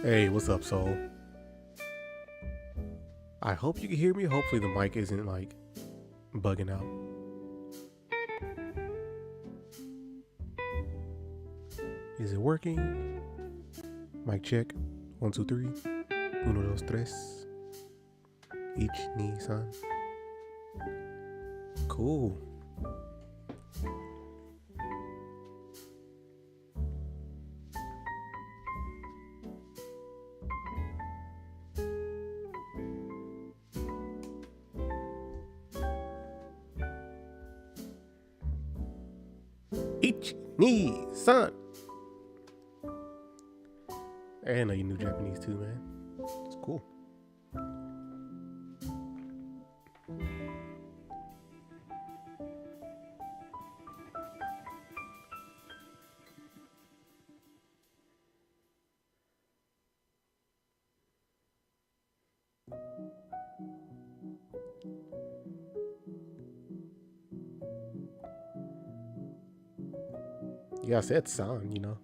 Hey, what's up, Soul? I hope you can hear me. Hopefully the mic isn't like bugging out. Is it working? Mic check. 1, 2, 3. Uno, dos, tres. Ich, ni, san. Cool. Ich, ni, san. I know you knew Japanese too, man. It's cool. Yeah, I said san, you know.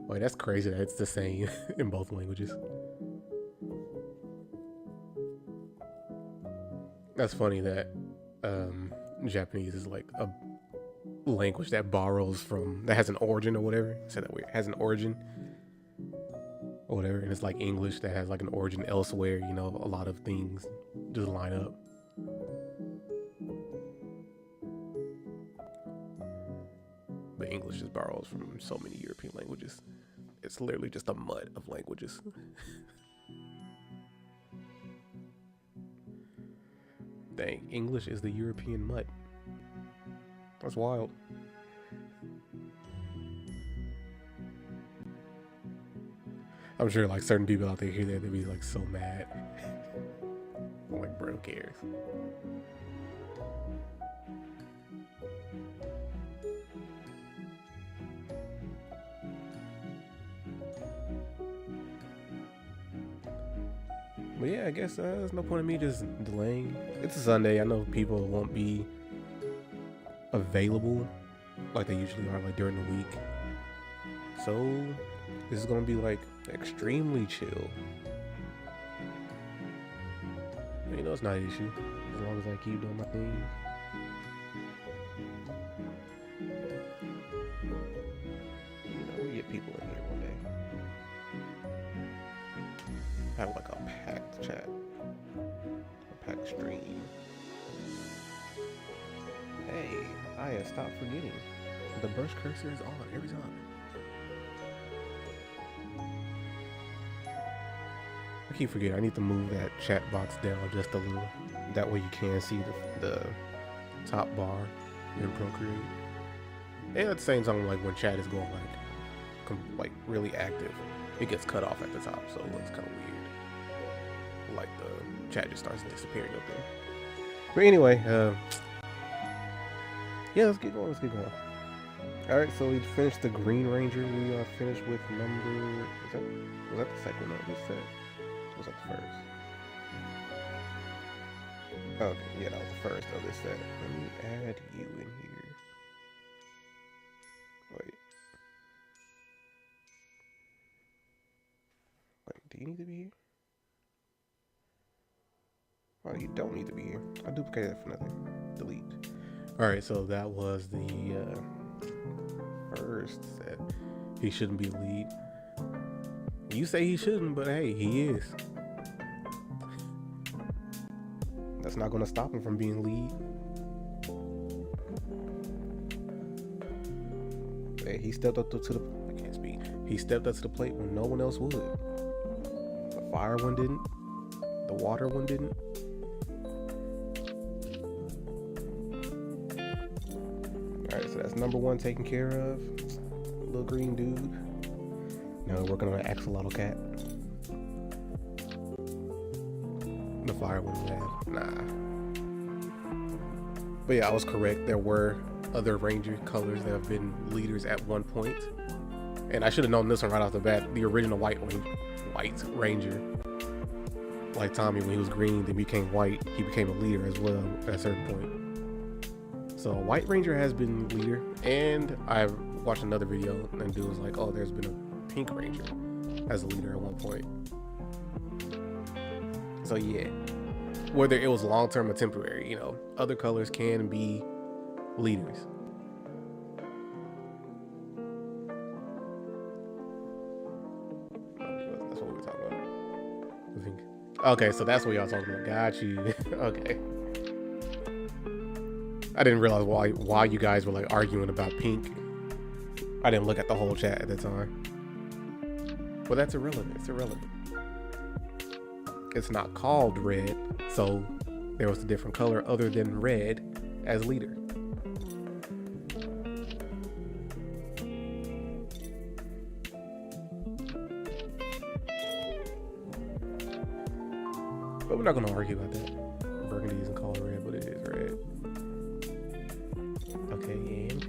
Wait, that's crazy that it's the same in both languages. That's funny that Japanese is like a language that borrows from, that has an origin or whatever. Say that weird. Has an origin or whatever, and it's like English that has like an origin elsewhere. You know, a lot of things just line up. But English just borrows from so many European languages. It's literally just a mud of languages. Dang, English is the European mutt. That's wild. I'm sure like certain people out there hear that, they'd be like so mad. I'm like, bro, who cares? But yeah, I guess there's no point in me just delaying. It's a Sunday. I know people won't be available like they usually are, like during the week. So this is gonna be like extremely chill. You know, it's not an issue as long as I keep doing my thing. You know, we get people in here one day. Have like a packed chat, a packed stream. Hey, Aya, stop forgetting. The brush cursor is on every time. I keep forgetting. I need to move that chat box down just a little. That way you can see the top bar in Procreate. And at the same time, like when chat is going like really active, it gets cut off at the top, so it looks kind of weird. Like the chat just starts disappearing up there. But anyway, yeah, let's get going. All right, so we finished the Green Ranger. We are finished with number. Was that the second one of this set? Or was that the first? Okay, yeah, that was the first of this set. Let me add you in here. Wait, do you need to be here? Oh, you don't need to be here. I duplicated that for nothing. Delete. All right, so that was the first set. He shouldn't be lead. You say he shouldn't, but hey, he is. That's not gonna stop him from being lead. Hey, he stepped up to the. I can't speak. He stepped up to the plate when no one else would. The fire one didn't. The water one didn't. Alright, so that's number one taken care of. Little green dude. Now we're working on an axolotl cat. The fire one would have. Nah. But yeah, I was correct. There were other ranger colors that have been leaders at one point. And I should have known this one right off the bat. The original white ranger. Like Tommy, when he was green, then became white. He became a leader as well at a certain point. So White Ranger has been leader, and I watched another video and dude was like, oh, there's been a Pink Ranger as a leader at one point. So yeah, whether it was long-term or temporary, you know, other colors can be leaders. That's what we were talking about. I think. Okay, so that's what y'all talking about. Got you. Okay. I didn't realize why you guys were like arguing about pink. I didn't look at the whole chat at the time. Well, that's irrelevant. It's irrelevant. It's not called red, so there was a different color other than red as leader. But we're not going to argue about that. Burgundy isn't called red, but it is red. Okay, and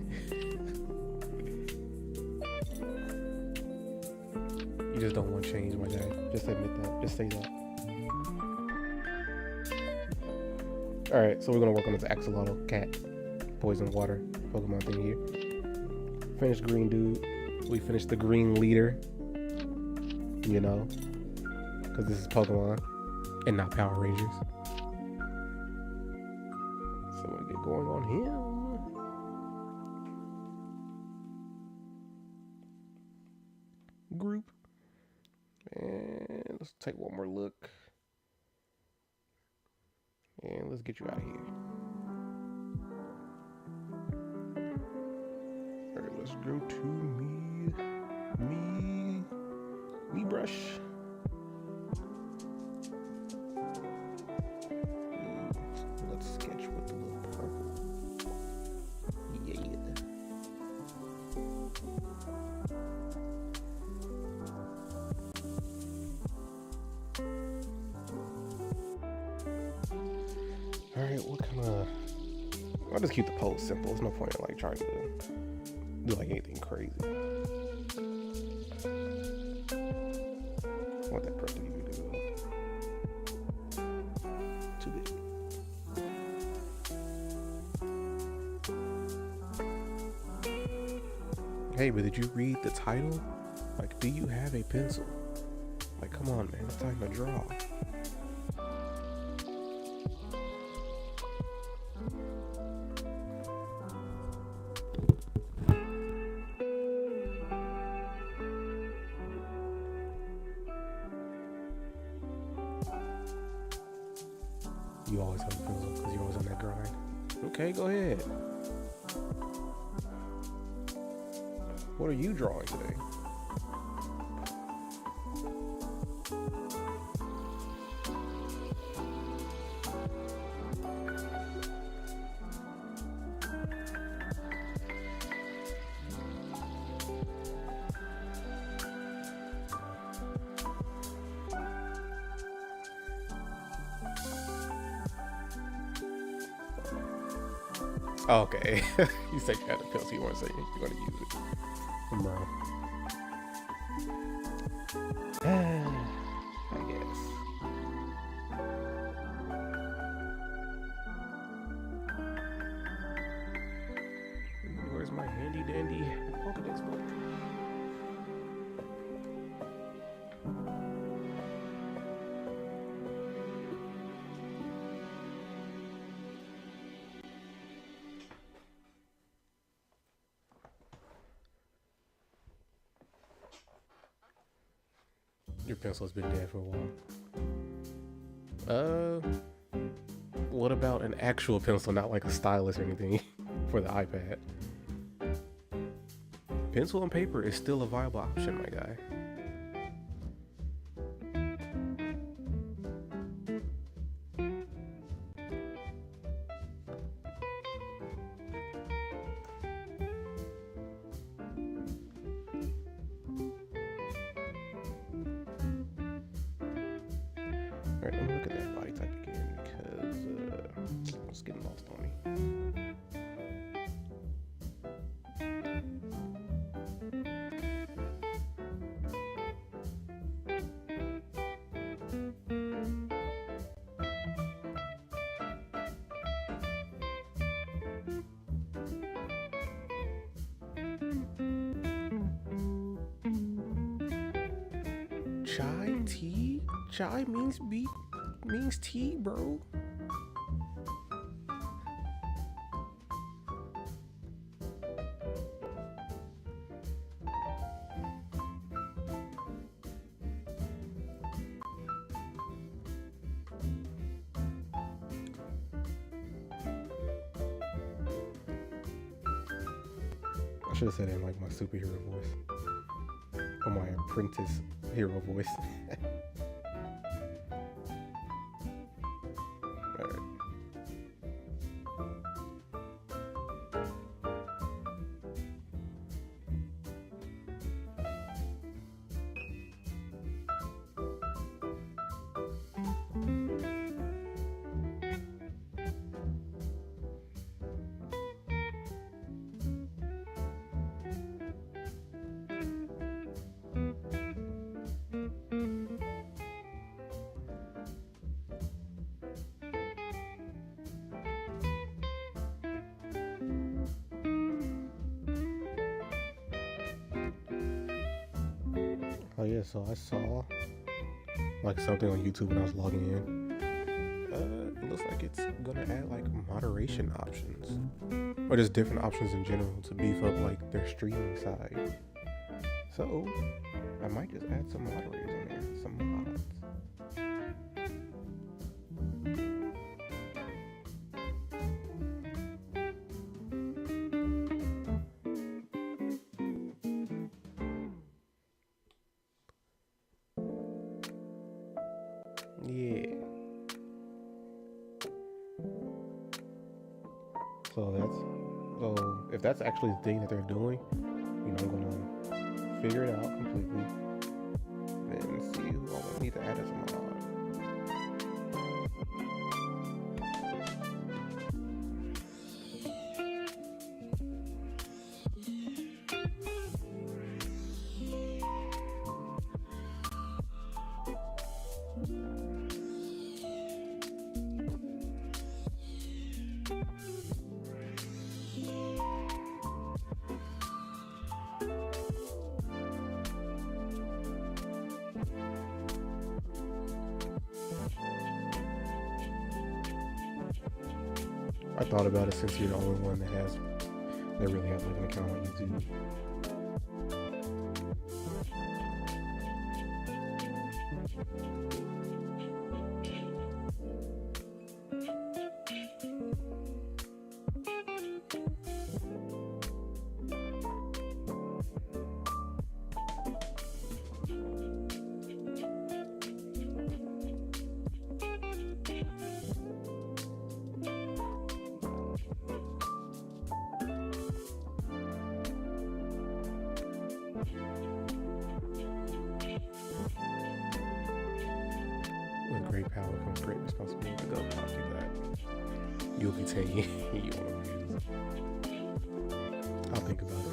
you just don't want change, my guy. Just admit that. Just say that. Alright, so we're going to work on this axolotl cat poison water Pokemon thing here. Finished green dude. We finished the green leader. You know, because this is Pokemon and not Power Rangers. So we're going to get going on him. Group. And let's take one more look. And let's get you out of here. Alright, let's go to me brush. Let's sketch with the little purple. Yeah. Alright, what kind of... I'll just keep the pose simple. There's no point in like trying to do like anything crazy. I want that person to do too big. Hey, but did you read the title? Like, do you have a pencil? Like, come on, man. It's time to draw. You always have a pencil because you're always on that grind. Okay, go ahead. What are you drawing today? Okay. You said you had a pencil, you weren't saying you're going to use it. Bro. I guess. Where's my handy dandy Pokedex book? Your pencil has been dead for a while. What about an actual pencil, not like a stylus or anything for the iPad? Pencil and paper is still a viable option, my guy. Alright, let me look at that body type again because it's getting lost on me. chai tea? Chai means tea, bro. I should have said it in like my superhero voice or my apprentice hero voice. All right. Oh yeah, so I saw like something on YouTube when I was logging in. It looks like it's gonna add like moderation options, or just different options in general to beef up like their streaming side. So I might just add some moderators in there, some mods. Yeah. So if that's actually the thing that they're doing, I'm gonna figure it out completely and see who I need to add as a mod. I thought about it since you're the only one that really has like an account on YouTube. With great power comes great responsibility. Go, I'll do that. You'll be taking you want to use. I'll think about it.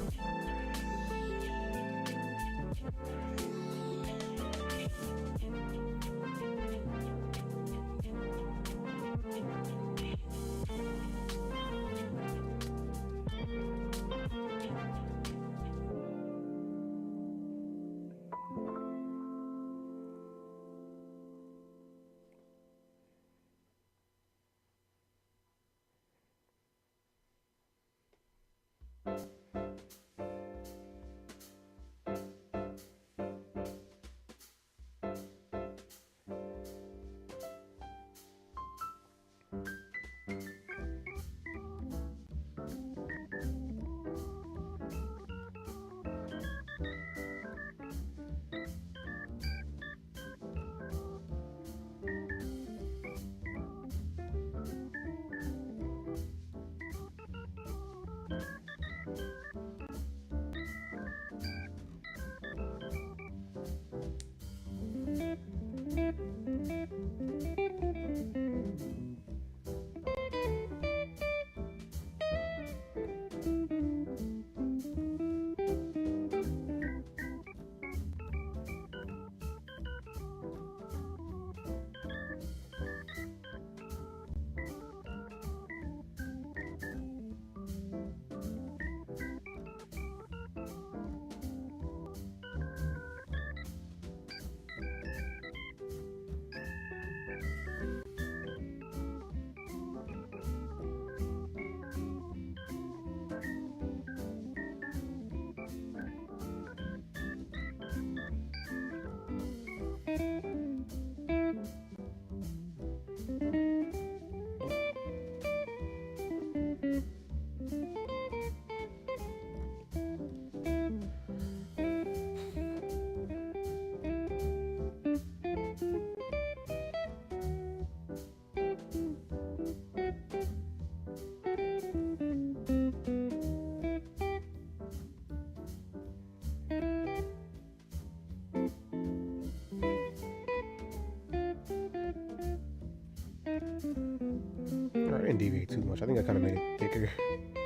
deviate too much. I think I kind of made it thicker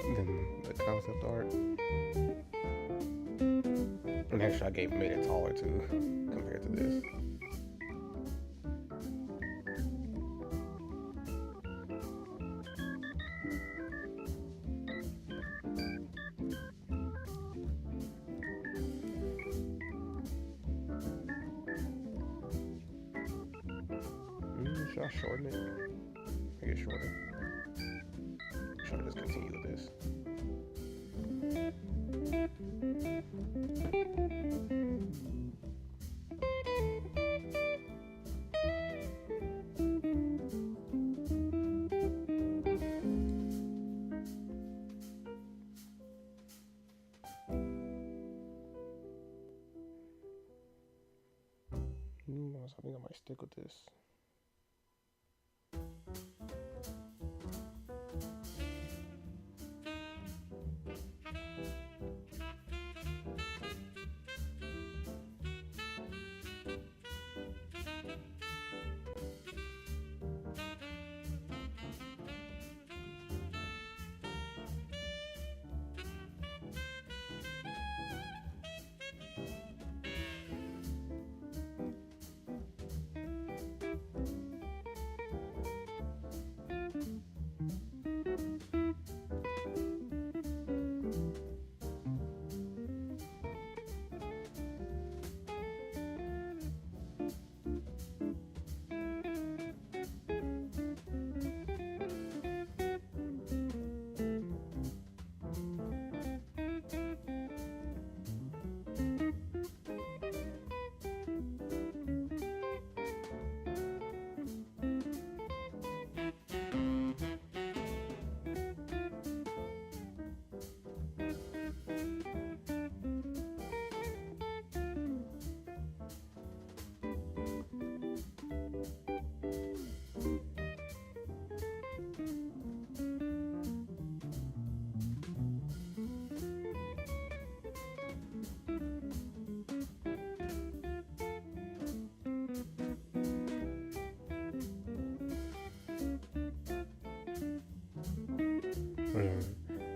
than the concept art. And actually, made it taller too compared to this. Should I shorten it? Make it shorter. Should I just continue with this? I think I might stick with this.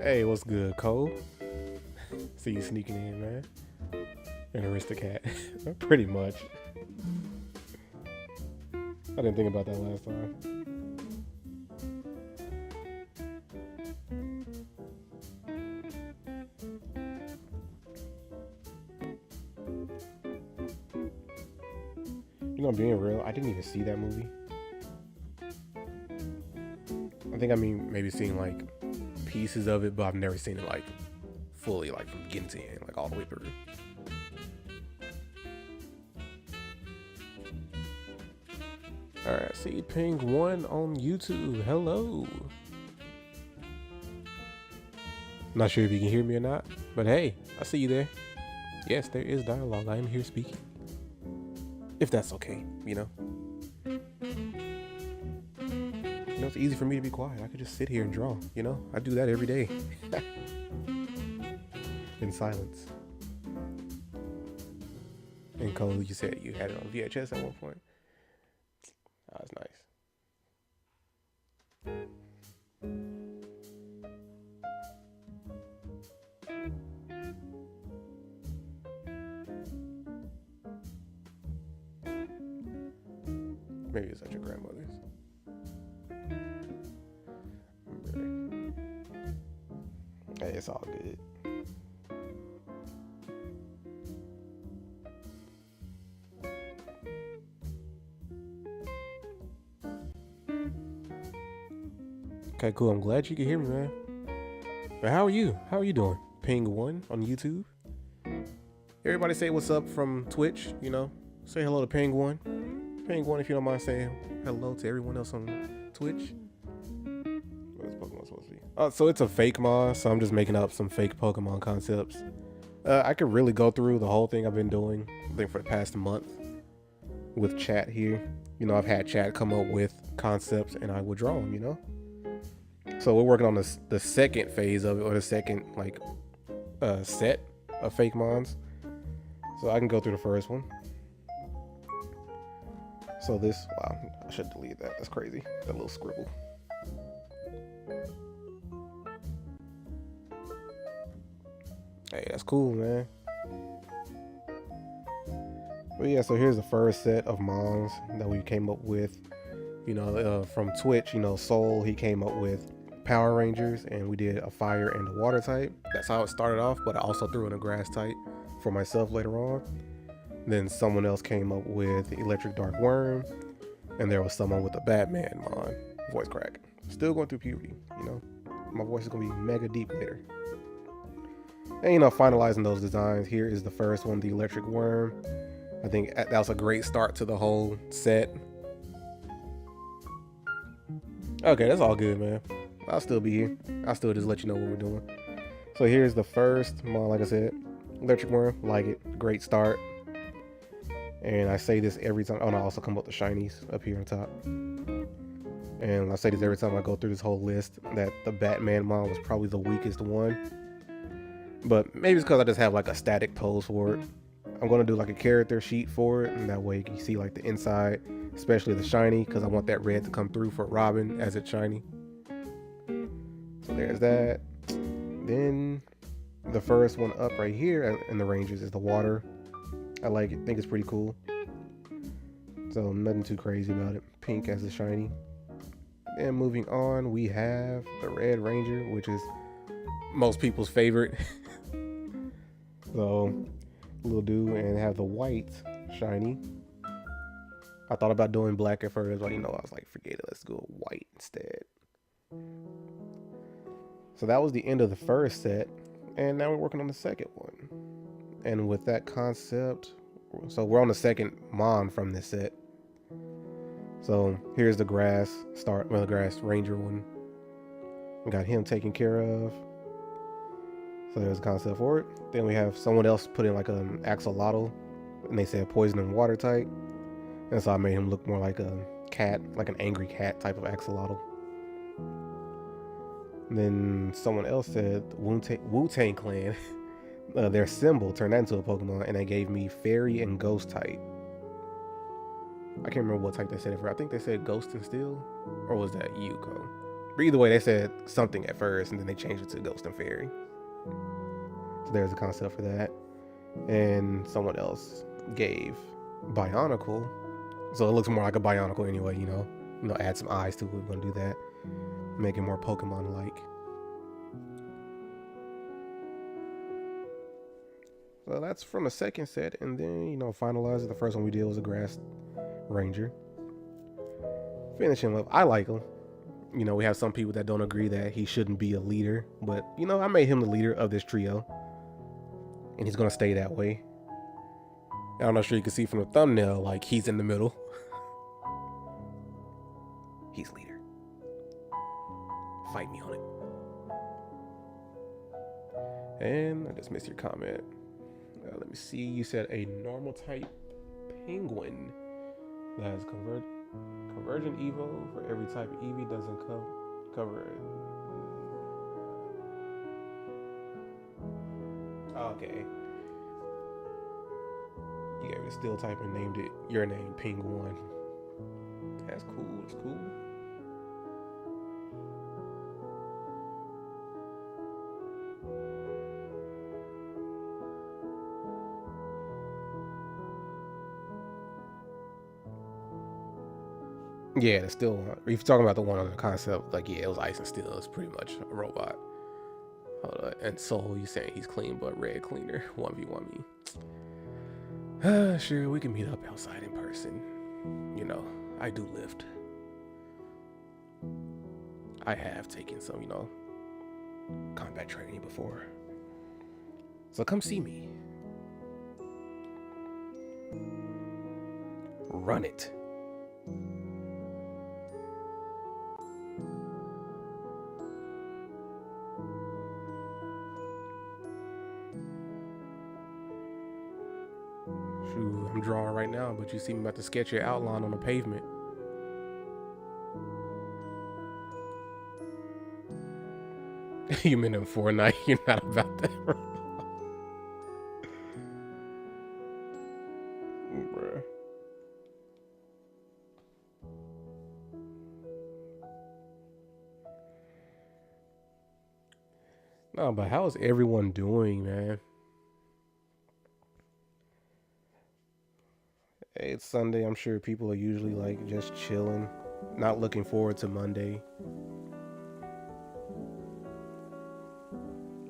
Hey, what's good, Cole? See you sneaking in, man. An Aristocat. Pretty much. I didn't think about that last time. You know, being real, I didn't even see that movie. I think maybe seeing like pieces of it, but I've never seen it like fully, like from beginning to end, like all the way through. Alright, see Ping 1 on YouTube. Hello. Not sure if you can hear me or not, but hey, I see you there. Yes, there is dialogue. I am here speaking. If that's okay, you know. You know, it's easy for me to be quiet. I could just sit here and draw, you know? I do that every day. In silence. And Cole, you said you had it on VHS at one point. That was nice. Maybe it's at your grandmother's. Hey, it's all good. Okay, cool. I'm glad you can hear me, man. But how are you? How are you doing? Ping 1 on YouTube. Everybody say what's up from Twitch, you know. Say hello to Ping 1. Ping 1 if you don't mind saying hello to everyone else on Twitch. What is Pokemon supposed to be? Oh, so it's a fake mod, so I'm just making up some fake Pokemon concepts. I could really go through the whole thing I've been doing, I think for the past month with chat here. You know, I've had chat come up with concepts and I would draw them, you know. So we're working on the second phase of it, or the second like set of fake mons. So I can go through the first one. So this, wow, I should delete that. That's crazy. That little scribble. Hey, that's cool, man. But yeah, so here's the first set of mons that we came up with. From Twitch, Soul, he came up with Power Rangers, and we did a fire and a water type. That's how it started off, but I also threw in a grass type for myself later on. Then someone else came up with Electric Dark Worm, and there was someone with a Batman mon. Voice crack. Still going through puberty, My voice is going to be mega deep later. And, finalizing those designs, here is the first one, the Electric Worm. I think that was a great start to the whole set. Okay, that's all good, man. I'll still be here. I'll still just let you know what we're doing. So here's the first mon, like I said. Electric Worm, like it. Great start. And I say this every time. Oh, and I also come up with the shinies up here on top. And I say this every time I go through this whole list, that the Batman mon was probably the weakest one. But maybe it's because I just have like a static pose for it. I'm going to do like a character sheet for it, and that way you can see like the inside, especially the shiny, because I want that red to come through for Robin as it's shiny. So there's that. Then the first one up right here in the Rangers is the water. I like it. Think it's pretty cool. So nothing too crazy about it. Pink as the shiny. And moving on, we have the Red Ranger, which is most people's favorite. So little dude, and have the white shiny. I thought about doing black at first, but I was like, forget it, let's go white instead. So that was the end of the first set, and now we're working on the second one. And with that concept, so we're on the second mon from this set. So here's the grass ranger one. We got him taken care of. So there's a concept for it. Then we have someone else put in like an axolotl, and they said poison and water type. And so I made him look more like a cat, like an angry cat type of axolotl. And then someone else said Wu-Tang Clan, their symbol turned that into a Pokemon, and they gave me fairy and ghost type. I can't remember what type they said it for. I think they said ghost and steel, or was that Yuko? But either way, they said something at first, and then they changed it to ghost and fairy. So there's a concept for that. And someone else gave Bionicle. So it looks more like a Bionicle anyway, add some eyes to it. We're going to do that. Make it more Pokemon-like. So that's from the second set. And then, finalize it. The first one we did was a Grass Ranger. Finish him up. I like him. We have some people that don't agree that he shouldn't be a leader. But, I made him the leader of this trio. And he's going to stay that way. I'm not sure you can see from the thumbnail, like, he's in the middle. He's leader. Fight me on it. And I just missed your comment. Let me see. You said a normal type penguin that has convergent Evo for every type of Eevee doesn't cover it. Okay. You gave it a steel type and named it your name, Penguin. That's cool. It's cool. Yeah, the steel one. If you're talking about the one on the concept, like, yeah, it was ice and steel. It's pretty much a robot. Hold on. And Soul, you saying he's clean, but red cleaner. 1v1 me. Sure, we can meet up outside in person. I do lift. I have taken some, combat training before. So come see me. Run it. Shoot, I'm drawing right now, but you see me about to sketch your outline on the pavement. You meant in Fortnite, you're not about that. Bruh. No, but how is everyone doing, man? Hey, it's Sunday. I'm sure people are usually like just chilling, not looking forward to Monday.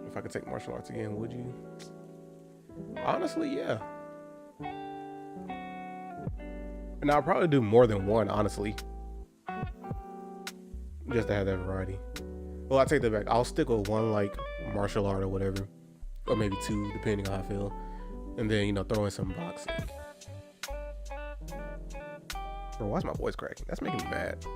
If I could take martial arts again, would you? Honestly, yeah. And I'll probably do more than one, honestly, just to have that variety. Well, I take that back. I'll stick with one like martial art or whatever, or maybe two, depending on how I feel, and then throw in some boxing. Bro, why is my voice cracking? That's making me mad.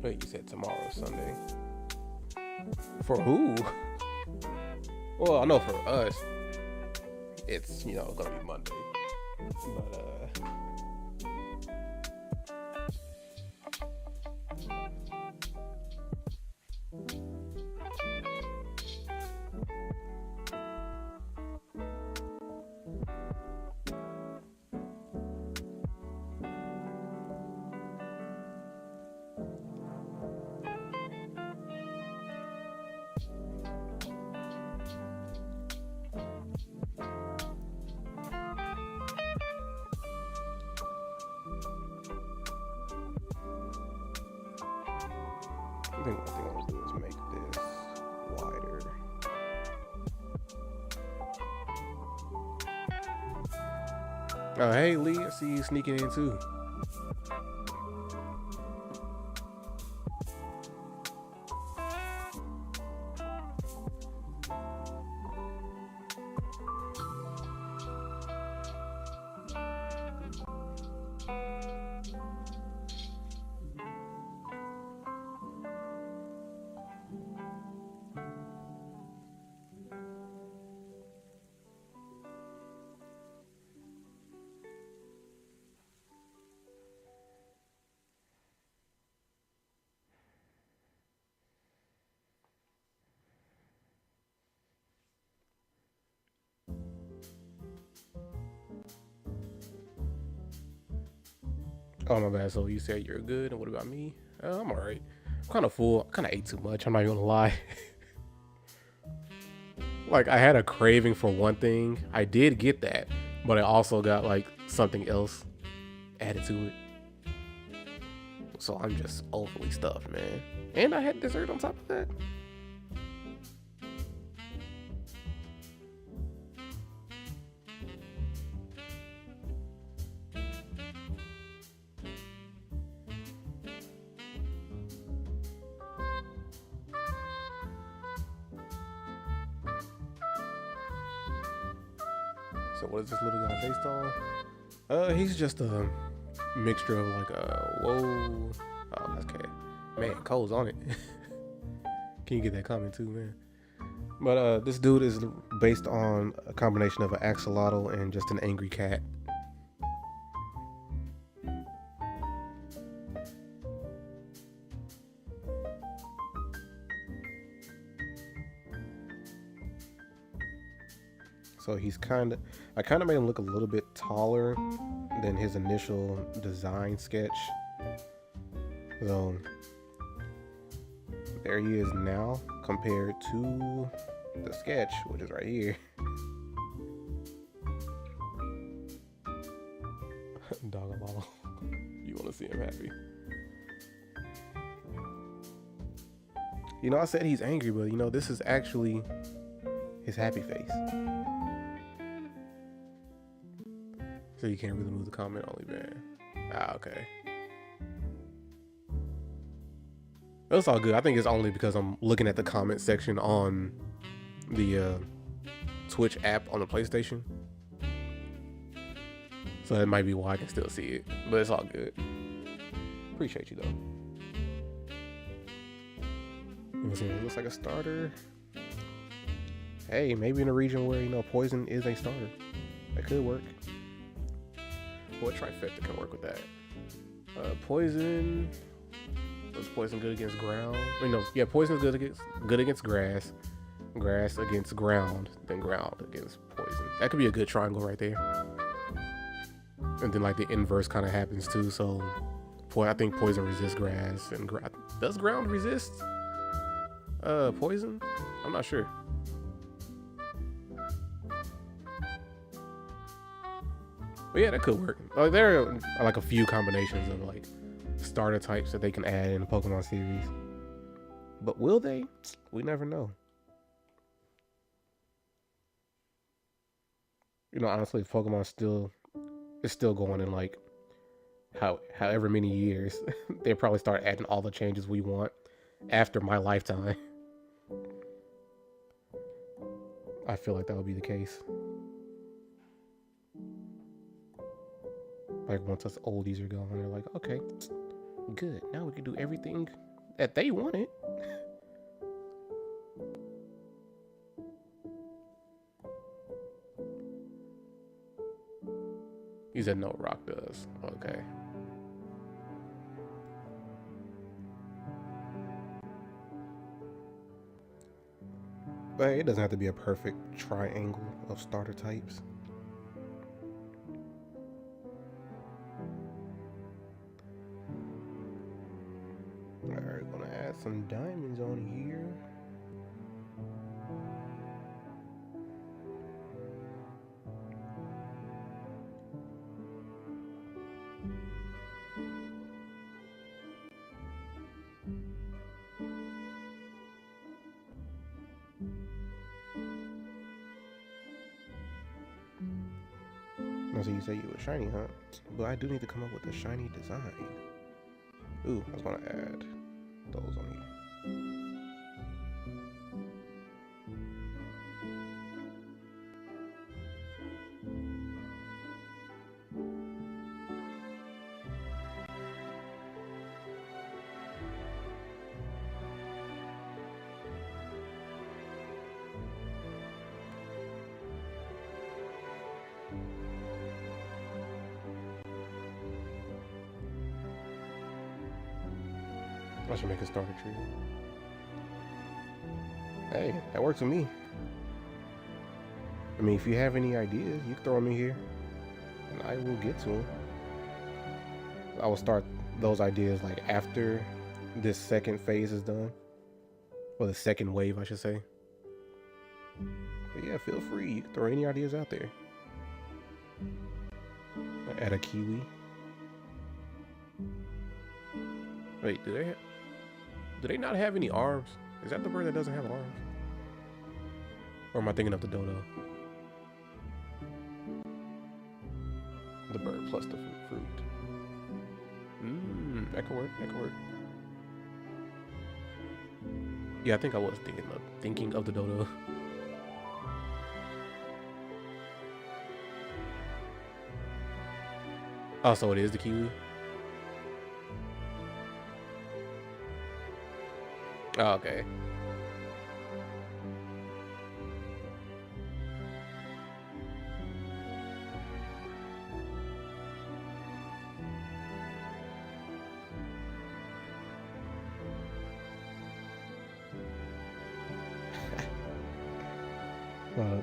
Wait, you said tomorrow, Sunday. For who? Well, I know for us, it's gonna be Monday. But I think one thing I'm gonna do is make this wider. Oh, hey Lee, I see you sneaking in too. Oh my bad. So you said you're good, and what about me? I'm alright. I'm kind of full. I kind of ate too much. I'm not even gonna lie. Like I had a craving for one thing. I did get that, but I also got like something else added to it. So I'm just overly stuffed, man. And I had dessert on top of that. So what is this little guy based on? He's just a mixture of like a whoa. Oh, that's okay. Man, Cole's on it. Can you get that comment too, man? But this dude is based on a combination of an axolotl and just an angry cat. So I kind of made him look a little bit taller than his initial design sketch. So there he is now compared to the sketch, which is right here. Dog a bottle. You want to see him happy. I said he's angry, but this is actually his happy face. So you can't really move the comment, only man. Ah, okay. That's all good. I think it's only because I'm looking at the comment section on the Twitch app on the PlayStation. So that might be why I can still see it. But it's all good. Appreciate you though. It looks like a starter. Hey, maybe in a region where poison is a starter. That could work. What trifecta can work with that? Poison. Was poison good against ground? Poison is good against grass. Grass against ground, then ground against poison. That could be a good triangle right there. And then like the inverse kind of happens too. So, I think poison resists grass, and does ground resist Poison? I'm not sure. But yeah, that could work. Like, there are like a few combinations of like starter types that they can add in the Pokemon series. But will they? We never know. You know, honestly, Pokemon is still going in like however many years. They'll probably start adding all the changes we want after my lifetime. I feel like that would be the case. Like once us oldies are gone, they're like, okay, good. Now we can do everything that they wanted. He said no, Rock does. Okay. But it doesn't have to be a perfect triangle of starter types. Alright, gonna add some diamonds on here. So you say you a shiny, huh? But I do need to come up with a shiny design. Ooh, I was gonna add those on here. I should make a starter tree. Hey, that works with me. I mean, if you have any ideas, you can throw them in here, and I will get to them. I will start those ideas like after this second phase is done, or the second wave, I should say. But yeah, feel free. You can throw any ideas out there. Add a kiwi. Wait, do they not have any arms? Is that the bird that doesn't have arms? Or am I thinking of the dodo? The bird plus the fruit. That could work. That could work. Yeah, I think I was thinking of the dodo. Oh, so it is the kiwi? Oh, okay.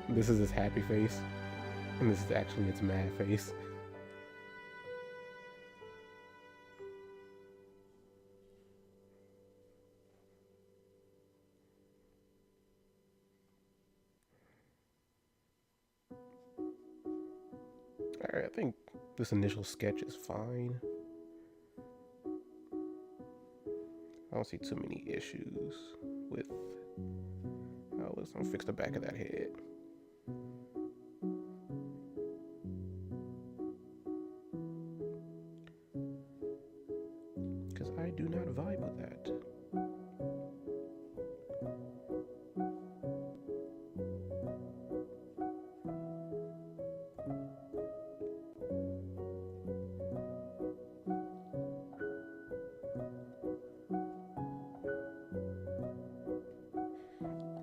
This is his happy face, and this is actually its mad face. Alright, I think this initial sketch is fine. I don't see too many issues with how it's gonna fix the back of that head. Because I do not vibe with that.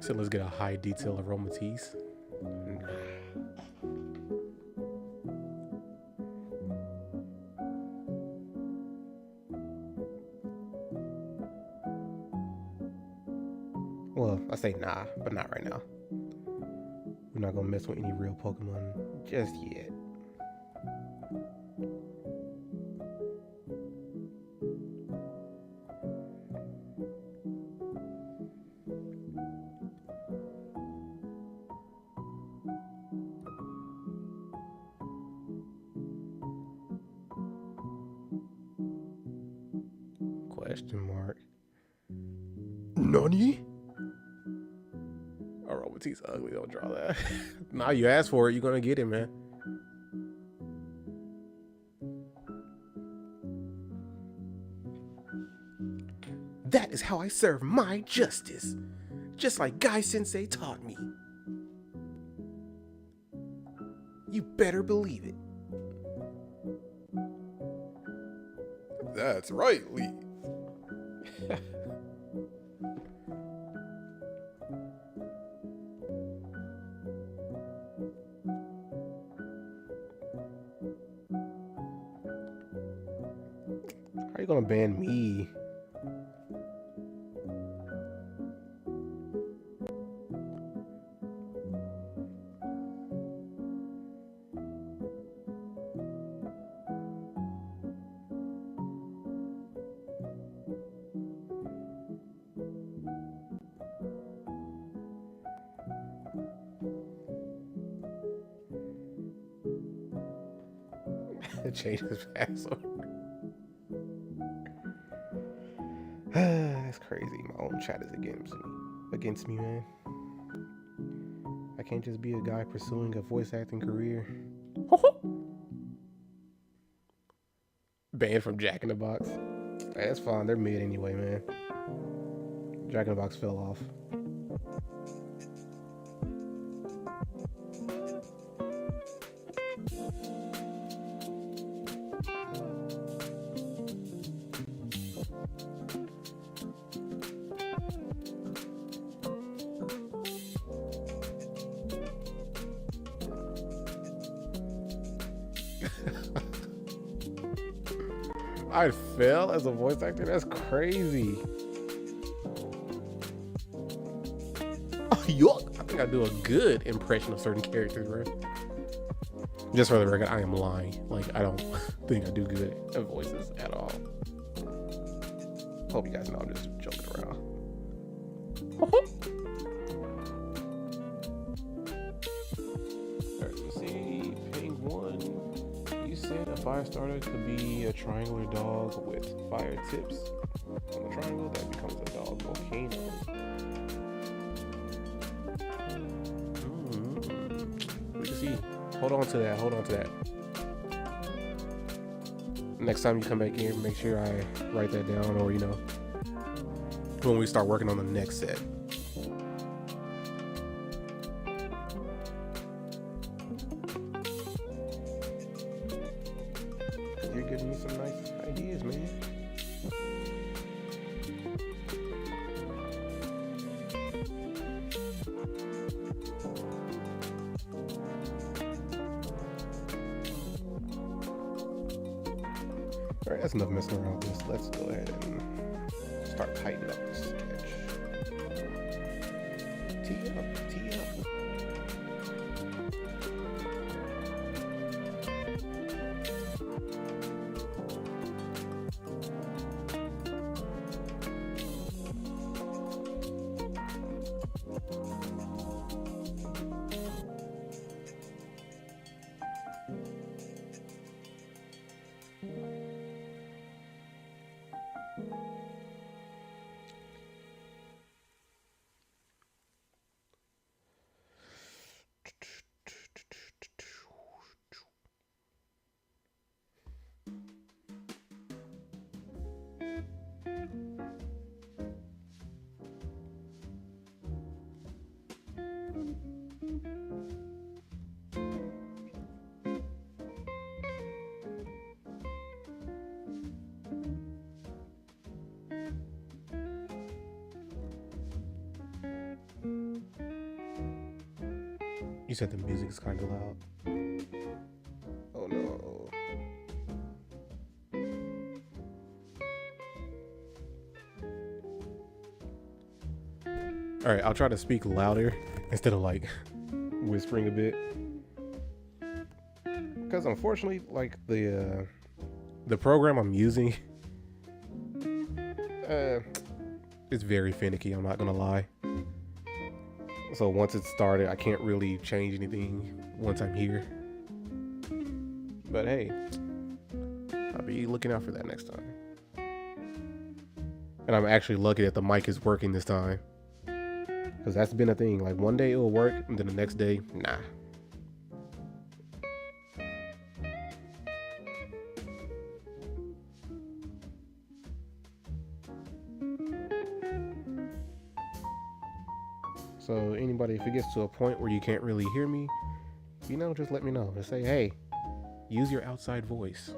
So let's get a high detail aromatisse. Well, I say nah, but not right now. We're not gonna mess with any real Pokemon just yet. Question mark. Nani? Aromatisse ugly. Don't draw that. Nah, you asked for it. You're gonna get it, man. That is how I serve my justice, just like Guy Sensei taught me. You better believe it. That's right, Lee. How are you gonna ban me? Change his password. That's crazy. My own chat is against me, man. I can't just be a guy pursuing a voice acting career. Banned from Jack in the Box. Hey, that's fine. They're mid anyway, man. Jack in the Box fell off. I fail as a voice actor? That's crazy. Oh, yuck. I think I do a good impression of certain characters, bro. Just for the record, I am lying. Like, I don't think I do good at voices at all. Hope you guys know I'm just joking around. Alright, let's see. Ping 1. You said a fire starter could be a triangular dog with fire tips. On the triangle, that becomes a dog volcano. We can see. Hold on to that. Hold on to that. Next time you come back here, make sure I write that down, or, you know, when we start working on the next set. You're giving me some nice ideas, man. All right, that's enough messing around with this. Let's go ahead and start tightening up this sketch. Tee up, tee up. You said the music is kind of loud. Oh no. All right, I'll try to speak louder instead of like whispering a bit. Because unfortunately, like the program I'm using, it's very finicky. I'm not gonna lie. So once it's started, I can't really change anything once I'm here. But hey, I'll be looking out for that next time. And I'm actually lucky that the mic is working this time. Because that's been a thing. Like one day it'll work, and then the next day, nah. So anybody, if it gets to a point where you can't really hear me, you know, just let me know. Just say, hey, use your outside voice.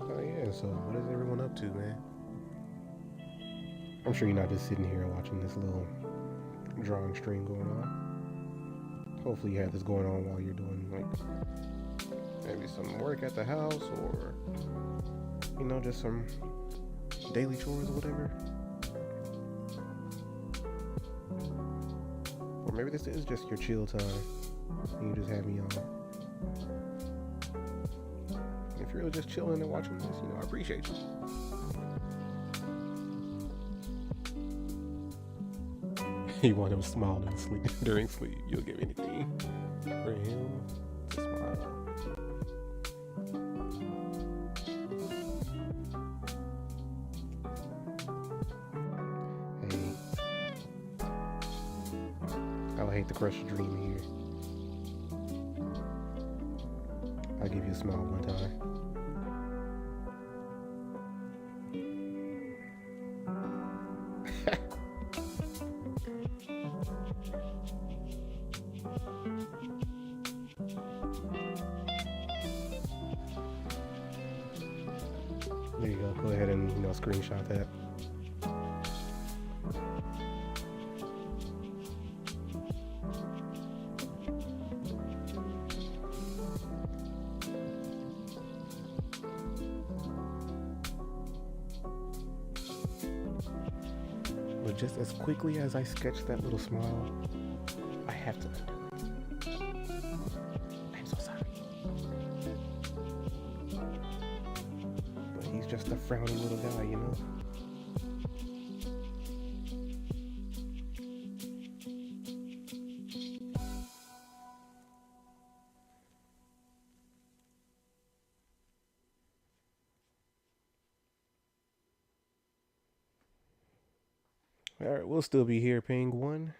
Oh yeah, so what is everyone up to, man? I'm sure you're not just sitting here watching this little drawing stream going on. Hopefully you have this going on while you're doing like maybe some work at the house, or you know, just some daily chores or whatever. Or maybe this is just your chill time and you just have me on. If you're really just chilling and watching this, you know, I appreciate you. You want him to smile and sleep during sleep. You'll give anything for him to smile. Hey, I would hate to crush your dream here. I'll give you a smile one time. There you go. Go ahead and, you know, screenshot that. But just as quickly as I sketch that little smile, I have to undo it. I'm so sorry. But he's just a frowny little guy, you know? Alright, we'll still be here, paying one.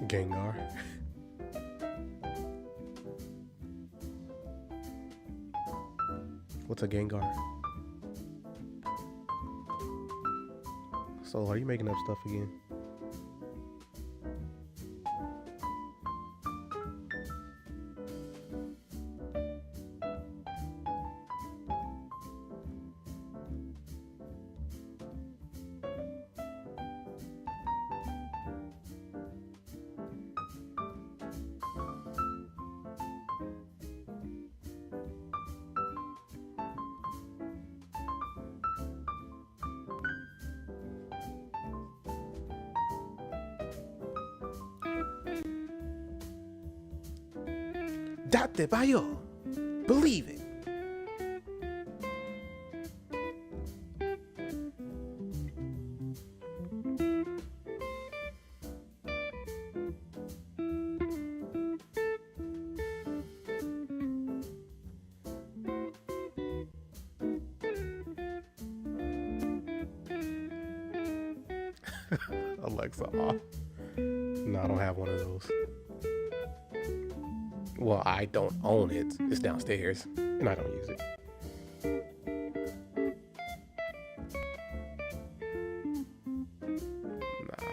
Gengar. What's a Gengar? So are you making up stuff again? Date Bayo. Believe it. Alexa off. No, I don't have one of those. Well, I don't own it. It's downstairs, and I don't use it. Nah.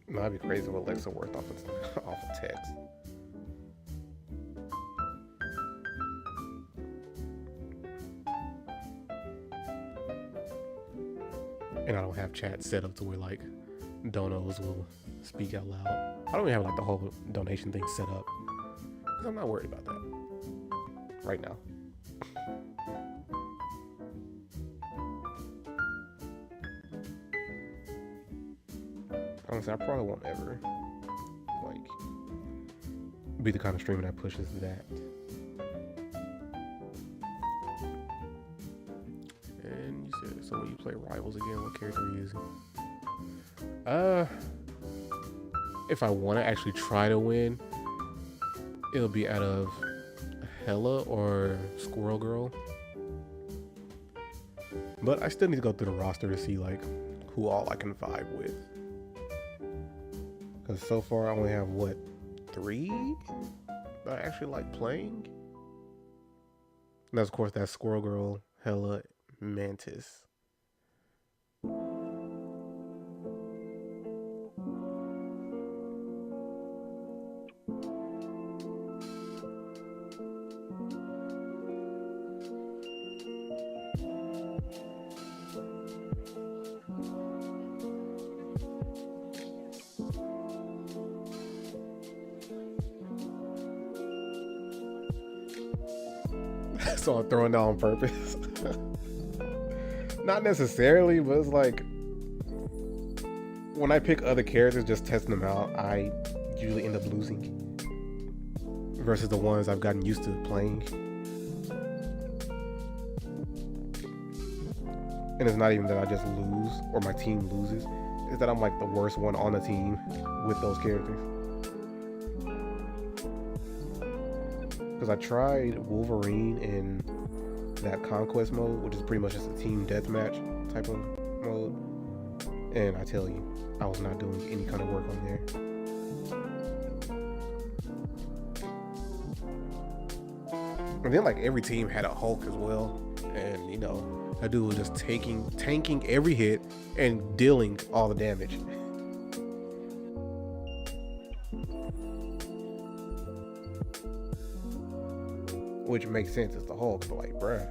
No, that'd be crazy what Alexa worth off of text. And I don't have chat set up to where like donos will speak out loud. I don't even have like the whole donation thing set up because I'm not worried about that right now. Honestly, I probably won't ever like be the kind of streamer that pushes that. And you said, so when you play Rivals again, what character are you using? If I want to actually try to win, it'll be out of Hella or Squirrel Girl. But I still need to go through the roster to see like who all I can vibe with. Because so far I only have what, 3 that I actually like playing. And that's, of course, that's Squirrel Girl, Hella, Mantis. So I'm throwing that on purpose. Not necessarily, but it's like when I pick other characters, just testing them out, I usually end up losing versus the ones I've gotten used to playing. And it's not even that I just lose or my team loses, it's that I'm like the worst one on the team with those characters. Because I tried Wolverine in that conquest mode, which is pretty much just a team deathmatch type of mode. And I tell you, I was not doing any kind of work on there. And then like every team had a Hulk as well. And you know, that dude was just tanking every hit and dealing all the damage. Which makes sense, it's the Hulk, but like, bruh.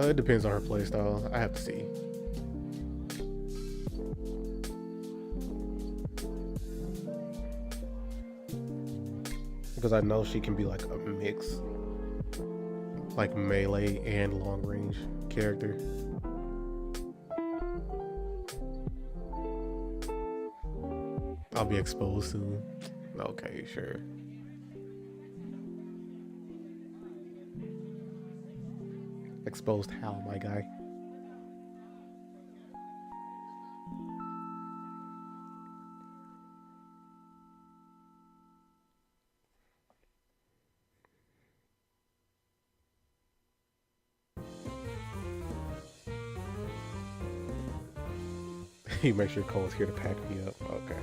It depends on her playstyle. I have to see. Because I know she can be like a mix. Like melee and long range character. I'll be exposed soon. Okay, sure. Exposed how, my guy? You make sure Cole's here to pack me up. Okay.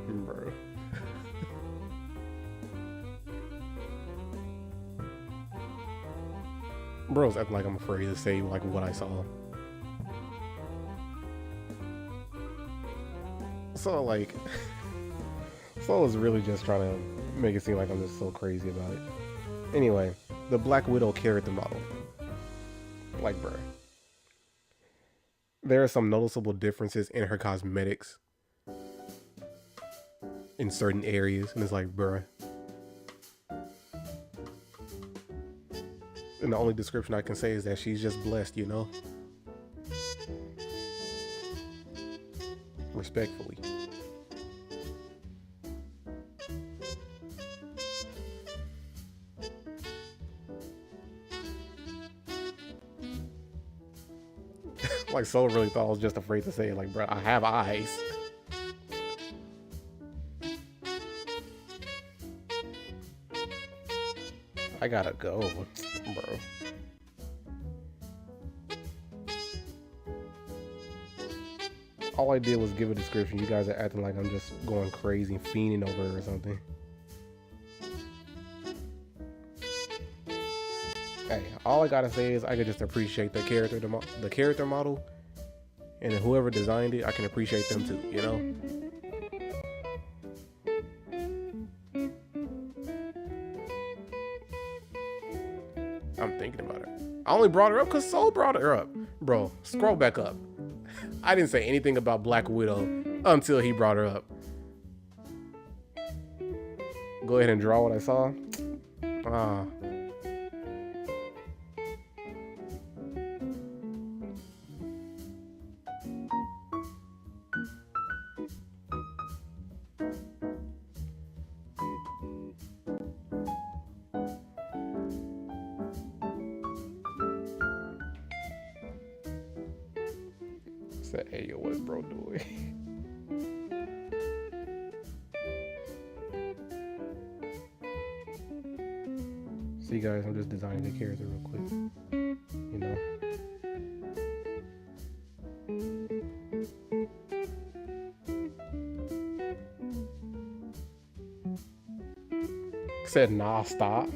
Bro. Bro's acting like I'm afraid to say like what I saw. So like, Soul is really just trying to make it seem like I'm just so crazy about it. Anyway, the Black Widow character model. Like, bruh. There are some noticeable differences in her cosmetics in certain areas, and it's like, bruh. And the only description I can say is that she's just blessed, you know? Respectfully. Like, Soul really thought I was just afraid to say it. Like, bro, I have eyes. I gotta go, bro. All I did was give a description. You guys are acting like I'm just going crazy, fiending over her or something. Hey, all I gotta say is I could just appreciate the character model, and whoever designed it, I can appreciate them too, you know? I'm thinking about her. I only brought her up because Soul brought her up. Bro, scroll back up. I didn't say anything about Black Widow until he brought her up. Go ahead and draw what I saw. Ah. Said, hey, yo, what's bro doing? See, guys, I'm just designing the character real quick. You know? Said, nah, stop.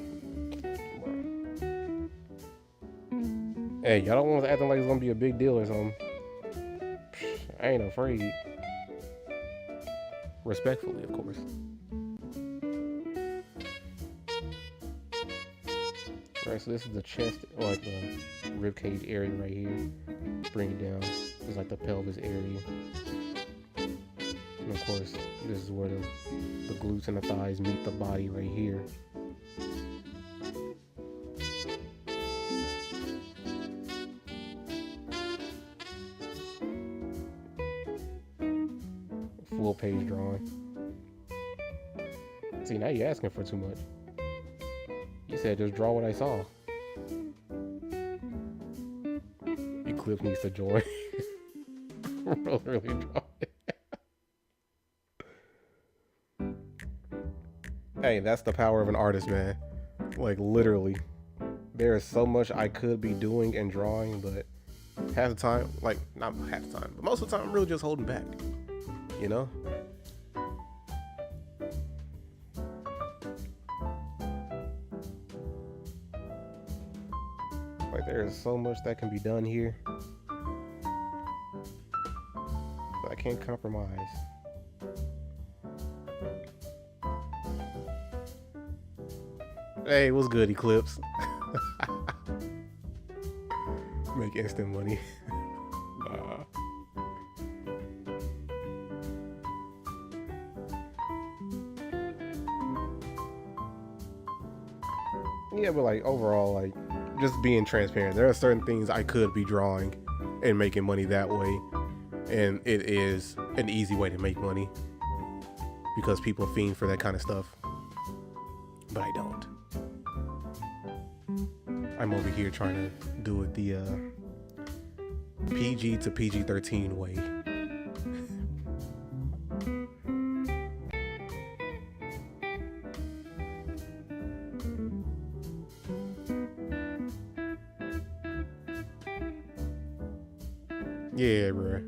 Hey, y'all don't want to acting like it's gonna be a big deal or something. I ain't afraid. Respectfully, of course. Right, so this is the chest, or like the rib cage area right here. Bring it down. It's like the pelvis area. And of course, this is where the glutes and the thighs meet the body right here. Full page drawing. See, now you're asking for too much. You said just draw what I saw. Eclipse needs to join. Really draw it. Hey, that's the power of an artist, man. Like, literally. There is so much I could be doing and drawing, but half the time, like, not half the time, but most of the time I'm really just holding back. You know? Like, there is so much that can be done here, but I can't compromise. Hey, what's good, Eclipse? Make instant money. Nah. Yeah, but like overall, like just being transparent. There are certain things I could be drawing and making money that way, and it is an easy way to make money because people fiend for that kind of stuff. But I don't. I'm over here trying to do it the PG to PG-13 way. Yeah, bro.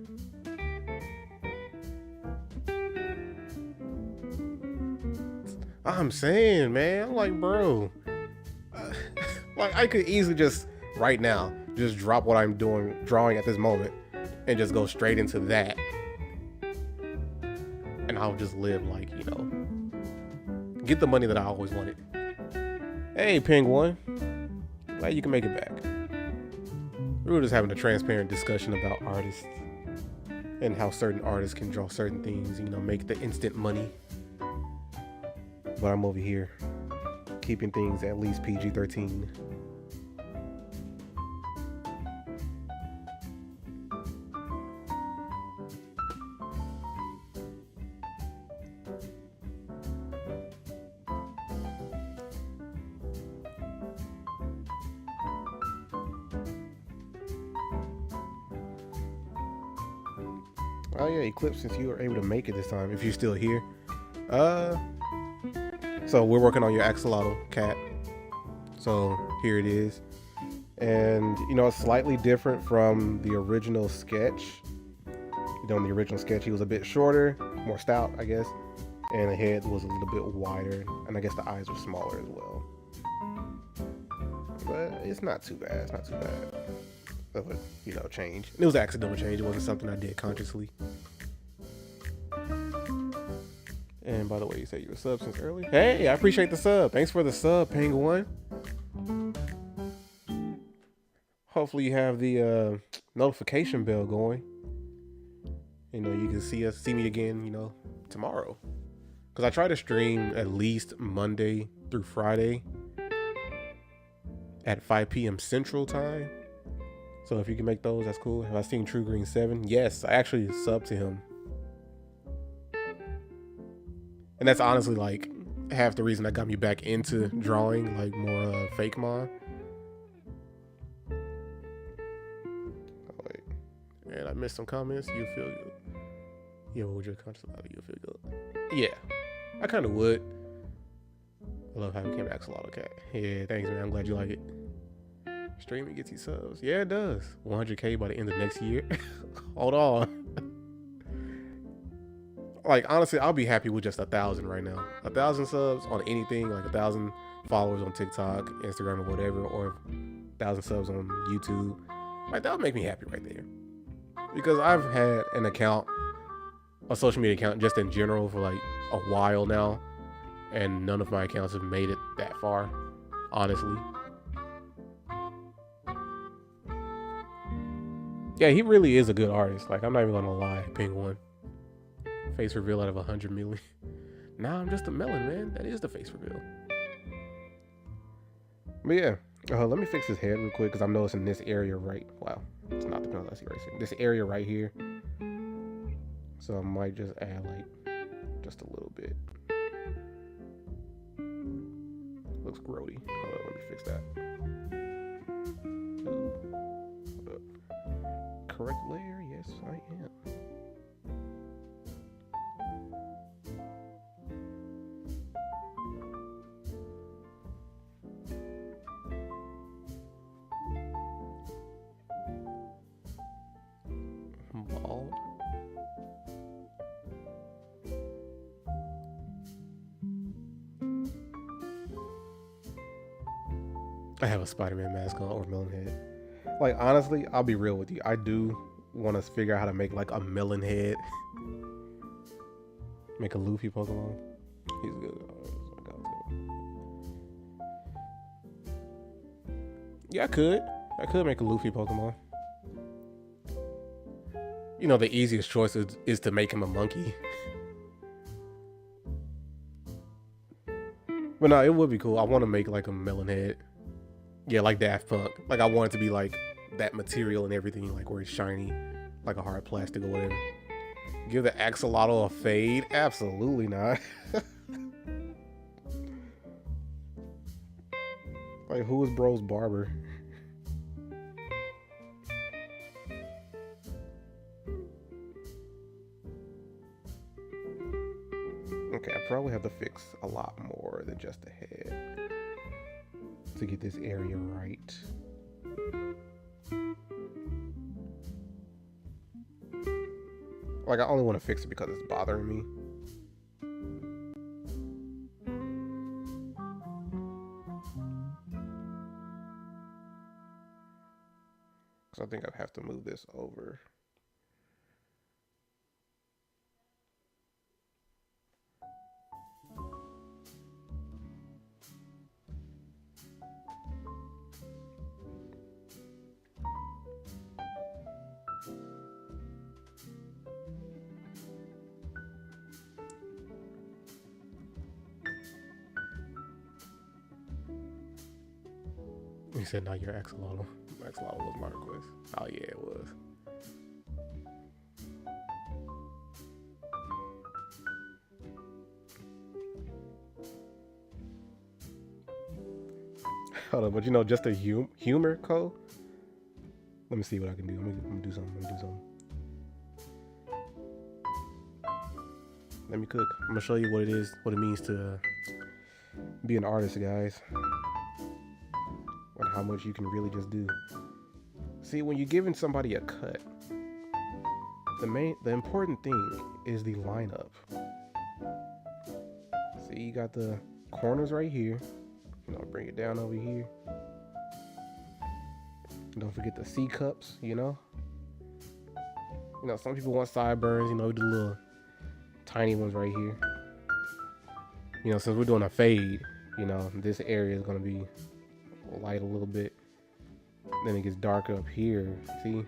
I'm saying, man, I'm like, bro, like I could easily just right now just drop what I'm drawing at this moment and just go straight into that, and I'll just live like, you know, get the money that I always wanted. Hey, Penguin, glad you can make it back. We were just having a transparent discussion about artists and how certain artists can draw certain things, you know, make the instant money. But I'm over here keeping things at least PG-13. Oh yeah, Eclipse, since you were able to make it this time, if you're still here. So we're working on your axolotl cat. So here it is. And you know, it's slightly different from the original sketch. You know, in the original sketch he was a bit shorter, more stout, I guess. And the head was a little bit wider, and I guess the eyes were smaller as well. But it's not too bad, it's not too bad. Of a, you know, change. It was an accidental change. It wasn't something I did consciously. And by the way, you said you were subbed since early. Hey, I appreciate the sub. Thanks for the sub, Penguin. Hopefully you have the notification bell going. You know, you can see me again, you know, tomorrow. Because I try to stream at least Monday through Friday at 5 p.m. Central Time. So if you can make those, that's cool. Have I seen True Green 7? Yes, I actually subbed to him. And that's honestly like half the reason that got me back into drawing, like more fake mon. Oh wait, and I missed some comments. You feel good? Yeah, what would your conscious about it? You feel good? Yeah, I kind of would. I love how it became an axolotl cat. Yeah, thanks, man. I'm glad you like it. Streaming gets you subs. Yeah, it does. 100K by the end of next year. Hold on. Like, honestly, I'll be happy with just 1,000 right now. 1,000 subs on anything, like 1,000 followers on TikTok, Instagram, or whatever, or 1,000 subs on YouTube. Like, that would make me happy right there. Because I've had an account, a social media account, just in general for like a while now, and none of my accounts have made it that far, honestly. Yeah, he really is a good artist. Like, I'm not even gonna lie, Penguin. Face reveal out of 100 million. Nah, I'm just a melon, man. That is the face reveal. But yeah, let me fix his head real quick because I'm noticing this area right. Wow, it's not the penalty I see right here. This area right here. So I might just add like just a little bit. Looks grody. Hold on, let me fix that. Hold up. Correct layer. Yes, I am. Bald. I have a Spider-Man mask on or melon head. Like, honestly, I'll be real with you. I do want to figure out how to make like a melon head. Make a Luffy Pokemon. He's good. Yeah, I could make a Luffy Pokemon. You know, the easiest choice is to make him a monkey. But no, it would be cool. I want to make like a melon head Yeah, like Daft Punk. Like I want it to be like that material and everything, like where it's shiny, like a hard plastic or whatever. Give the axolotl a fade? Absolutely not. Like, who is bro's barber? Okay, I probably have to fix a lot more than just the head to get this area right. Like, I only want to fix it because it's bothering me. So I think I have to move this over. He said, "Not your axolotl." Axolotl was my request. Oh yeah, it was. Hold on, but you know, just a humor code. Let me see what I can do. I'm gonna do something. Let me cook. I'm gonna show you what it is, what it means to be an artist, guys, and how much you can really just do. See, when you're giving somebody a cut, the important thing is the lineup. See, you got the corners right here. You know, bring it down over here. Don't forget the C cups. You know, some people want sideburns. You know, the little tiny ones right here. You know, since we're doing a fade, you know, this area is gonna be light a little bit. Then it gets darker up here. See?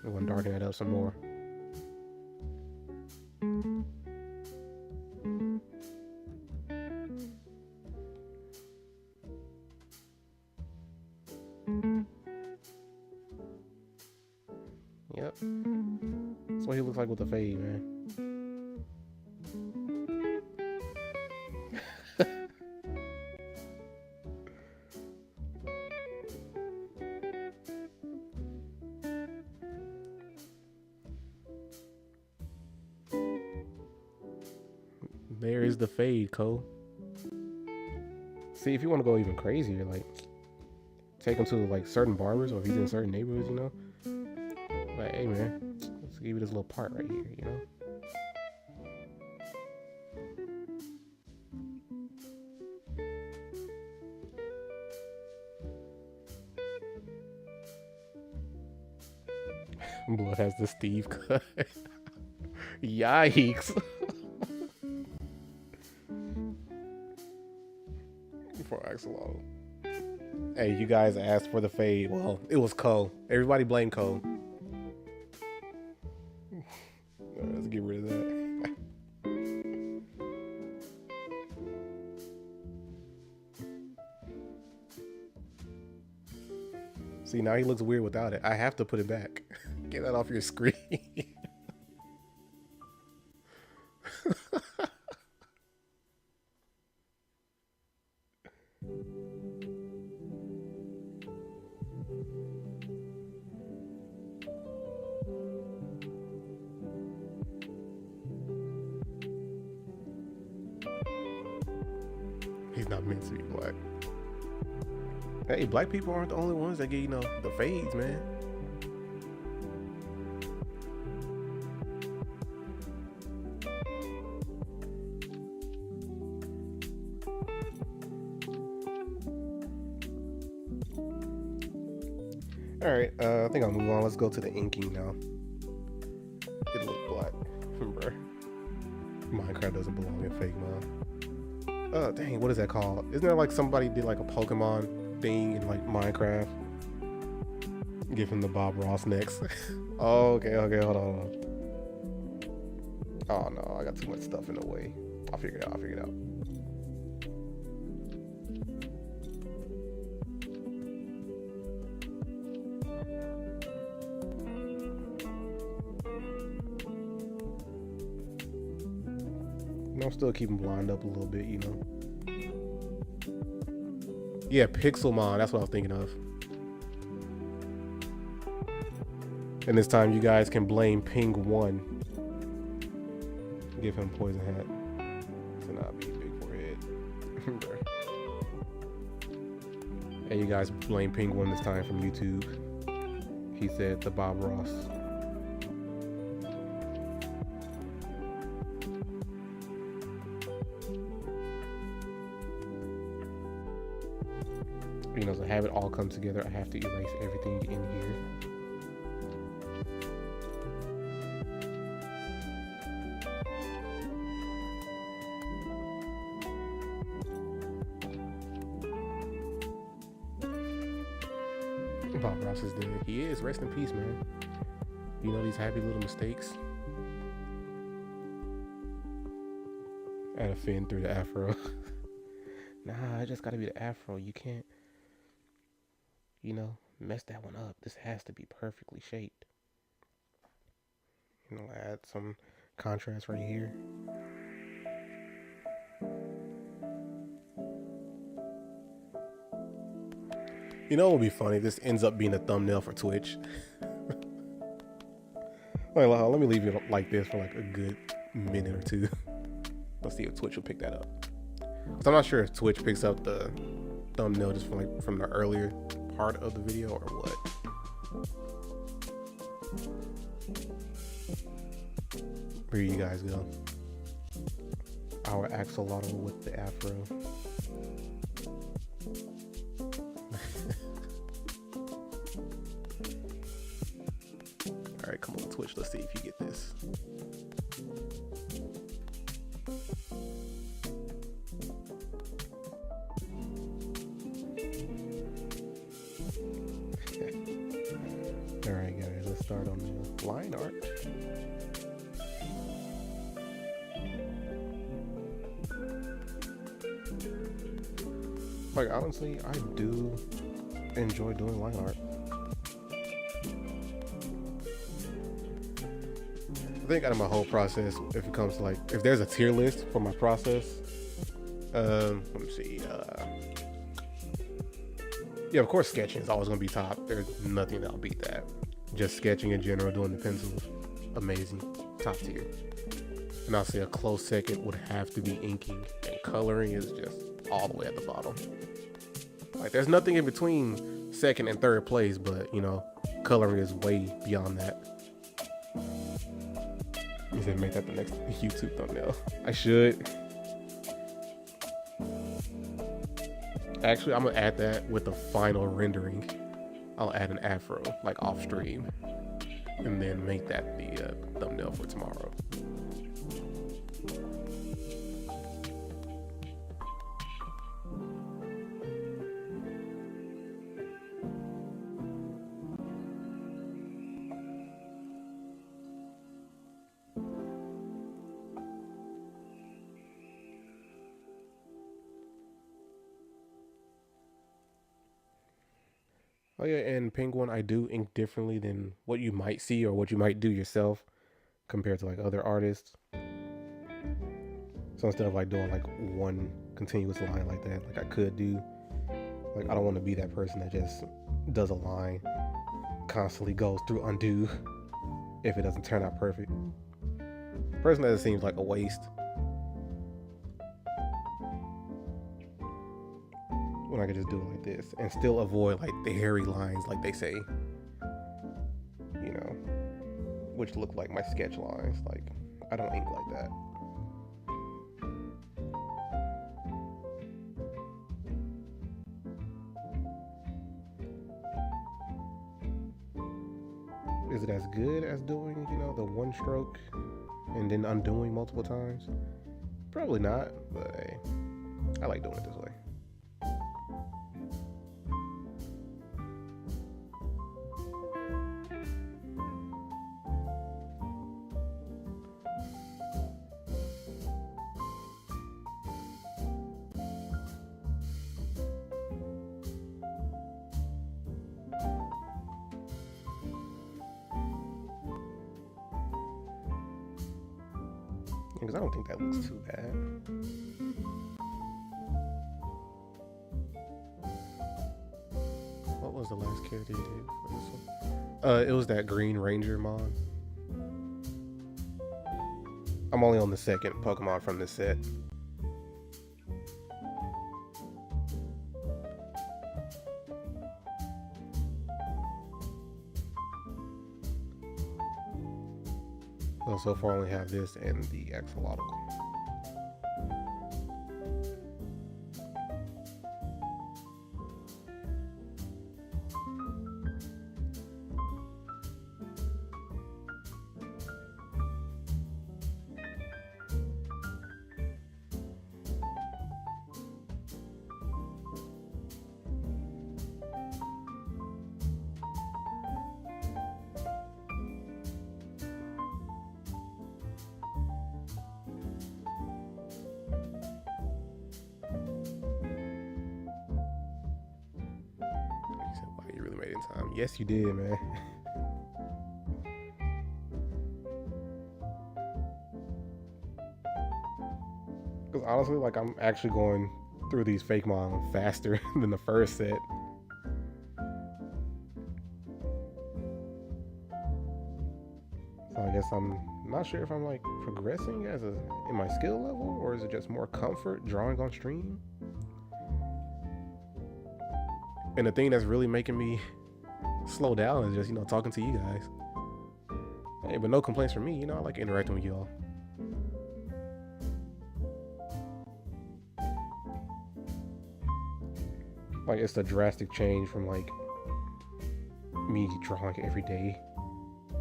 I'm gonna darken that up some more. Yep. That's what he looks like with the fade, man. There is the fade, Cole. See, if you want to go even crazier, like take him to like certain barbers, or if he's in certain neighborhoods, you know. Like, hey man, let's give you this little part right here, you know. Blood has the Steve cut. Yikes. For axolotl. Hey, you guys asked for the fade. Well, it was Cole. Everybody blame Cole. Let's get rid of that. See, now he looks weird without it. I have to put it back. Get that off your screen. He's not meant to be black. Hey, black people aren't the only ones that get, you know, the fades, man. Alright, I think I'll move on. Let's go to the inking now. It'll look black. Bruh. Minecraft doesn't belong in fake mode. Dang, what is that called? Isn't there like somebody did like a Pokemon thing in like Minecraft? Give him the Bob Ross next. Oh, okay, hold on. Oh no, I got too much stuff in the way. I'll figure it out. I'm still keeping blind up a little bit, you know. Yeah, Pixelmon, that's what I was thinking of. And this time you guys can blame Ping1. Give him poison hat to not be big forehead. And you guys blame Ping1 this time from YouTube. He said the Bob Ross. You know, to have it all come together, I have to erase everything in here. Bob Ross is dead. He is. Rest in peace, man. You know, these happy little mistakes. Add a fin through the afro. Nah, it just gotta be the afro. You can't, you know, mess that one up. This has to be perfectly shaped. You know, add some contrast right here. You know what would be funny? This ends up being a thumbnail for Twitch. Like, let me leave it like this for like a good minute or two. Let's see if Twitch will pick that up. So I'm not sure if Twitch picks up the thumbnail just from the earlier part of the video or what. Here you guys go. Our axolotl with the afro. All right, come on, Twitch. Let's see if you get this. All right, guys. Let's start on the line art. Like, honestly, I do enjoy doing line art. I think out of my whole process, if it comes to like, if there's a tier list for my process, let me see. Yeah, of course, sketching is always gonna be top. There's nothing that'll beat that. Just sketching in general, doing the pencils, amazing, top tier. And I'll say a close second would have to be inking, and coloring is just all the way at the bottom. Like, there's nothing in between second and third place, but you know, coloring is way beyond that. You said make that the next YouTube thumbnail. I should. Actually, I'm gonna add that with the final rendering. I'll add an afro, like off stream, and then make that the thumbnail for tomorrow. Oh yeah, and Penguin, I do ink differently than what you might see or what you might do yourself compared to like other artists. So instead of like doing like one continuous line like that, like I could do, like I don't want to be that person that just does a line, constantly goes through undo if it doesn't turn out perfect. Personally, that seems like a waste. When I could just do it like this and still avoid like the hairy lines, like they say, you know, which look like my sketch lines. Like, I don't ink like that. Is it as good as doing, you know, the one stroke and then undoing multiple times? Probably not, but hey, I like doing it this way. Because I don't think that looks too bad. What was the last character you did for this one? It was that Green Ranger mod. I'm only on the second Pokemon from this set. So far I only have this and the axolotl. Yes, you did, man. Because honestly, like, I'm actually going through these fake mon faster than the first set. So I guess I'm not sure if I'm like progressing in my skill level, or is it just more comfort drawing on stream? And the thing that's really making me slow down is just, talking to you guys. Hey, but no complaints from me, I like interacting with y'all. Like, it's a drastic change from like me drawing every day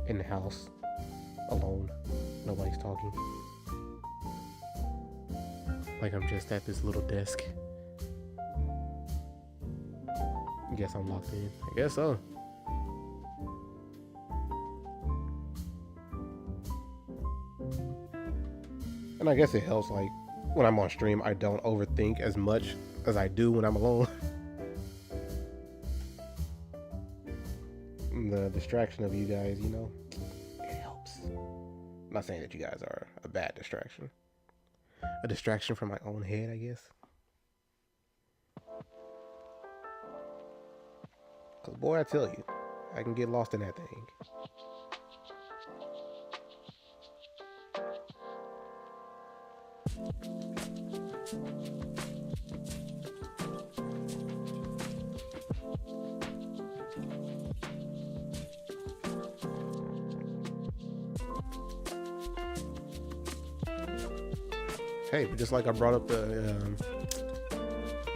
in the house alone, nobody's talking, like I'm just at this little desk. Guess I'm locked in. I guess so. And I guess it helps, like, when I'm on stream, I don't overthink as much as I do when I'm alone. The distraction of you guys, it helps. I'm not saying that you guys are a bad distraction. A distraction from my own head, I guess. Because, boy, I tell you, I can get lost in that thing. Hey, but just like I brought up the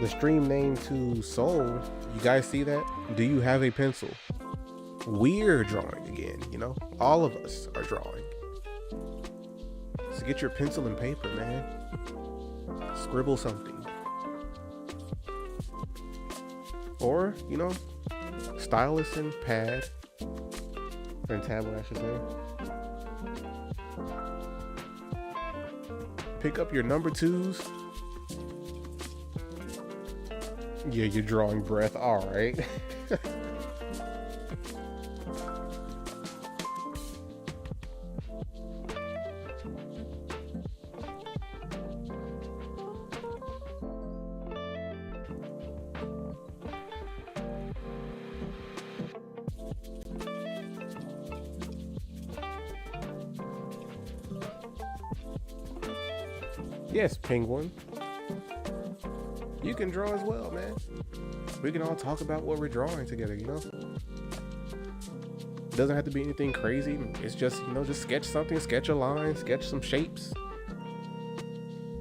stream name to Soul, you guys see that? Do you have a pencil? We're drawing again, all of us are drawing. So get your pencil and paper, man. Scribble something. Or, stylus and pad. And tablet, I should say. Pick up your number 2s. Yeah, you're drawing breath. All right. Yes, Penguin. You can draw as well, man. We can all talk about what we're drawing together, It doesn't have to be anything crazy. It's just, just sketch something, sketch a line, sketch some shapes.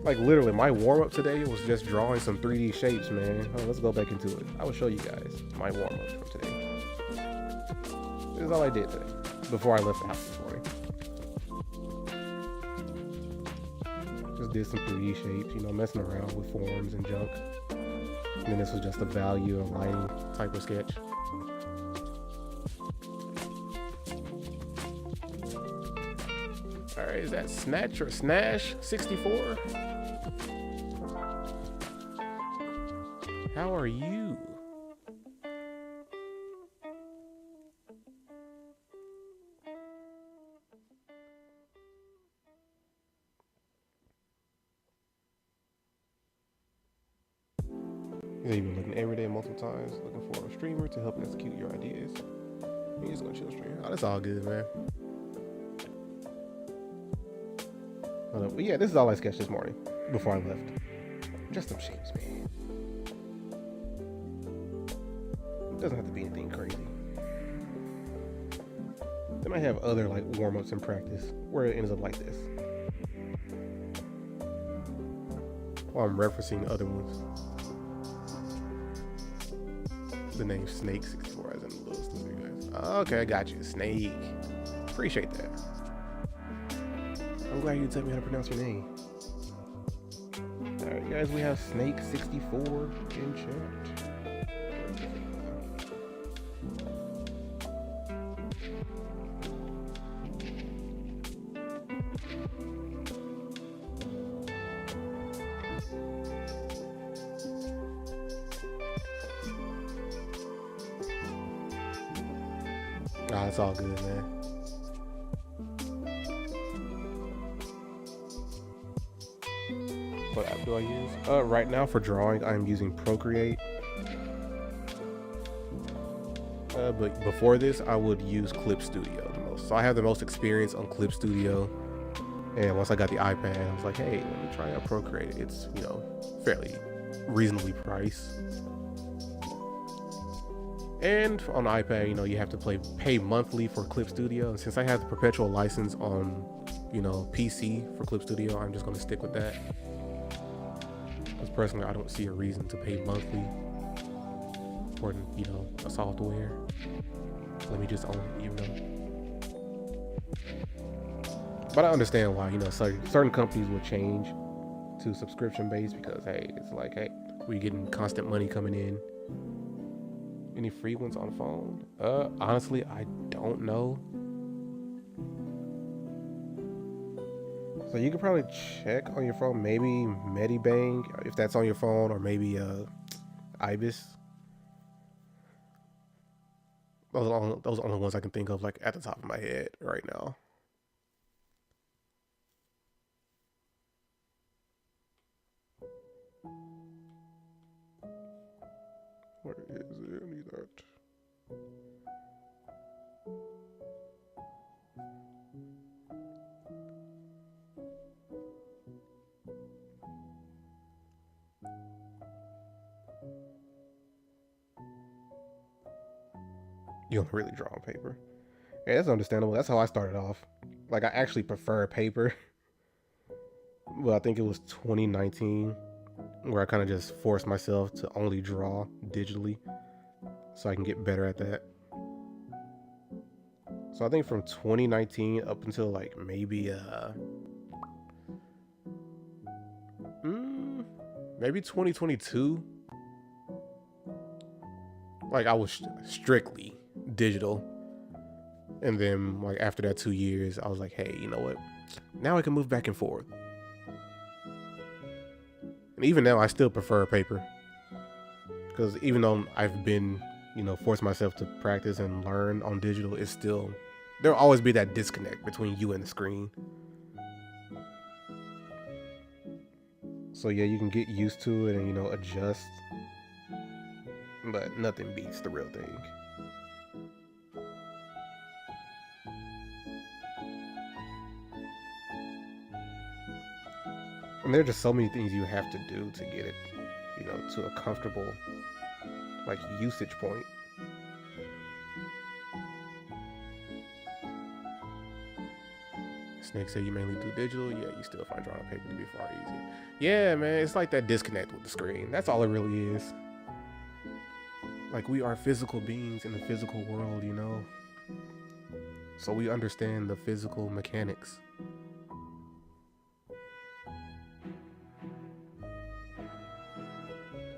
Like, literally, my warm-up today was just drawing some 3D shapes, man. Oh, let's go back into it. I will show you guys my warm-up from today. This is all I did today, before I left the house this morning. Just did some 3D shapes, messing around with forms and junk. And then this was just a value and lighting type of sketch. All right, is that Snatch or Snash 64? How are you? You've been looking every day, multiple times, looking for a streamer to help execute your ideas. You're just gonna chill stream. Oh, that's all good, man. But yeah, this is all I sketched this morning before I left. Just some shapes, man. It doesn't have to be anything crazy. They might have other like warm-ups in practice where it ends up like this. While I'm referencing other ones. The name Snake64 as in little stupid guys. Okay, I got you. Snake. Appreciate that. I'm glad you tell me how to pronounce your name. Alright guys, we have Snake64 in chat. Nah, it's all good, man. What app do I use? Right now for drawing, I'm using Procreate. But before this, I would use Clip Studio the most. So I have the most experience on Clip Studio. And once I got the iPad, I was like, hey, let me try out Procreate. It's, you know, fairly reasonably priced. And on the iPad, you know, you have to pay monthly for Clip Studio. And since I have the perpetual license on, you know, PC for Clip Studio, I'm just going to stick with that. Because personally, I don't see a reason to pay monthly for, you know, a software. Let me just own it, you know. But I understand why, you know, certain companies will change to subscription based because, hey, it's like, hey, we're getting constant money coming in. Any free ones on the phone? Honestly, I don't know. So you could probably check on your phone, maybe Medibang, if that's on your phone, or maybe Ibis. Those are the only ones I can think of, like at the top of my head right now. Where is it? I need that. You don't really draw on paper. Yeah, that's understandable. That's how I started off. Like, I actually prefer paper. But I think it was 2019 where I kind of just forced myself to only draw digitally so I can get better at that. So I think from 2019 up until like maybe maybe 2022, like I was strictly digital. And then like after that 2 years, I was like, hey, you know what? Now I can move back and forth. And even now I still prefer paper. Because even though I've been, you know, forced myself to practice and learn on digital, it's still, there'll always be that disconnect between you and the screen. So yeah, you can get used to it and, you know, adjust. But nothing beats the real thing. And there are just so many things you have to do to get it, you know, to a comfortable, like, usage point. Snake said you mainly do digital. Yeah, you still find drawing on paper to be far easier. Yeah, man, it's like that disconnect with the screen. That's all it really is. Like, we are physical beings in the physical world, you know? So we understand the physical mechanics.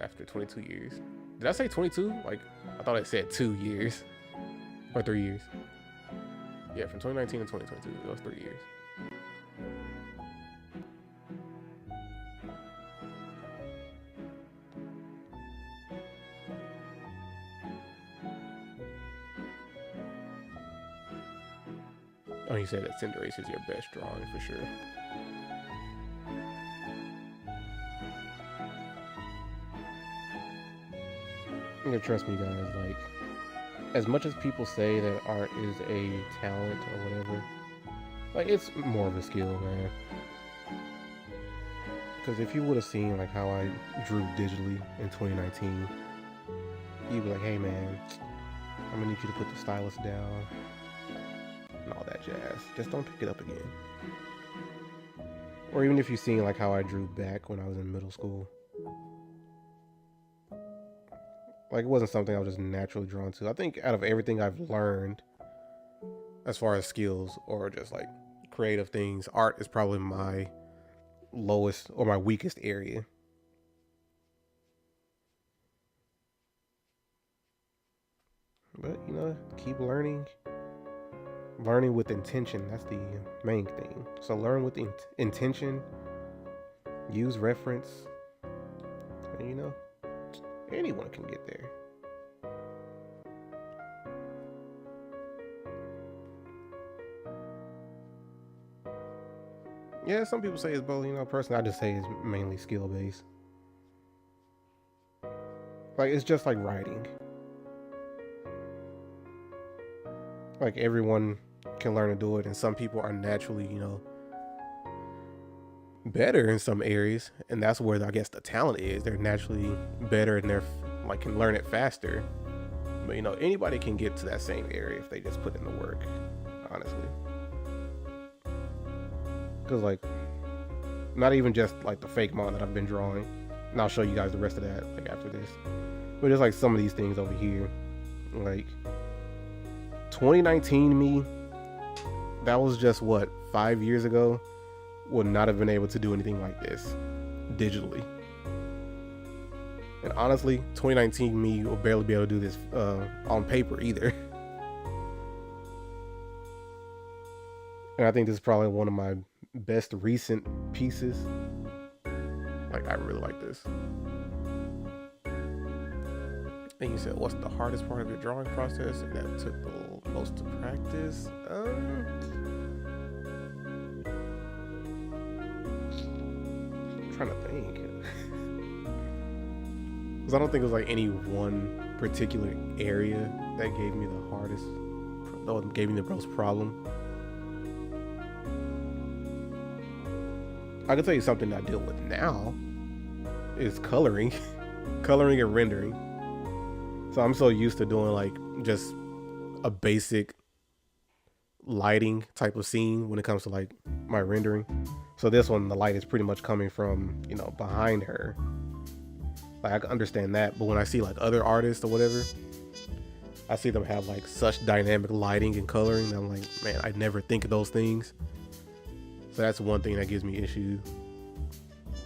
After 22 years. Did I say 22? Like, I thought I said 2 years. Or 3 years. Yeah, from 2019 to 2022. It was 3 years. Oh, you said that Cinderace is your best drawing for sure. Yeah, trust me, guys. Like, as much as people say that art is a talent or whatever, like it's more of a skill, man. Because if you would have seen like how I drew digitally in 2019, you'd be like, "Hey, man, I'm gonna need you to put the stylus down and all that jazz. Just don't pick it up again." Or even if you've seen like how I drew back when I was in middle school, like it wasn't something I was just naturally drawn to. I think out of everything I've learned, as far as skills or just like creative things, art is probably my lowest or my weakest area. But you know, keep learning. Learning with intention, that's the main thing. So learn with intention, use reference, and you know, anyone can get there. Yeah, some people say it's both. You know, personally, I just say it's mainly skill based. Like it's just like writing. Like everyone can learn to do it, and some people are naturally, you know, better in some areas, and that's where I guess the talent is. They're naturally better, and they're like can learn it faster. But you know, anybody can get to that same area if they just put in the work. Honestly, because like not even just like the fake mon that I've been drawing, and I'll show you guys the rest of that like after this. But just like some of these things over here, like 2019 me, that was just what 5 years ago, would not have been able to do anything like this digitally. And honestly, 2019 me will barely be able to do this on paper either. And I think this is probably one of my best recent pieces. Like I really like this. And you said, what's the hardest part of your drawing process? And that took the most to practice. I'm trying to think. Because I don't think it was like any one particular area that gave me the hardest, that gave me the most problem. I can tell you something I deal with now is coloring, coloring and rendering. So I'm so used to doing like just a basic lighting type of scene when it comes to like my rendering. So this one, the light is pretty much coming from, you know, behind her. Like I can understand that, but when I see like other artists or whatever, I see them have like such dynamic lighting and coloring that I'm like, man, I never think of those things. So that's one thing that gives me issues.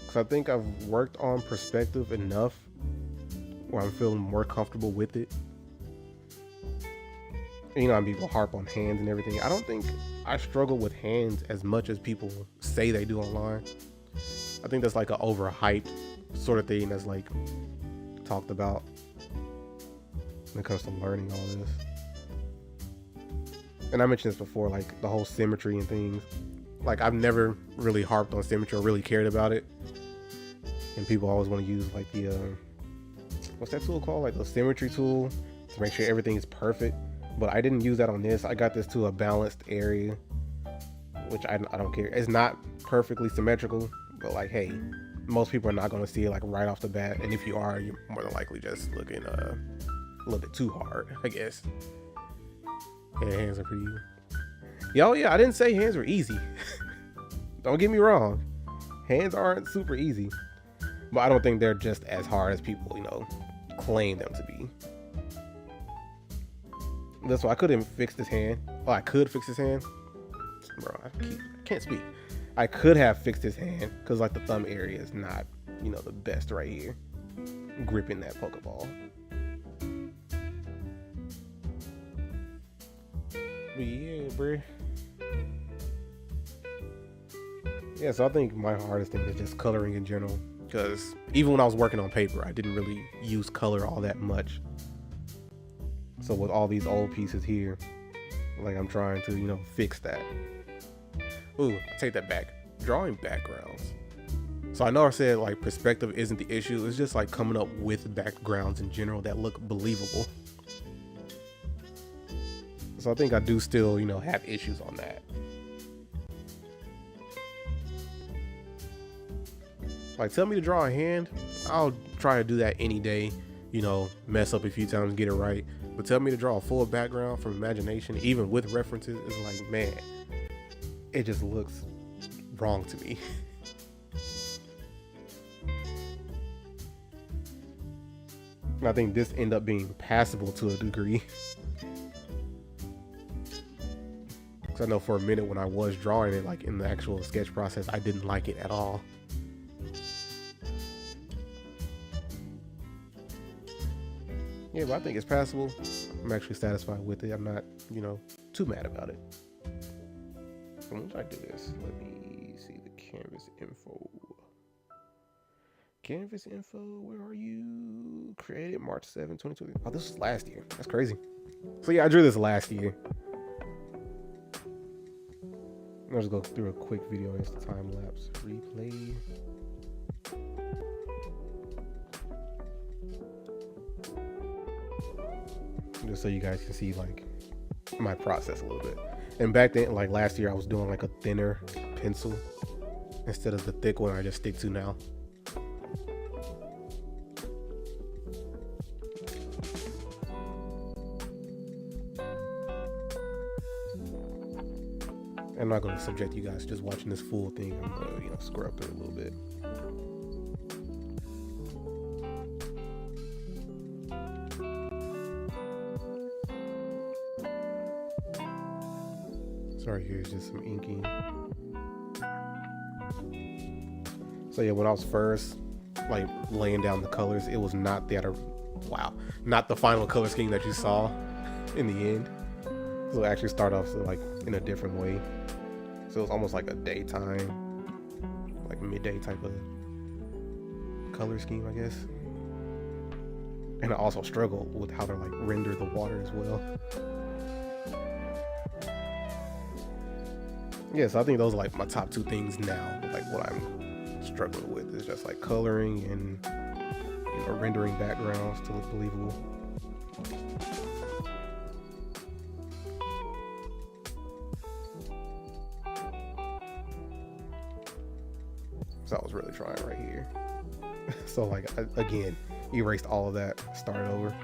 Cause I think I've worked on perspective enough where I'm feeling more comfortable with it. And, you know, people harp on hands and everything. I don't think I struggle with hands as much as people say they do online. I think that's like an overhyped sort of thing that's like talked about when it comes to learning all this. And I mentioned this before, like the whole symmetry and things. Like I've never really harped on symmetry or really cared about it. And people always want to use like the what's that tool called? Like the symmetry tool to make sure everything is perfect. But I didn't use that on this. I got this to a balanced area, which I don't care. It's not perfectly symmetrical, but like, hey, most people are not going to see it like right off the bat. And if you are, you're more than likely just looking a little bit too hard, I guess. Yeah, hands are pretty easy. Yo, yeah, I didn't say hands were easy. Don't get me wrong. Hands aren't super easy. But I don't think they're just as hard as people, you know, claim them to be. That's why I couldn't fix this hand. Oh, I could fix this hand. Bro, I can't speak. I could have fixed this hand because like the thumb area is not, you know, the best right here. Gripping that Pokeball. But yeah, bro. Yeah, so I think my hardest thing is just coloring in general. Because even when I was working on paper, I didn't really use color all that much. So with all these old pieces here, like I'm trying to, you know, fix that. Ooh, I take that back. Drawing backgrounds. So I know I said like perspective isn't the issue. It's just like coming up with backgrounds in general that look believable. So I think I do still, you know, have issues on that. Like, tell me to draw a hand, I'll try to do that any day, you know, mess up a few times, get it right. But tell me to draw a full background from imagination, even with references, it's like, man, it just looks wrong to me. And I think this ended up being passable to a degree. Because I know for a minute when I was drawing it, like in the actual sketch process, I didn't like it at all. Yeah, but I think it's passable. I'm actually satisfied with it. I'm not, you know, too mad about it. So once I do this, let me see the canvas info. Canvas info, where are you? Created March 7, 2020. Oh, this was last year. That's crazy. So yeah, I drew this last year. I'll just go through a quick video. It's the time lapse replay. Just so you guys can see like my process a little bit. And back then, like last year, I was doing like a thinner pencil instead of the thick one I just stick to now. I'm not going to subject you guys to just watching this full thing. I'm going to, you know, scrub through it a little bit. Sorry, here's just some inking. So yeah, when I was first like laying down the colors, it was not that, not the final color scheme that you saw in the end. So it actually started off like in a different way. So it was almost like a daytime, like midday type of color scheme, I guess. And I also struggle with how to like render the water as well. Yeah, so I think those are like my top two things now. Like what I'm struggling with is just like coloring and, you know, rendering backgrounds to look believable. So I was really trying right here. So like, again, erased all of that, started over.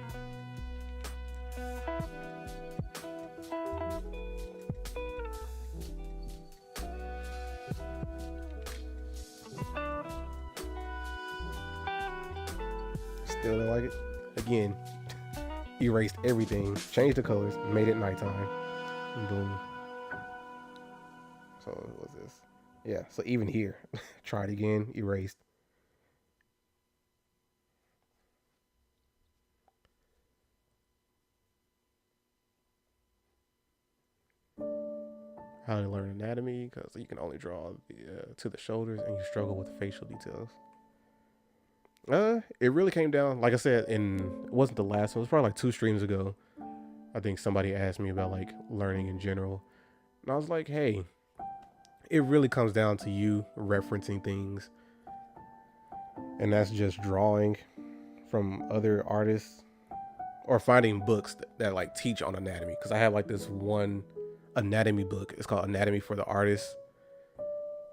Still didn't like it. Again, erased everything, changed the colors, made it nighttime, and boom. So what was this? Yeah, so even here, tried again, erased. How to learn anatomy, because you can only draw to the shoulders and you struggle with facial details. It really came down, like I said, it wasn't the last one, it was probably like 2 streams ago. I think somebody asked me about like learning in general. And I was like, hey, it really comes down to you referencing things. And that's just drawing from other artists or finding books that like teach on anatomy. Because I have like this one anatomy book. It's called Anatomy for the Artist.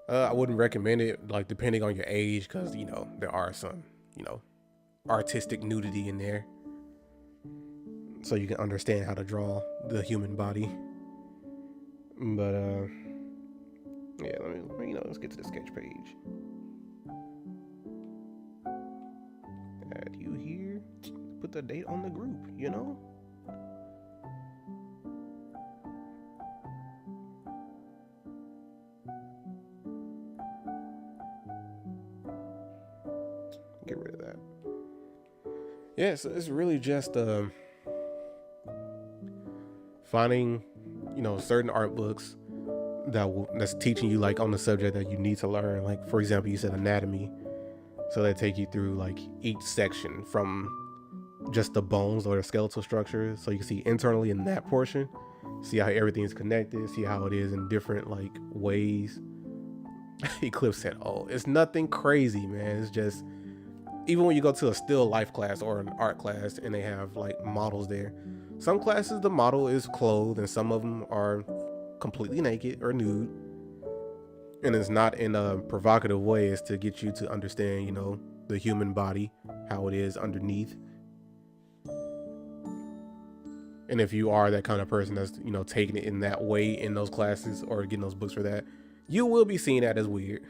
I wouldn't recommend it, like depending on your age, because, you know, there are some, you know, artistic nudity in there. So you can understand how to draw the human body. But yeah, let me, you know, let's get to the sketch page. Add you here. Put the date on the group, you know? Get rid of that. Yeah, so it's really just finding, you know, certain art books that's teaching you like on the subject that you need to learn. Like, for example, you said anatomy, so they take you through like each section from just the bones or the skeletal structures, so you can see internally in that portion, see how everything is connected, see how it is in different like ways, Eclipse said, "Oh, it's nothing crazy, man. It's just even when you go to a still life class or an art class and they have like models there. Some classes the model is clothed and some of them are completely naked or nude. And it's not in a provocative way, it's to get you to understand, you know, the human body, how it is underneath. And if you are that kind of person that's, you know, taking it in that way in those classes or getting those books for that, you will be seen that as weird.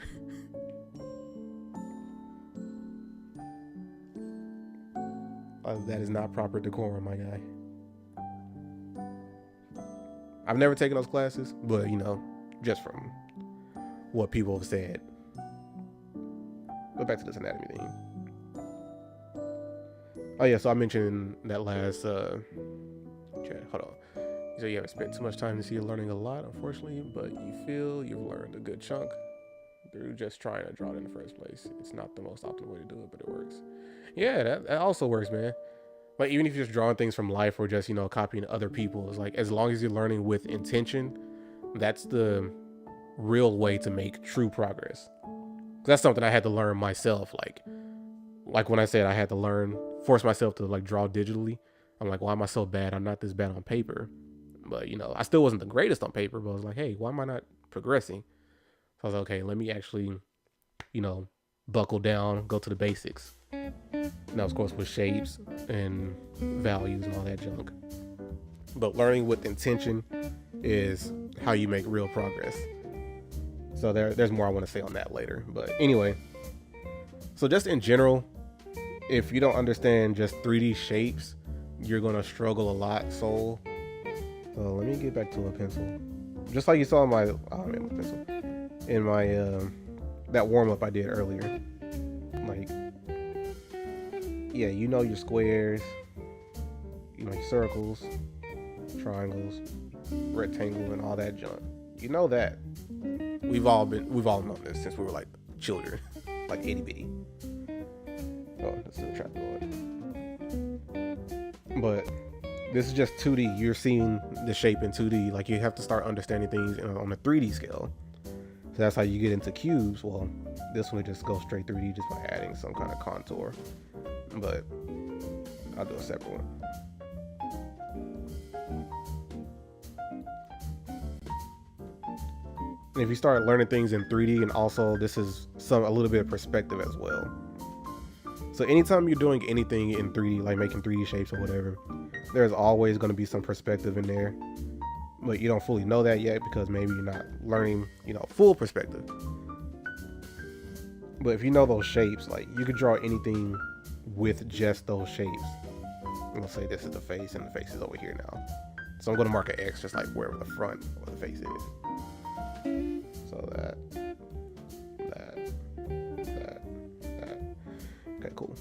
That is not proper decorum, my guy. I've never taken those classes, but, you know, just from what people have said. Go back to this anatomy thing. Oh yeah, so I mentioned that last chat. Hold on. So you haven't spent too much time this year learning a lot, unfortunately, but you feel you've learned a good chunk through just trying to draw it in the first place. It's not the most optimal way to do it, but it works. Yeah, that also works, man. Like even if you're just drawing things from life or just, you know, copying other people, it's like as long as you're learning with intention, that's the real way to make true progress. That's something I had to learn myself. Like when I said I had to force myself to like draw digitally. I'm like, why am I so bad? I'm not this bad on paper. But, you know, I still wasn't the greatest on paper, but I was like, hey, why am I not progressing? So I was like, okay, let me actually, you know, buckle down, go to the basics. Now, of course, with shapes and values and all that junk. But learning with intention is how you make real progress. So there's more I want to say on that later. But anyway, so just in general, if you don't understand just 3D shapes, you're going to struggle a lot. So let me get back to a pencil. Just like you saw in my pencil. In my, that warm-up I did earlier. Like, yeah, you know your squares, you know your circles, triangles, rectangle, and all that junk. You know that. We've all known this since we were like children, like itty bitty. Oh, this is a trapdoor. But this is just 2D. You're seeing the shape in 2D. Like you have to start understanding things on a 3D scale. So that's how you get into cubes. Well, this one just goes straight 3D just by adding some kind of contour. But I'll do a separate one. And if you start learning things in 3D, and also this is a little bit of perspective as well. So anytime you're doing anything in 3D, like making 3D shapes or whatever, there's always going to be some perspective in there. But you don't fully know that yet because maybe you're not learning, you know, full perspective. But if you know those shapes, like you could draw anything with just those shapes. Let's say this is the face and the face is over here now. So I'm going to mark an X just like wherever the front or the face is. So that. Okay, cool.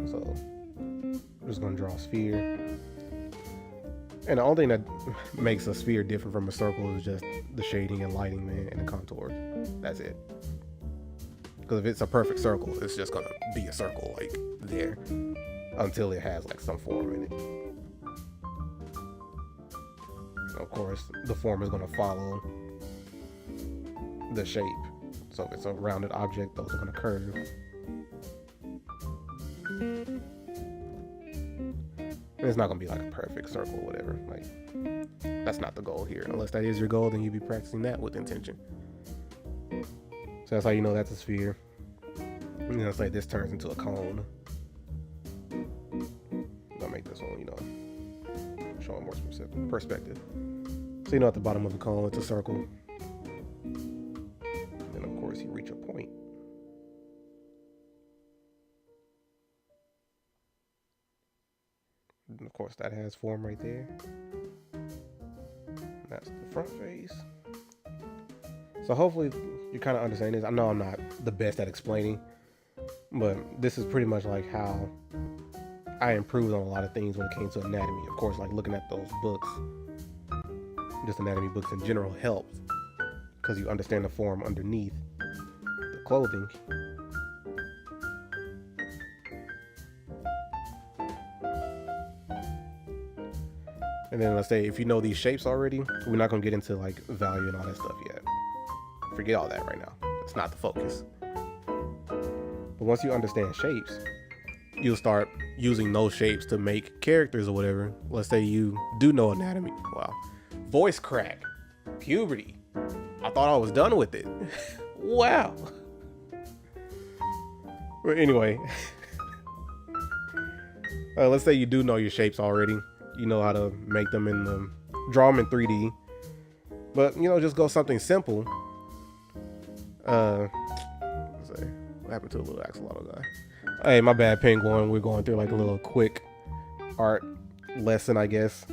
So I'm just going to draw a sphere. And the only thing that makes a sphere different from a circle is just the shading and lighting, man, and the contours. That's it. Because if it's a perfect circle, it's just going to be a circle, like, there. Until it has, like, some form in it. Of course, the form is going to follow the shape. So if it's a rounded object, those are going to curve. And it's not going to be like a perfect circle or whatever. Like, that's not the goal here. Unless that is your goal, then you'd be practicing that with intention. So that's how you know that's a sphere. And then it's like this turns into a cone. I'll make this one, you know, showing more perspective. So you know at the bottom of the cone, it's a circle. And then of course you reach a point. And of course that has form right there. And that's the front face. So hopefully you kind of understand this. I know I'm not the best at explaining, but this is pretty much like how I improved on a lot of things when it came to anatomy. Of course, like looking at those books, just anatomy books in general helps because you understand the form underneath the clothing. And then let's say if you know these shapes already, we're not going to get into like value and all that stuff yet. forget all that right now. It's not the focus. But once you understand shapes, you'll start using those shapes to make characters or whatever. Let's say you do know anatomy. Wow. Voice crack. Puberty. I thought I was done with it. Wow. But anyway, let's say you do know your shapes already. You know how to make them draw them in 3D. But, just go something simple. Let's see. What happened to the little axolotl guy? Hey, my bad, Penguin. We're going through like a little quick art lesson, I guess.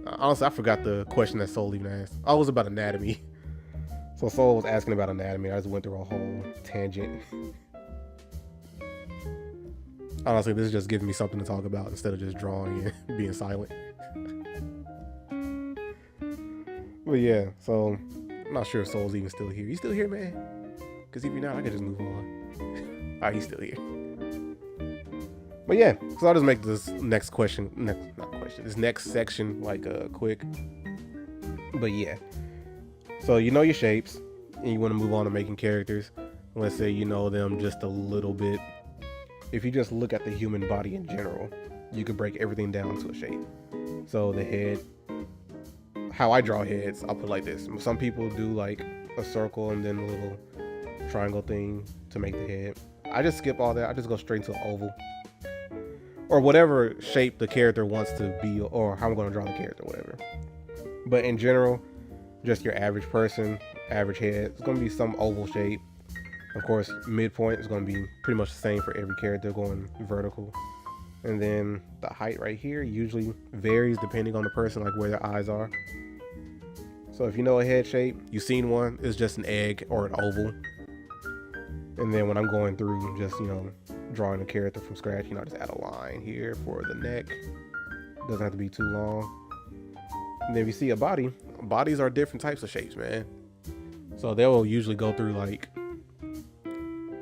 Honestly, I forgot the question that Soul even asked. Oh, it was about anatomy. So Soul was asking about anatomy. I just went through a whole tangent. Honestly, this is just giving me something to talk about instead of just drawing and being silent. But yeah, so I'm not sure if Soul's even still here. You still here, man? Because if you're not, I could just move on. Alright, he's still here. But yeah, so I'll just make this next this next section like quick. But yeah, so you know your shapes and you want to move on to making characters. Let's say you know them just a little bit. If you just look at the human body in general, you could break everything down to a shape. So the head, how I draw heads, I'll put like this. Some people do like a circle and then a little triangle thing to make the head. I just skip all that. I just go straight to an oval or whatever shape the character wants to be, or how I'm going to draw the character, whatever. But in general, just your average person, average head, it's going to be some oval shape. Of course, midpoint is going to be pretty much the same for every character going vertical. And then the height right here usually varies depending on the person, like where their eyes are. So if you know a head shape, you've seen one, it's just an egg or an oval. And then when I'm going through just, drawing a character from scratch, just add a line here for the neck. Doesn't have to be too long. And then if you see a body, bodies are different types of shapes, man. So they will usually go through like,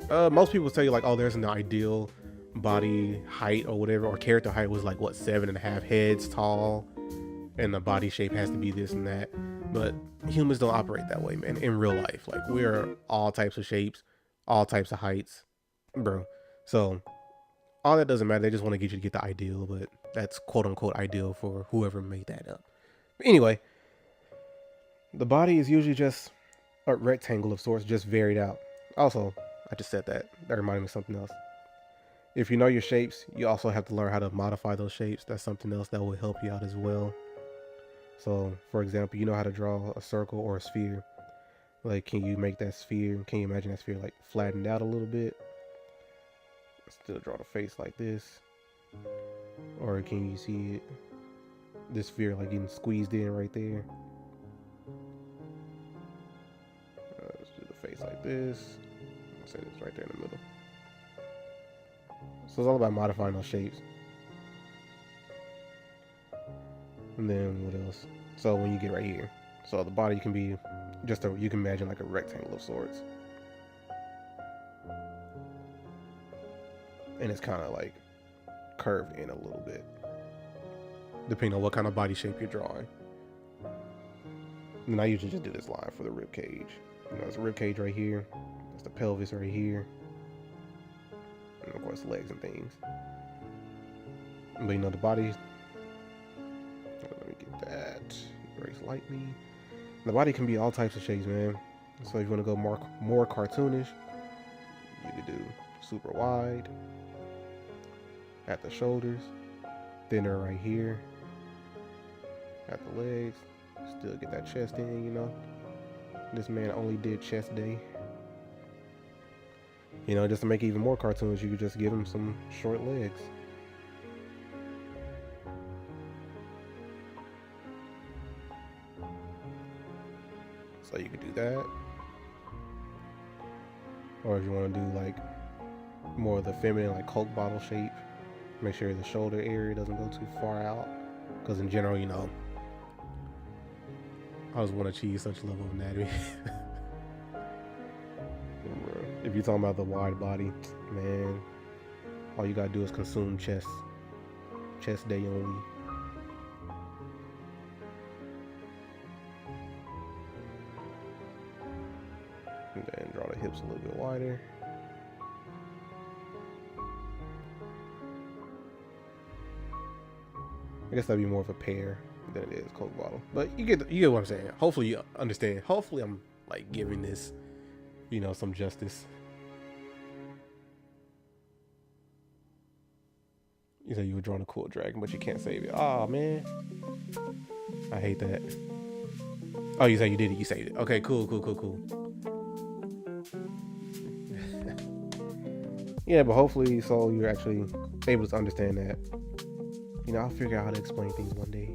most people tell you like, oh, there's an ideal body height or whatever, or character height was like what, 7.5 heads tall, and the body shape has to be this and that. But humans don't operate that way, man. In real life, like we're all types of shapes, all types of heights, bro. So all that doesn't matter. They just want to get you to get the ideal, but that's quote unquote ideal for whoever made that up. But anyway, the body is usually just a rectangle of sorts, just varied out. Also, I just said that. That reminded me of something else. If you know your shapes, you also have to learn how to modify those shapes. That's something else that will help you out as well. So, for example, you know how to draw a circle or a sphere. Like, can you make that sphere? Can you imagine that sphere like flattened out a little bit? Still draw the face like this. Or can you see it? This sphere like getting squeezed in right there. Let's do the face like this. Say this right there in the middle. So it's all about modifying those shapes. And then what else? So when you get right here, so the body can be just you can imagine like a rectangle of sorts. And it's kind of like curved in a little bit, depending on what kind of body shape you're drawing. And I usually just do this line for the rib cage. There's a rib cage right here. There's the pelvis right here. And of course, legs and things. But the body. Let me get that. Erase lightly. The body can be all types of shapes, man. So if you want to go more cartoonish, you could do super wide at the shoulders, thinner right here at the legs. Still get that chest in, This man only did chest day. Just to make it even more cartoonish, you could just give him some short legs. So you could do that. Or if you want to do like more of the feminine, like Coke bottle shape, make sure the shoulder area doesn't go too far out. Because in general, I just want to achieve such a level of anatomy. If you're talking about the wide body, man, all you gotta do is consume chest day only. And then draw the hips a little bit wider. I guess that'd be more of a pear than it is Coke bottle. But you get what I'm saying. Hopefully you understand. Hopefully I'm like giving this, you know, some justice. You said you were drawing a cool dragon, but you can't save it. Oh man, I hate that. Oh, you said you did it. You saved it. Okay, cool. Yeah, but hopefully, so you're actually able to understand that. You know, I'll figure out how to explain things one day.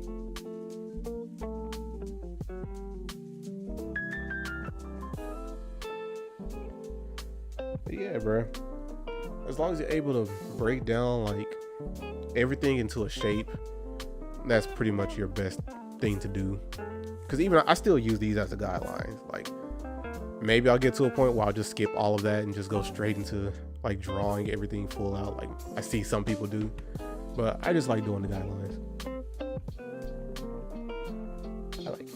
But yeah, bro. As long as you're able to break down like everything into a shape, that's pretty much your best thing to do. Because even I still use these as a guidelines. Like maybe I'll get to a point where I'll just skip all of that and just go straight into like drawing everything full out, like I see some people do. But I just like doing the guidelines. I like it.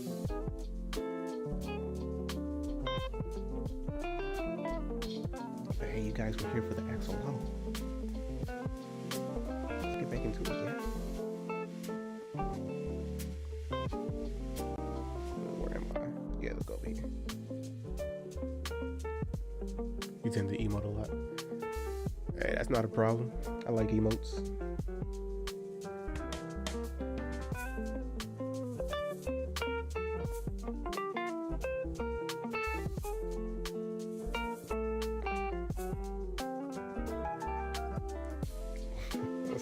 But hey, you guys were here for the axolotl. Let's get back into it, yeah? Where am I? Yeah, let's go here. You tend to emote a lot. Hey, that's not a problem. I like emotes.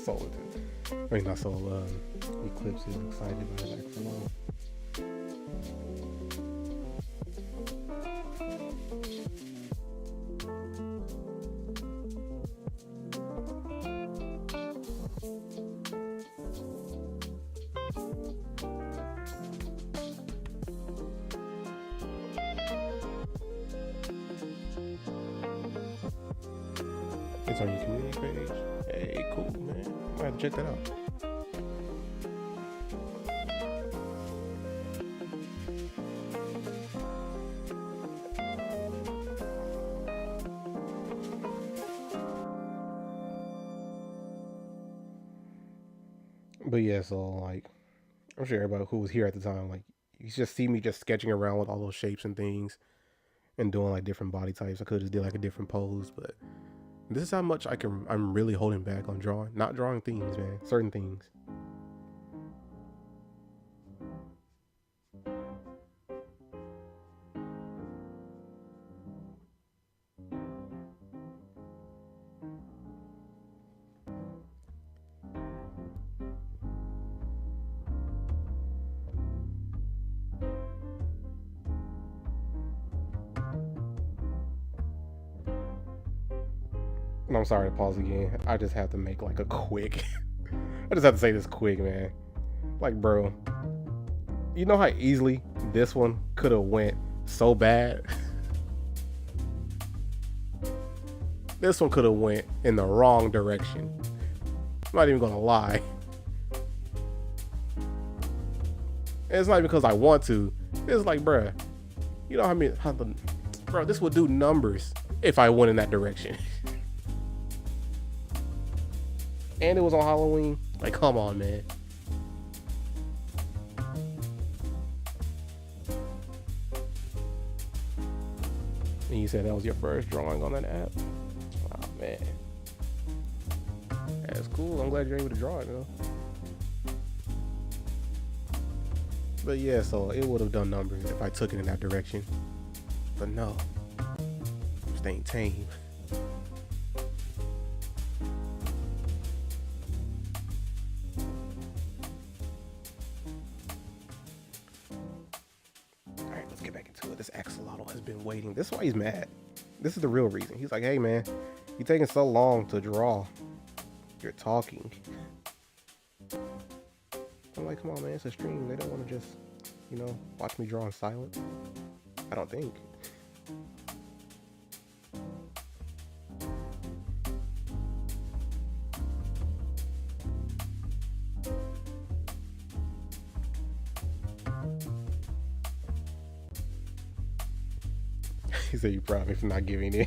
Soul, I mean, not Soul. Eclipse is excited by that for long. It's on your community page. Hey, cool, man. I have to check that out. But yeah, so like, I'm sure everybody who was here at the time, like, you just see me just sketching around with all those shapes and things and doing like different body types. I could just did like a different pose, but this is how much I'm really holding back on drawing. Not drawing things, man. Certain things. I'm sorry to pause again. I just have to make like a quick. I just have to say this quick, man. Like, bro, you know how easily this one could have went so bad? This one could have went in the wrong direction. I'm not even gonna lie. And it's not even because I want to. It's like, bro, you know bro, this would do numbers if I went in that direction. And it was on Halloween. Like, come on, man. And you said that was your first drawing on that app? Oh, man. That's cool. I'm glad you're able to draw it, though. But yeah, so it would have done numbers if I took it in that direction. But no. I'm staying tame. This axolotl has been waiting. This is why he's mad. This is the real reason. He's like, hey man, you're taking so long to draw. You're talking. I'm like, come on man, it's a stream. They don't want to just, you know, watch me draw in silent. I don't think. He said you proud of me for not giving in.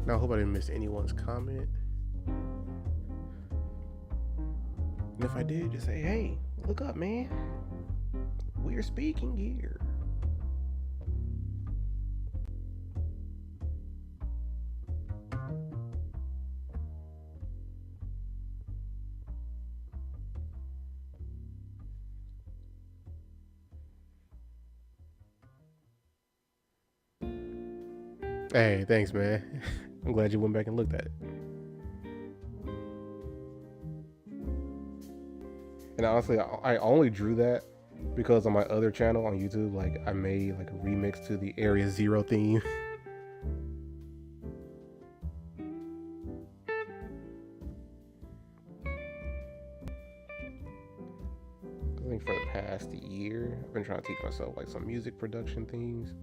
Now, I hope I didn't miss anyone's comment. And if I did, just say, hey, look up, man. We're speaking here. Hey, thanks, man. I'm glad you went back and looked at it. And honestly, I only drew that because on my other channel on YouTube, like I made like a remix to the Area Zero theme. I think for the past year, I've been trying to teach myself like some music production things.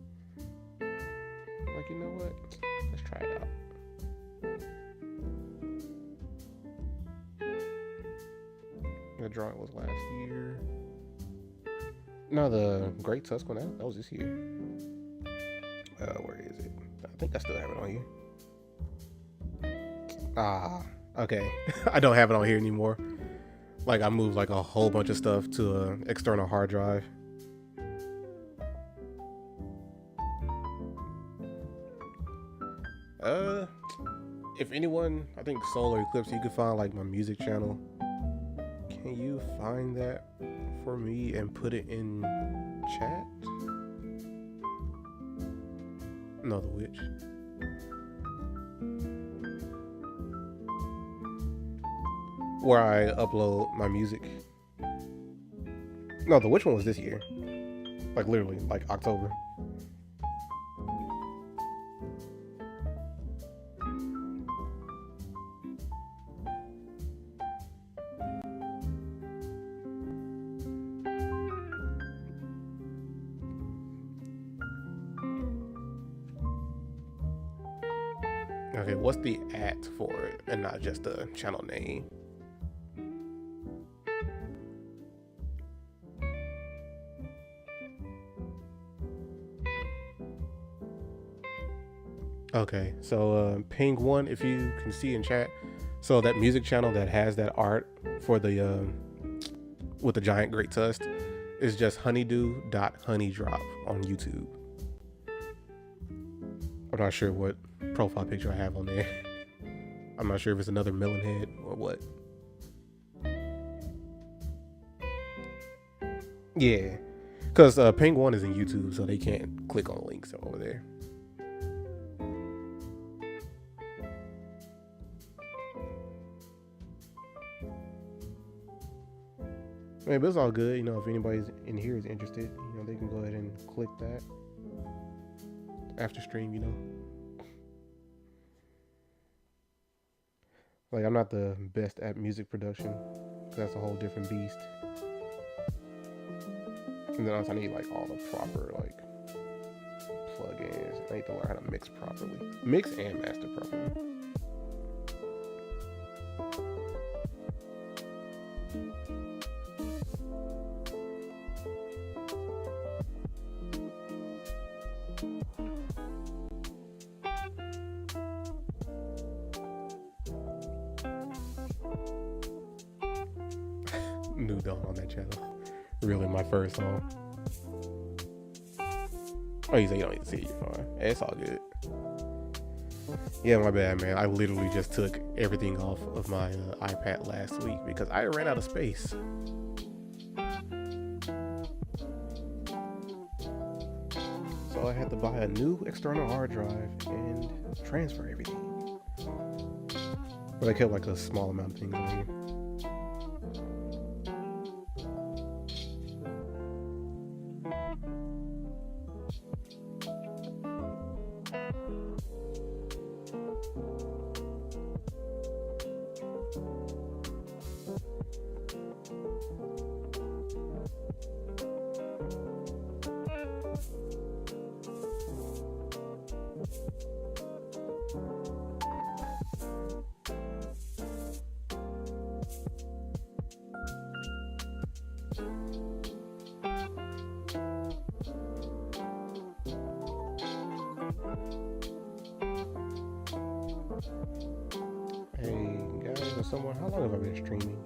Like, you know what? Let's try it out. The drawing was last year. No, the Great Tusk one, that was this year. Where is it? I think I still have it on here. Ah, okay. I don't have it on here anymore. Like, I moved like a whole bunch of stuff to an external hard drive. If anyone, I think Solar Eclipse, you could find like my music channel. Can you find that for me and put it in chat? No, the witch. Where I upload my music. No, the witch one was this year. Like literally, like October. Okay, what's the @ for it and not just the channel name? Okay, so ping one if you can see in chat. So that music channel that has that art for the with the giant great tusk is just honeydew.honeydrop on YouTube. I'm not sure what profile picture I have on there. I'm not sure if it's another Melon head or what. Yeah, because ping one is in YouTube, so they can't click on links over there. I mean, but it's all good, you know, if anybody's in here is interested, you know, they can go ahead and click that after stream, you know. Like, I'm not the best at music production. That's a whole different beast. And then also I need like all the proper like plugins. I need to learn how to mix properly. Mix and master properly. New Dawn on that channel. Really my first song. Oh, you say you don't need to see it, you're fine. It's all good. Yeah, my bad, man. I literally just took everything off of my iPad last week because I ran out of space. So I had to buy a new external hard drive and transfer everything. But I kept like a small amount of things on here. Hey guys, or someone, how long have I been streaming?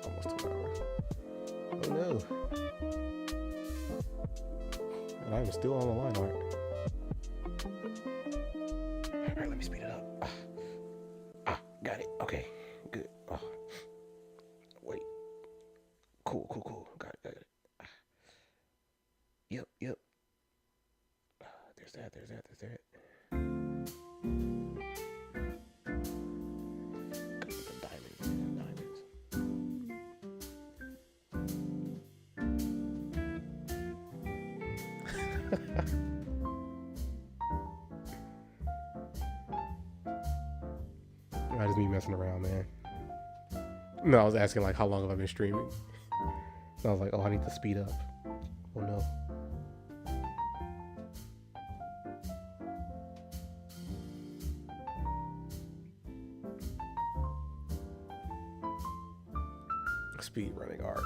Almost 2 hours. Oh no. And I'm still on the line, alright. Alright, let me speed it up. Got it. Okay, good. Wait. Cool. Got it. Yep. There's that. Got some diamonds. I just be messing around, man. No, I was asking like how long have I been streaming? And I was like, oh, I need to speed up. Oh no. Speed running art.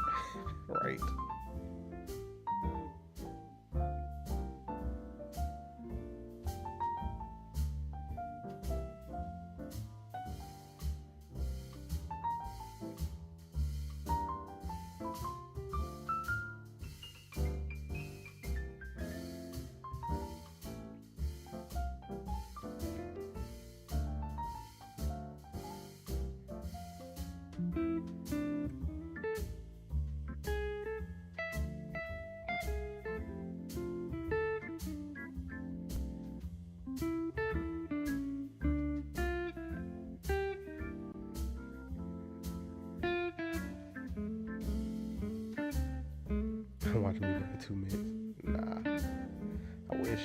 Right. I'm watching me for 2 minutes. Nah. I wish.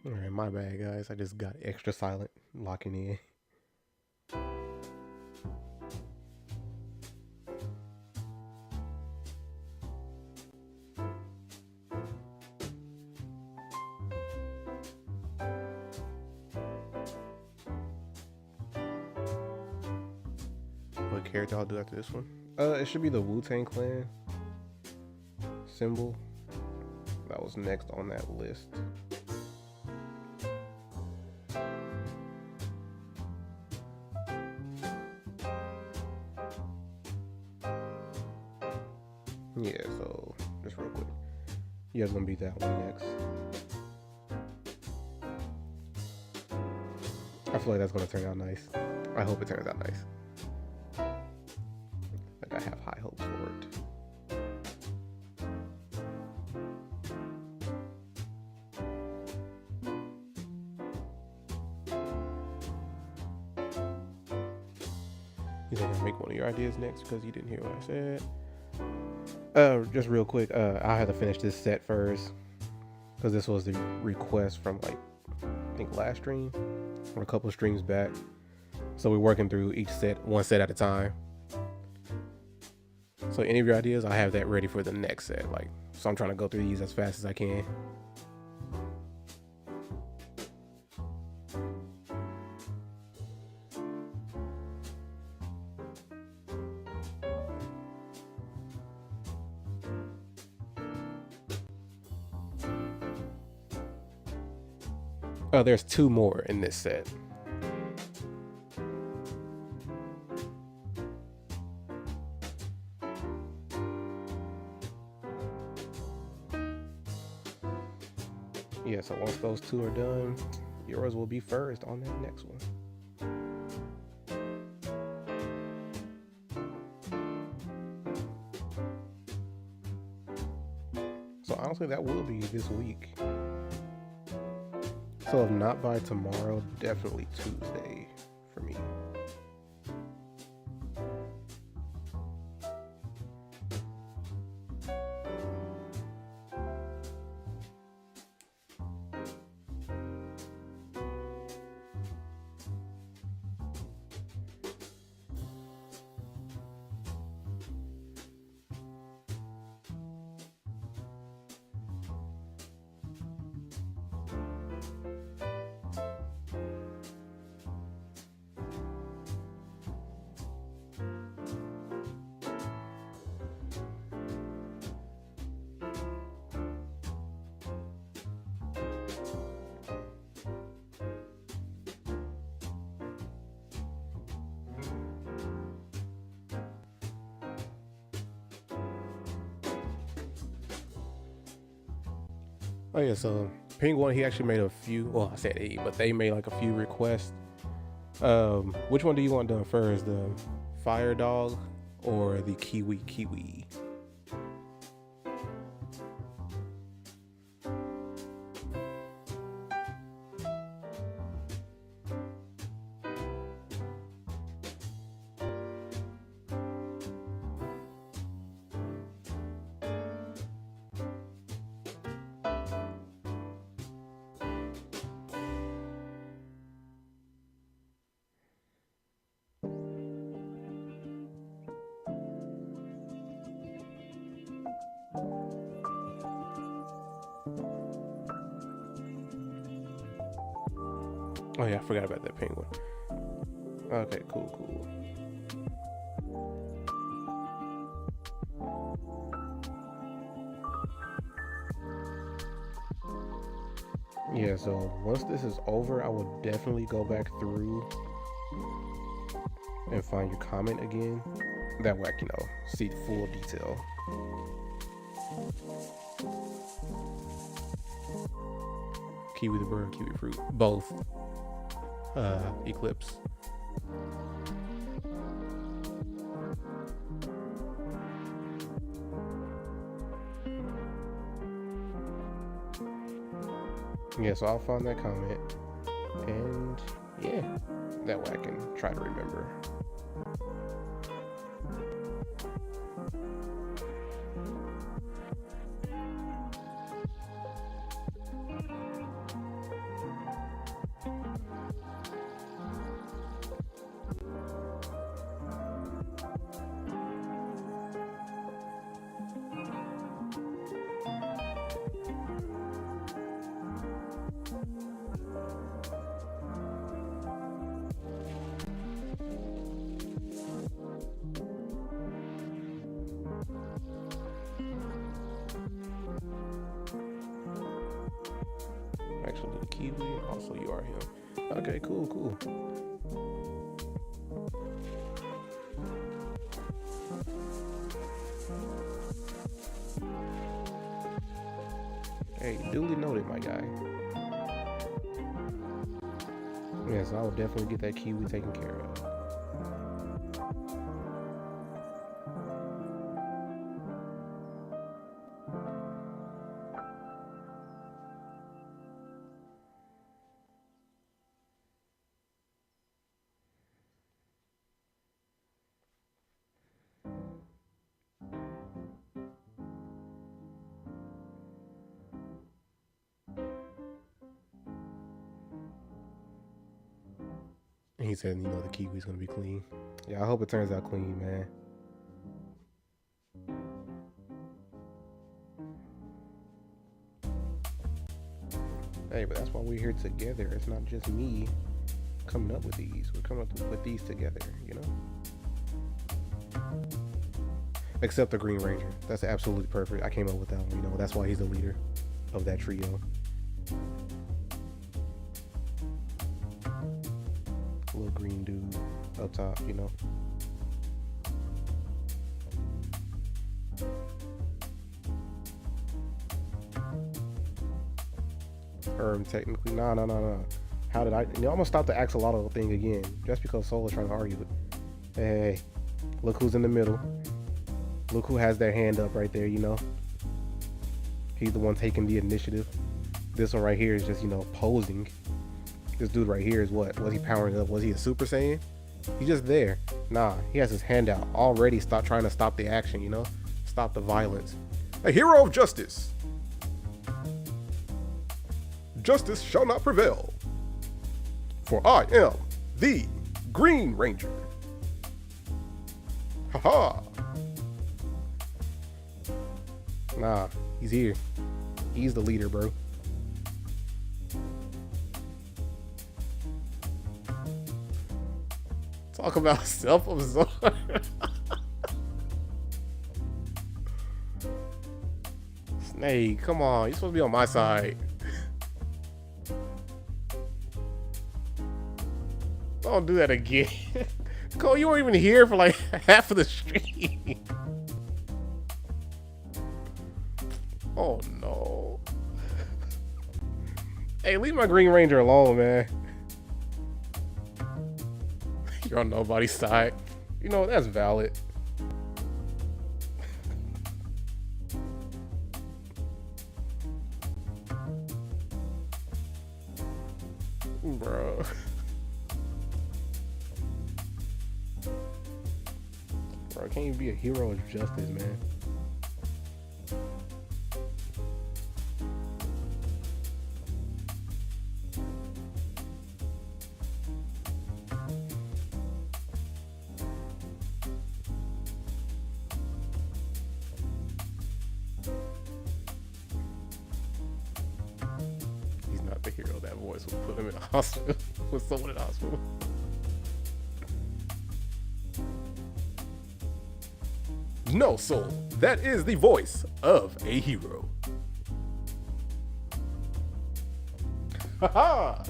Alright, my bad, guys. I just got extra silent locking in. character I'll do after this one. It should be the Wu-Tang Clan symbol. That was next on that list. Yeah, so just real quick. You guys gonna beat that one next. I feel like that's gonna turn out nice. I hope it turns out nice. Like, I have high hopes for it. You think I'll make one of your ideas next because you didn't hear what I said? Just real quick, I had to finish this set first because this was the request from, like, I think last stream or a couple of streams back. So we're working through each set, one set at a time. So any of your ideas, I have that ready for the next set. Like, so I'm trying to go through these as fast as I can. Oh, there's 2 more in this set. Yeah, so once those 2 are done, yours will be first on that next one. So honestly, that will be this week. So if not by tomorrow, definitely Tuesday for me. Oh yeah, so Penguin, he actually made a few, well I said he, but they made like a few requests. Which one do you want done first, the Fire Dog or the Kiwi? Oh yeah, I forgot about that Penguin. Okay, cool. Yeah, so once this is over, I will definitely go back through and find your comment again. That way I can, see the full detail. Kiwi the bird, kiwi fruit, both. Eclipse. Yeah, so I'll find that comment, and yeah, that way I can try to remember. Kiwi, and also you are him. Okay, cool, cool. Hey, duly noted, my guy. Yes, I will definitely get that Kiwi taken care of. And he said, the Kiwi's gonna be clean. Yeah, I hope it turns out clean, man. Hey, but that's why we're here together. It's not just me coming up with these. We're coming up with these together, Except the Green Ranger. That's absolutely perfect. I came up with that one, That's why he's the leader of that trio. Little green dude up top, Technically, no. How did I? I'm gonna stop the axolotl thing again, just because Soul is trying to argue it. Hey, look who's in the middle. Look who has their hand up right there. He's the one taking the initiative. This one right here is just posing. This dude right here is what? Was he powering up? Was he a Super Saiyan? He's just there. Nah, he has his hand out already. Stop trying to stop the action. Stop the violence. A hero of justice. Justice shall not prevail. For I am the Green Ranger. Haha. Nah, he's here. He's the leader, bro. Talk about self-absorbed. Snake, come on. You're supposed to be on my side. Don't do that again. Cole, you weren't even here for like half of the stream. Oh no. Hey, leave my Green Ranger alone, man. You're on nobody's side. That's valid. Bro. Bro, can't even be a hero of justice, man. He's not the hero. That voice will put him in a hospital with someone in the hospital. No, Soul. That is the voice of a hero. Haha!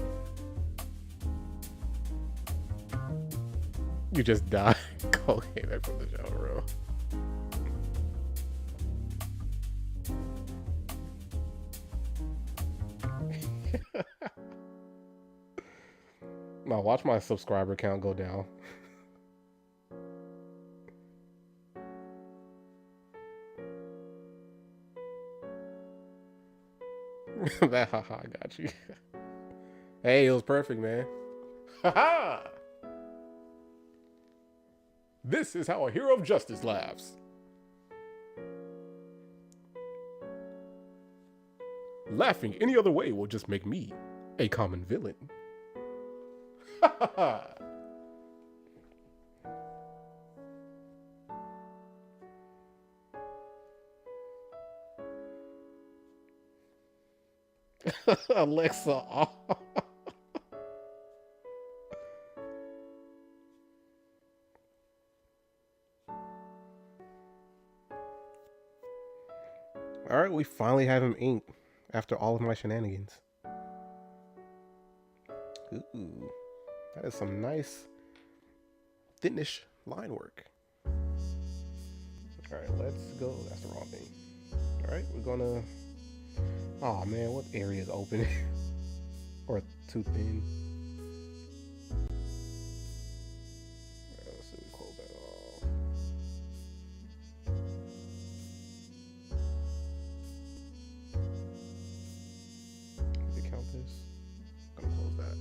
You just died. Cole came back from the shower, bro. Now watch my subscriber count go down. That haha got you. Hey, it was perfect, man. Haha! This is how a hero of justice laughs. Laughing any other way will just make me a common villain. Haha! Alexa. Alright, we finally have him inked after all of my shenanigans. Ooh, that is some nice finish line work. All right, let's go. That's the wrong thing. All right, we're gonna. Oh man, what area is open or too thin? Let's see. We close that off. Did it count this? I'm gonna close that.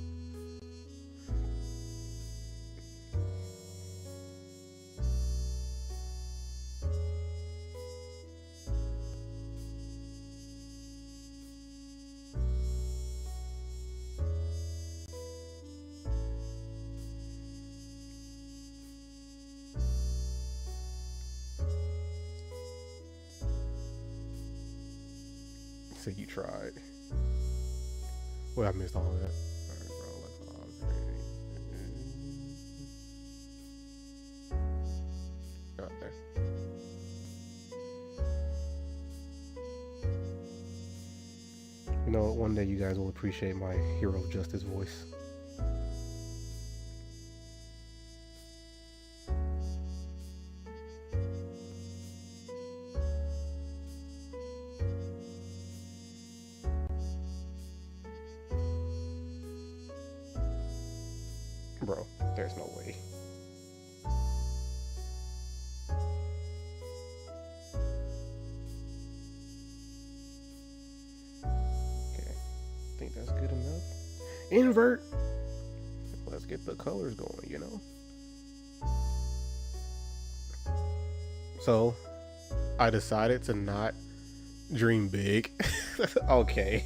So you tried. Well, I missed all of that. Alright, bro. Let's all right there. You know, one day you guys will appreciate my hero of justice voice. Bro, there's no way. Okay, I think that's good enough. Invert! Let's get the colors going, you know? So, I decided to not dream big. Okay.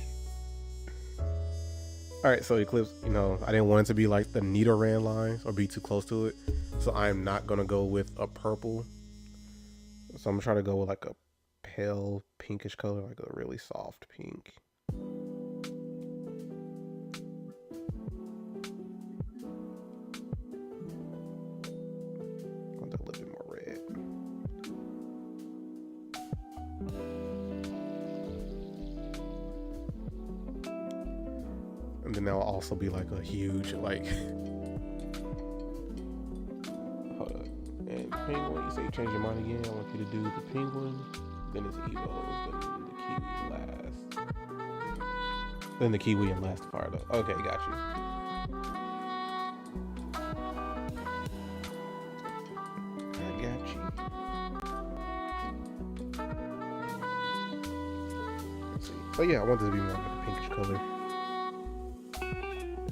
Alright, so Eclipse, you know, I didn't want it to be like the Nidoran lines or be too close to it. So I'm not going to go with a purple. So I'm going to try to go with like a pale pinkish color, like a really soft pink. I'll do a little bit more red. And then that'll also be like a huge, like, hold up. And penguin, you say you change your mind again. I want you to do the penguin, then it's Evo, then the kiwi last. Then the kiwi and last fire though. Okay, got you. I got you. Let's see. But yeah, I want this to be more like a pinkish color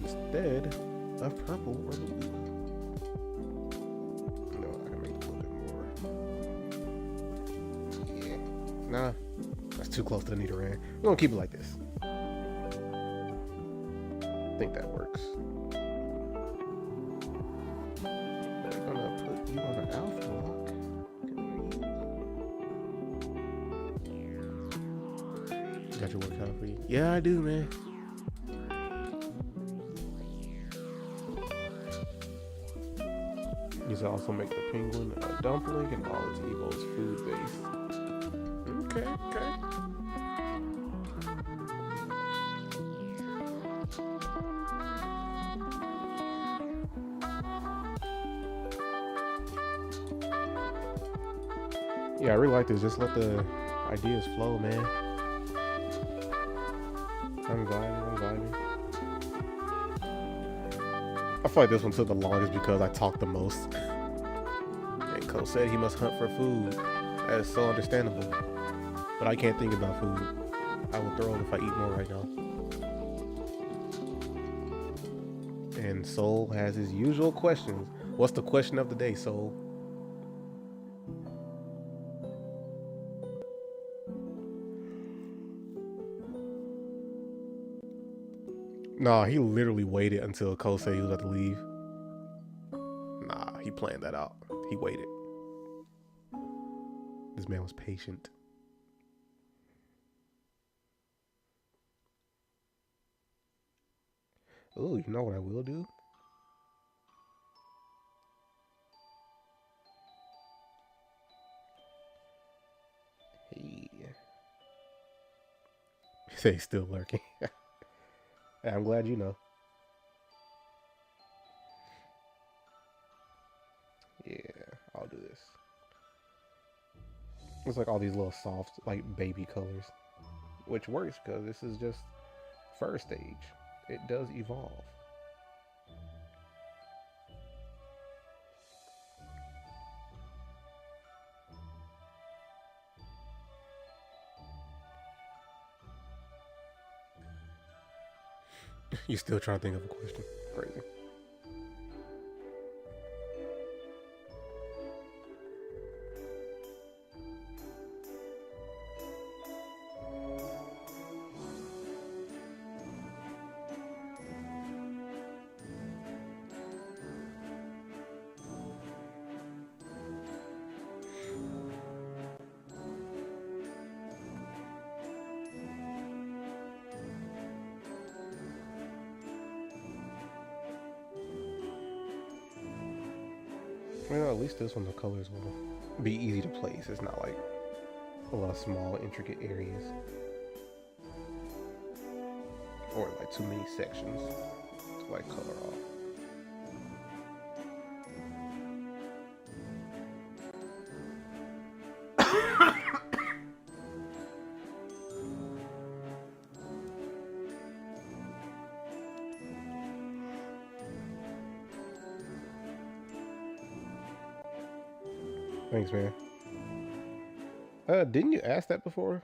instead of purple or blue. No, I can make it a little bit more. Yeah. Nah, that's too close to the Nidoran. We're gonna keep it like this. I think that works. I'm gonna put you on an alpha lock. Got your work cut out for you? Yeah, I do, man. You can also make the penguin a dumpling and all its Evo's food base. Okay, okay. Yeah, I really like this. Just let the ideas flow, man. I'm vibing. I feel like this one took the longest because I talked the most. And Cole said he must hunt for food. That is so understandable. But I can't think about food. I would throw it if I eat more right now. And Soul has his usual questions. What's the question of the day, Soul? Nah, he literally waited until Cole said he was about to leave. Nah, he planned that out. He waited. This man was patient. Oh, you know what I will do? Hey. Say he's still lurking. I'm glad you know. It's like all these little soft, like baby colors, which works because this is just first stage. It does evolve. You still trying to think of a question? Crazy. Well, at least this one, the colors will be easy to place. It's not like a lot of small, intricate areas, or like too many sections to like color off. Thanks, man. Didn't you ask that before?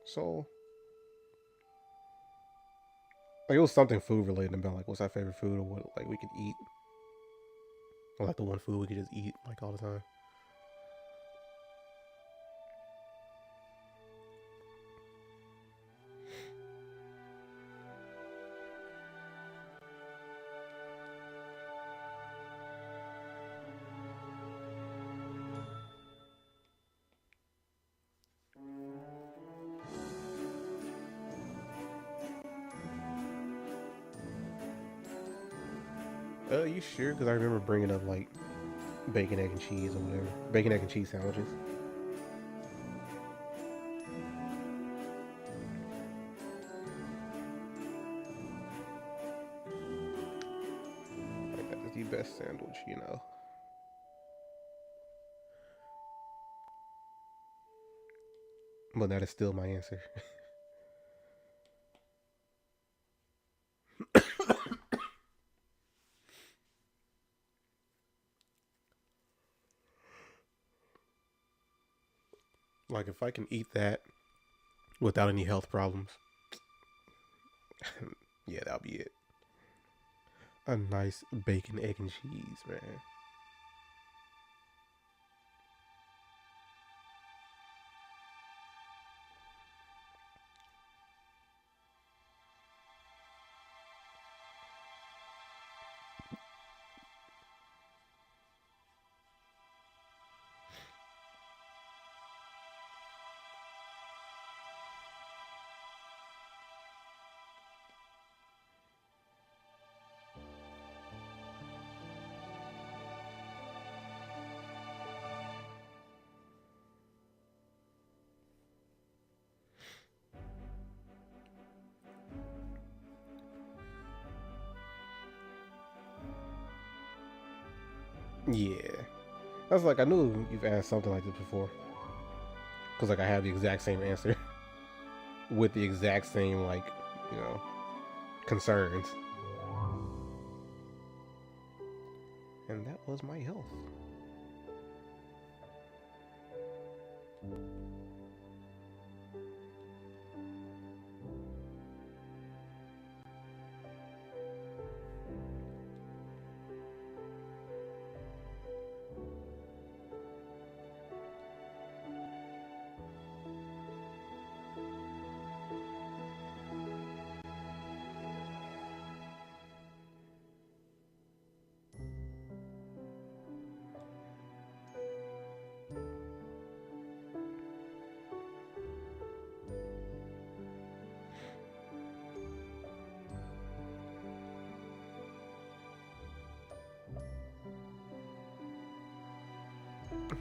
So, like, it was something food related about like what's our favorite food or what like we could eat, or like the one food we could just eat like all the time. You sure? Because I remember bringing up like bacon, egg, and cheese or whatever. Bacon, egg, and cheese sandwiches. Like that is the best sandwich, you know. But that is still my answer. Like if I can eat that without any health problems, yeah, that'll be it. A nice bacon, egg, and cheese, man. Yeah. I was like, I knew you've asked something like this before. Because, like, I have the exact same answer with the exact same, like, you know, concerns. And that was my health.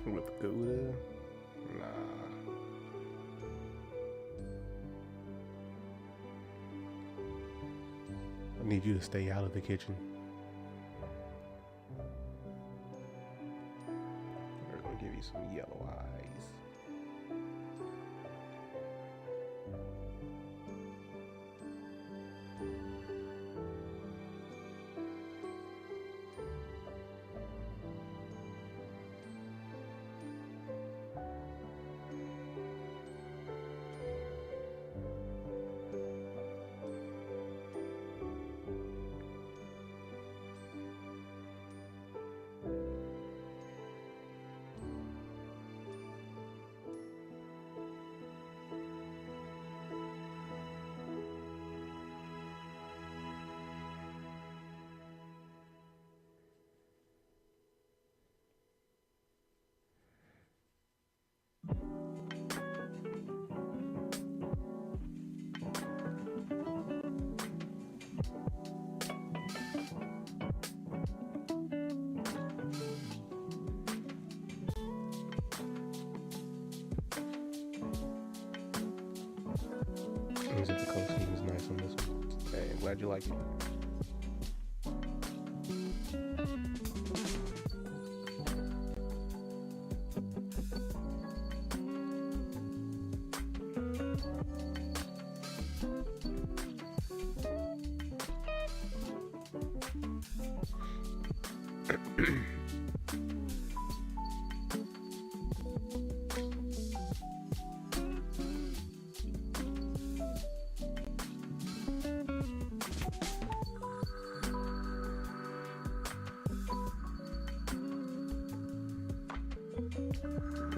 With Gouda? Nah. I need you to stay out of the kitchen. glad you like it.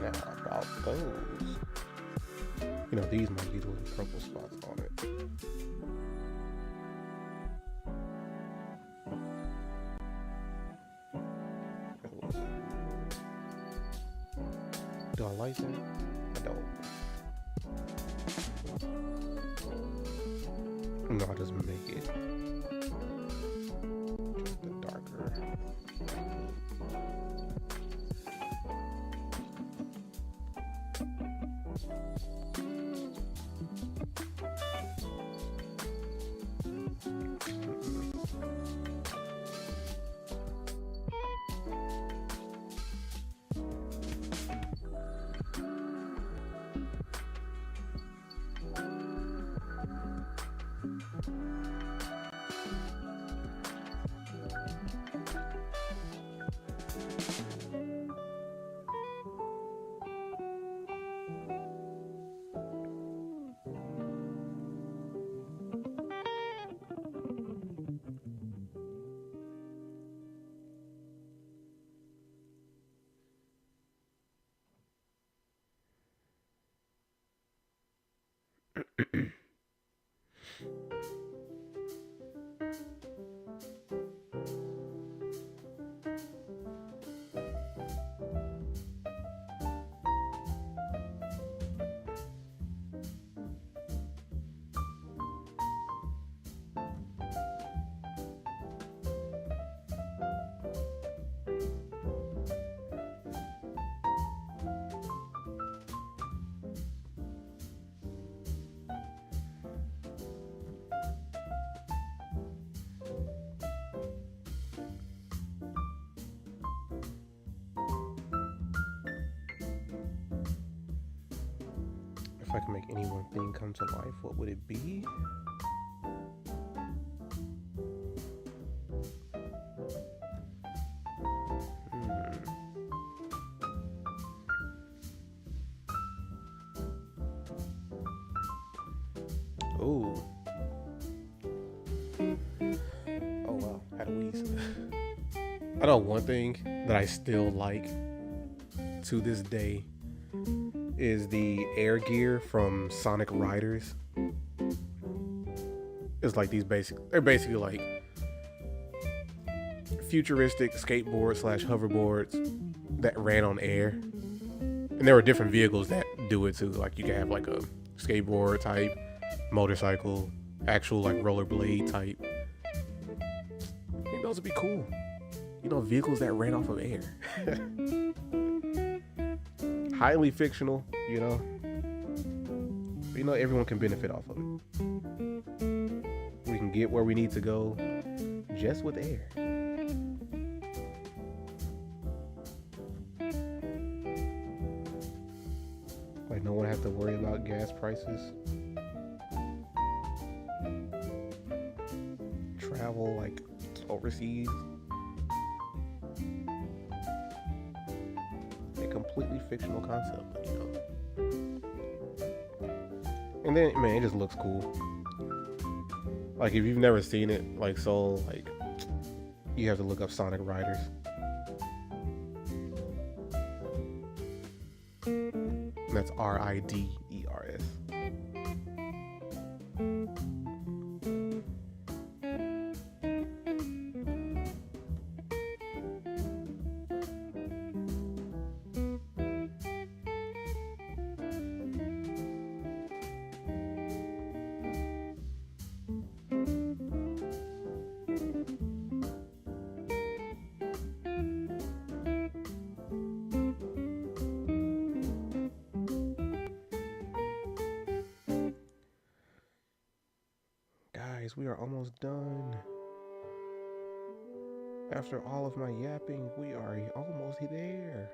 Now about those, these might be the little purple spots on it. Do I like that? I don't. No, I'll just make it just the darker. If I could make any one thing come to life, what would it be? Ooh. Oh wow, had a wheeze. I know one thing that I still like to this day is the air gear from Sonic Riders. It's like they're basically like futuristic skateboards / hoverboards that ran on air. And there were different vehicles that do it too. Like you can have like a skateboard type, motorcycle, actual like rollerblade type. I think those would be cool. Vehicles that ran off of air. Highly fictional, but everyone can benefit off of it. We can get where we need to go just with air. Like no one have to worry about gas prices. Travel like overseas. Completely fictional concept, but and then man, it just looks cool. Like if you've never seen it, you have to look up Sonic Riders. And that's RIDERS. guys, we are almost done. After all of my yapping, we are almost there.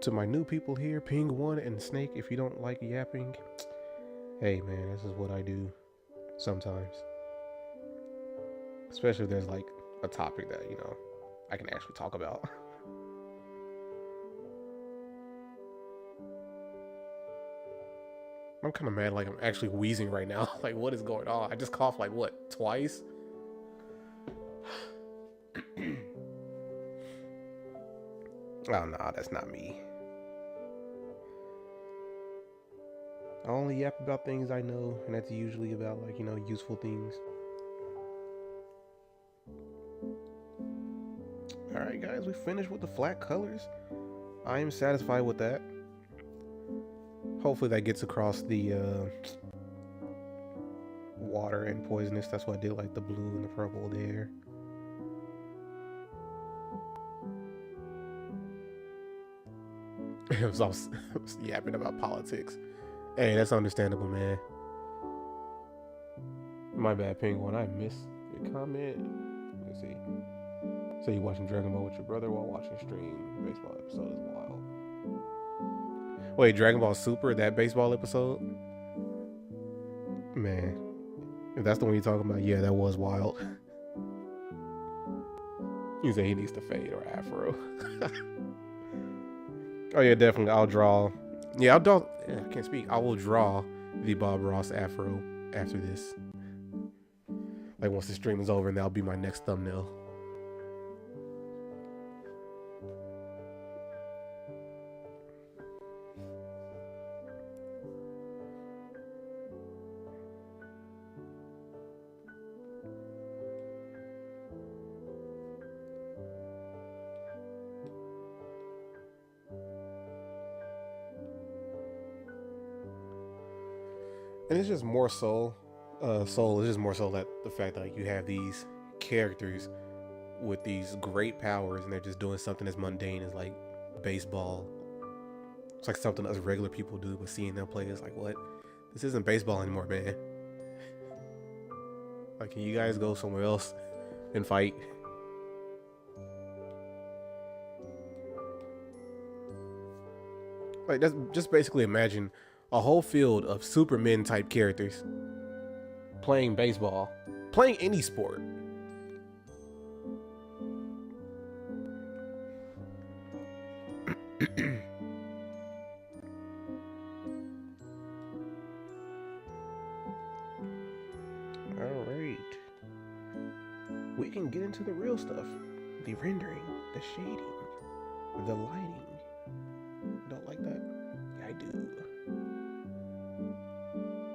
To my new people here, Ping One and Snake, if you don't like yapping, hey man, this is what I do sometimes. Especially if there's like a topic that, you know, I can actually talk about. I'm kind of mad, like I'm actually wheezing right now. Like, what is going on? I just coughed like what, twice? Oh no, that's not me. I only yap about things I know, and that's usually about like, you know, useful things. Alright guys, we finished with the flat colors. I am satisfied with that. Hopefully that gets across the water and poisonous. That's why I did like the blue and the purple there. I was yapping about politics. Hey, that's understandable, man. My bad, Penguin. I missed your comment. Let's see. So you watching Dragon Ball with your brother while watching stream. Baseball episode is wild. Wait, Dragon Ball Super, that baseball episode? Man, if that's the one you're talking about, yeah, that was wild. You say he needs to fade or afro. Oh yeah, definitely. I'll draw. Yeah, I'll draw. Yeah, I can't speak. I will draw the Bob Ross afro after this. Like once the stream is over, and that'll be my next thumbnail. And it's just more so, Soul is just more so that the fact that like, you have these characters with these great powers and they're just doing something as mundane as like baseball. It's like something us regular people do, but seeing them play is like, what? This isn't baseball anymore, man. Like, can you guys go somewhere else and fight? Like, that's just basically imagine a whole field of Superman type characters playing baseball, playing any sport. All right, we can get into the real stuff. The rendering, the shading, the lighting. Don't like that? Yeah, I do.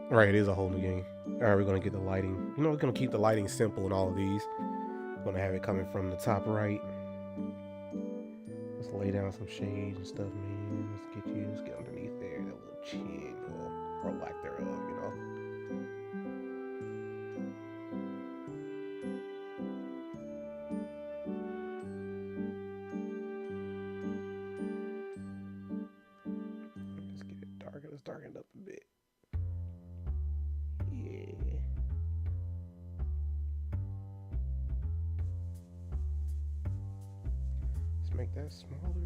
Right, it is a whole new game. Alright, we're gonna get the lighting. You know, we're gonna keep the lighting simple in all of these. We're gonna have it coming from the top right. Let's lay down some shades and stuff, man. Let's get underneath there, that little chin, or lack thereof, you know. Let's get it darker. Let's darken it up a bit. Make that smaller.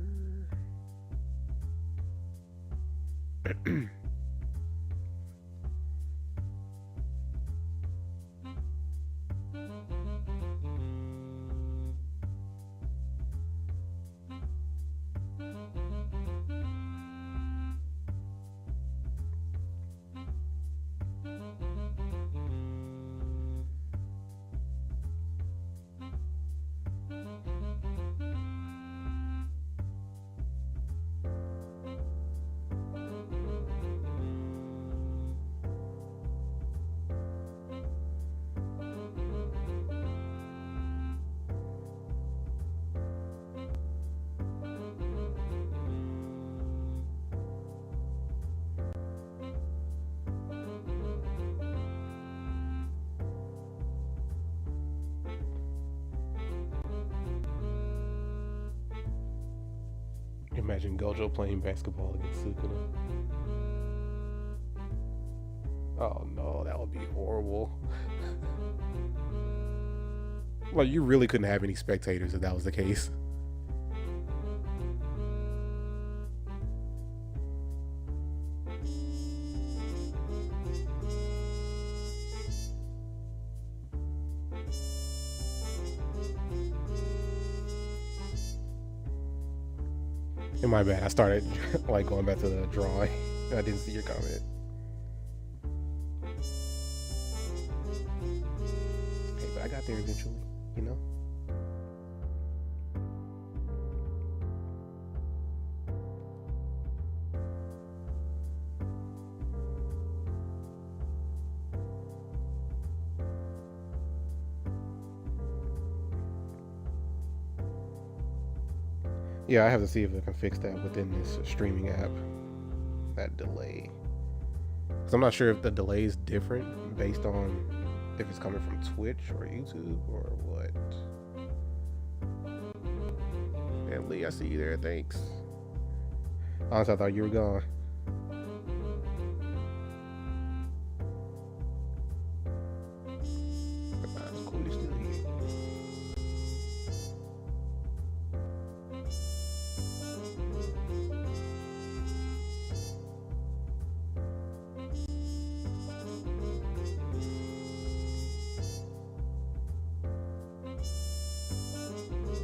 imagine Gojo playing basketball against Sukuna. Oh no, that would be horrible. Like, you really couldn't have any spectators if that was the case. And my bad, I started like going back to the drawing. I didn't see your comment. Hey, but I got there eventually, you know? Yeah, I have to see if I can fix that within this streaming app. That delay. Because I'm not sure if the delay is different based on if it's coming from Twitch or YouTube or what. And Lee, I see you there. Thanks. Honestly, I thought you were gone. That's cool. You're still here.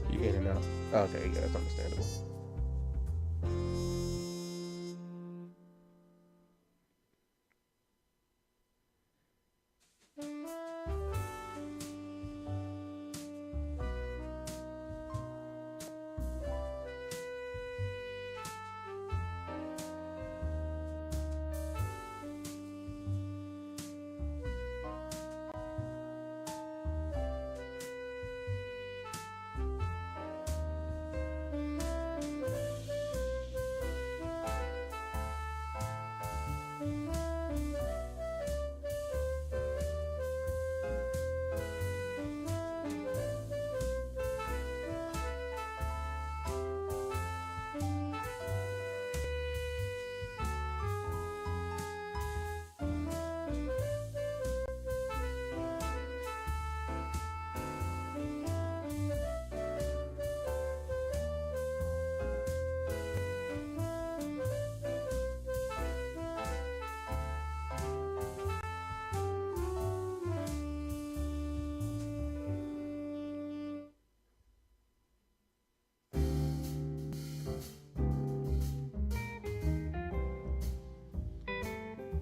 You in and out. Okay, yeah, that's understandable.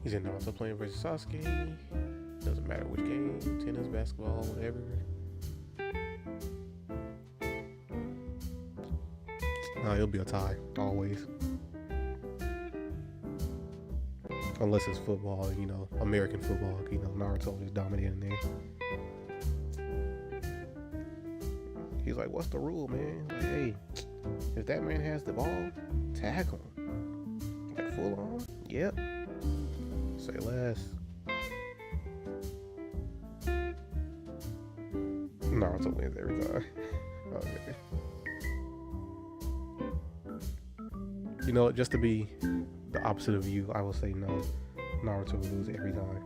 He's in Naruto playing versus Sasuke. Doesn't matter which game, tennis, basketball, whatever. It'll be a tie, always. Unless it's football, you know, American football, you know, Naruto is dominating there. He's like, what's the rule, man? Like, hey, if that man has the ball, tackle him. Like, full on? Yep. Say less. Naruto wins every time. Okay. You know, just to be the opposite of you, I will say no. Naruto will lose every time.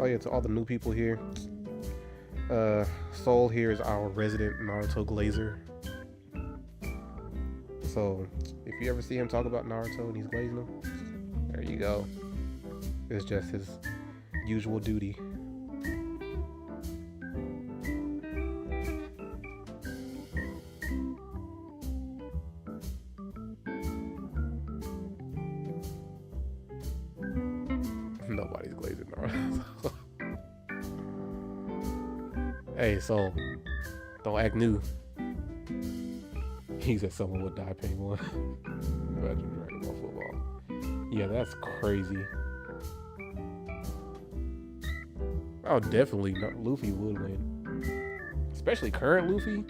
Oh yeah, to all the new people here. Soul here is our resident Naruto glazer. So if you ever see him talk about Naruto and he's glazing them, there you go. It's just his usual duty. Nobody's glazing Naruto. Hey, so don't act new. He said someone would die paying one. Imagine Dragon Ball football. Yeah, that's crazy. Oh, definitely Luffy would win. Especially current Luffy.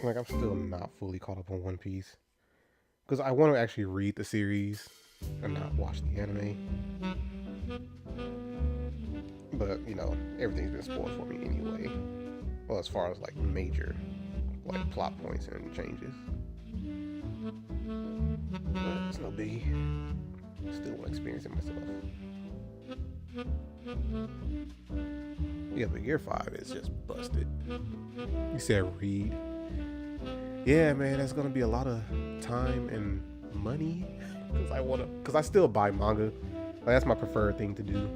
Like I'm still not fully caught up on One Piece because I want to actually read the series and not watch the anime. But you know, everything's been spoiled for me anyway. Well, as far as like major like plot points and changes. But it's no biggie. Still want to experience it myself. Yeah, but Gear 5 is just busted. You said read. Yeah, man, that's gonna be a lot of time and money. Cause I still buy manga. Like, that's my preferred thing to do.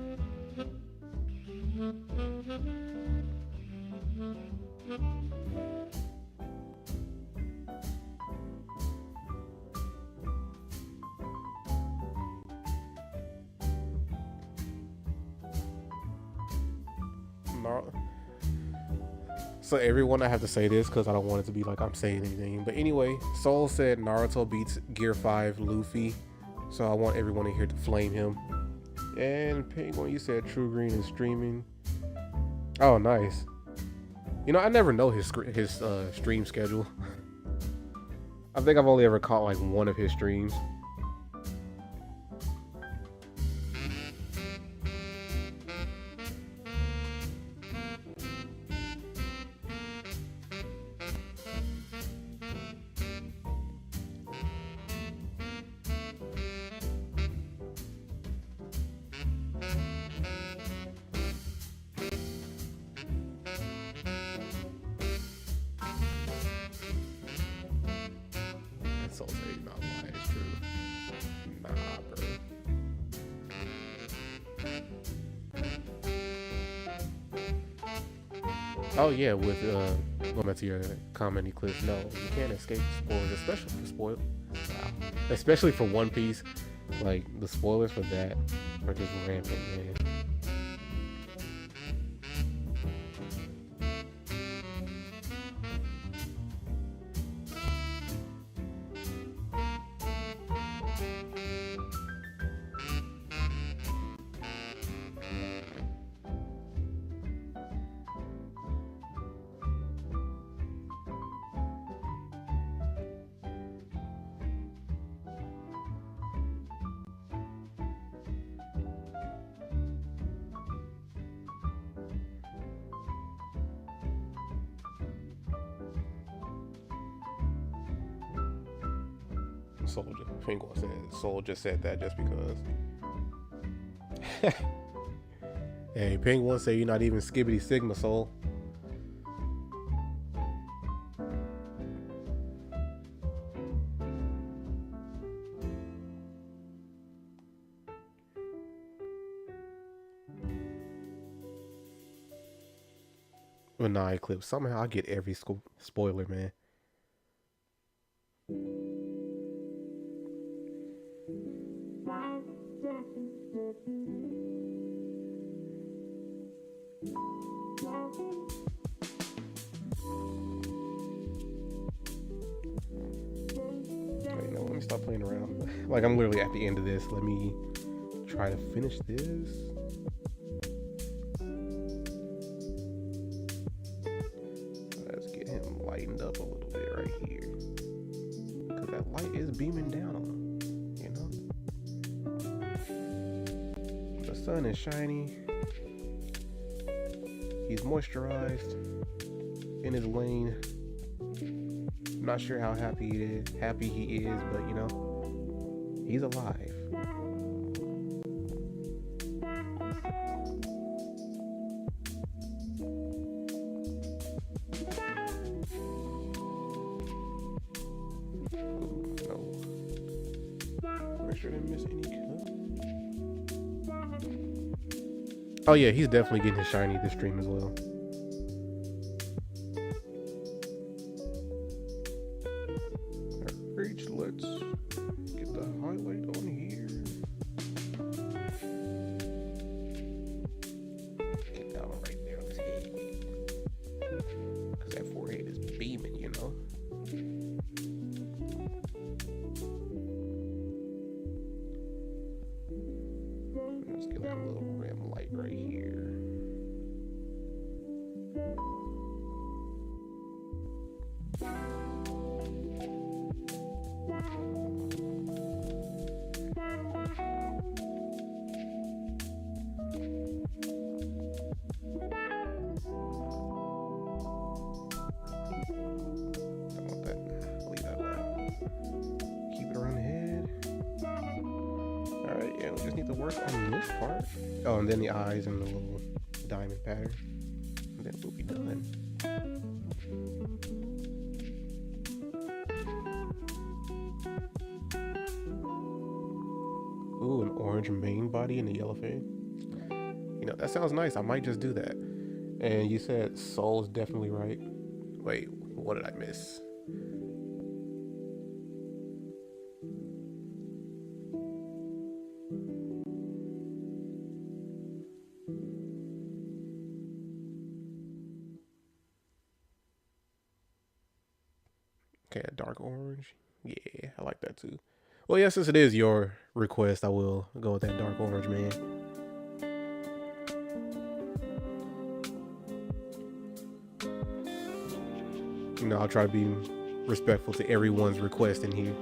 So everyone, I have to say this because I don't want it to be like I'm saying anything. But anyway, Soul said Naruto beats Gear 5 Luffy. So I want everyone in here to flame him. And Penguin, you said True Green is streaming. Oh, nice. You know, I never know his stream schedule. I think I've only ever caught like one of his streams. Soul say you're not lying, it's true. Nah, bro. Oh yeah, with going back to your comment eclipse, no, you can't escape spoilers, especially for especially for One Piece. Like the spoilers for that are just rampant, man. Soul just said that just because. Hey, Penguin say you're not even Skibbity Sigma, Soul. But nah, Eclipse, somehow I get every spoiler, man. Let me stop playing around. Like, I'm literally at the end of this. Let me try to finish this. Let's get him lightened up a little bit right here. Because that light is beaming down on him, you know? The sun is shiny. He's moisturized in his lane. Not sure how happy he is, but you know, he's alive. No. Make sure I didn't miss any cut. Oh yeah, he's definitely getting his shiny this stream as well. Let's get the highlight on here. Get that one right there on his head. Because that forehead is beaming, you know. Let's get like a little rim light right here. Yeah, we just need to work on this part. Oh, and then the eyes and the little diamond pattern. And then we'll be done. Ooh, an orange main body and a yellow fade. You know, that sounds nice. I might just do that. And you said soul is definitely right. Wait, what did I miss? Okay, a dark orange. Yeah, I like that too. Well, yeah, since it is your request, I will go with that dark orange, man. You know, I'll try to be respectful to everyone's request in here.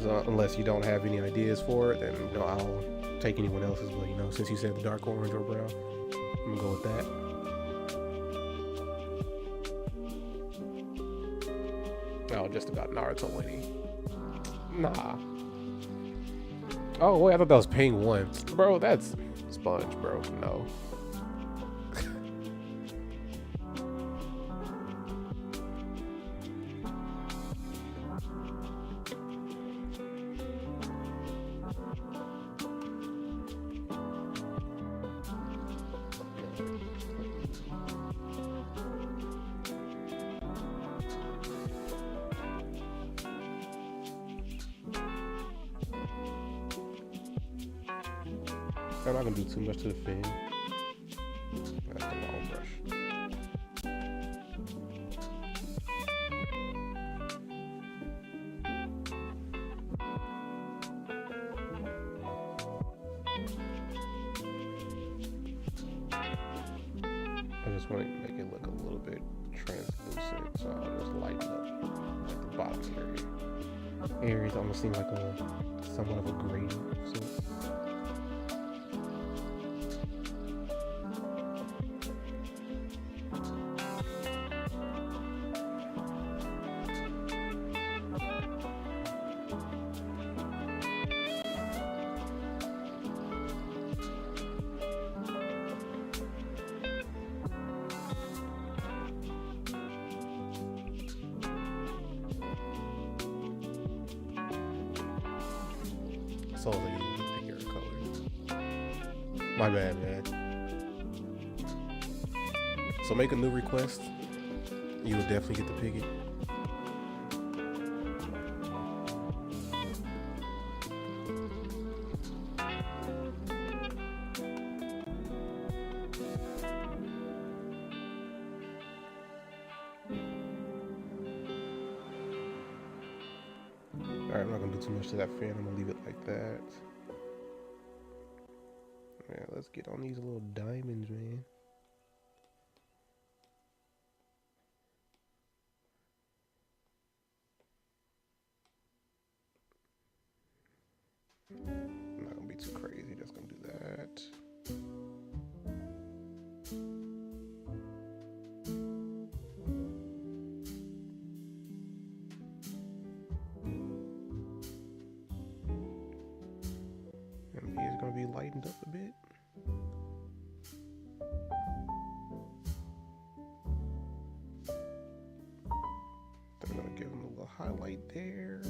So unless you don't have any ideas for it, then you know I'll take anyone else's. But you know, since you said the dark orange or brown, I'm gonna go with that. Oh, just about Naruto winning. Nah. Oh wait, I thought that was Ping 1. Bro, that's Sponge, bro. No. I'm not gonna do too much to the fin. That's the long brush. I just want to make it look a little bit translucent, so I'll just lighten up like the bottom area. Areas almost seem like a somewhat of a gradient. So. So they pick your color. My bad, man. So make a new request. You will definitely get to pick it. Alright, I'm not gonna do too much to that fan. I'm gonna leave it like that. Yeah, let's get on these little diamonds, man. I'm not gonna be too crazy, just gonna do that. And these are gonna be lightened up a bit. They're gonna give them a little highlight there.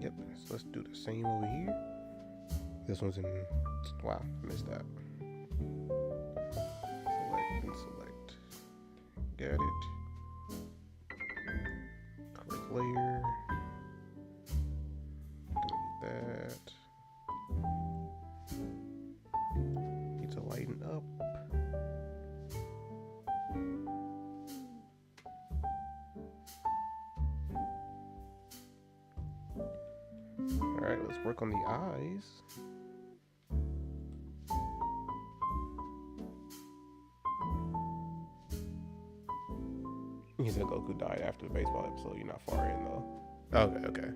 Yep, so let's do the same over here. This one's in, wow, I missed that. Select and select. Got it. Correct layer. Delete that. Need to lighten up. Alright, let's work on the eyes. He said Goku died after the baseball episode. You're not far in though. Okay, okay.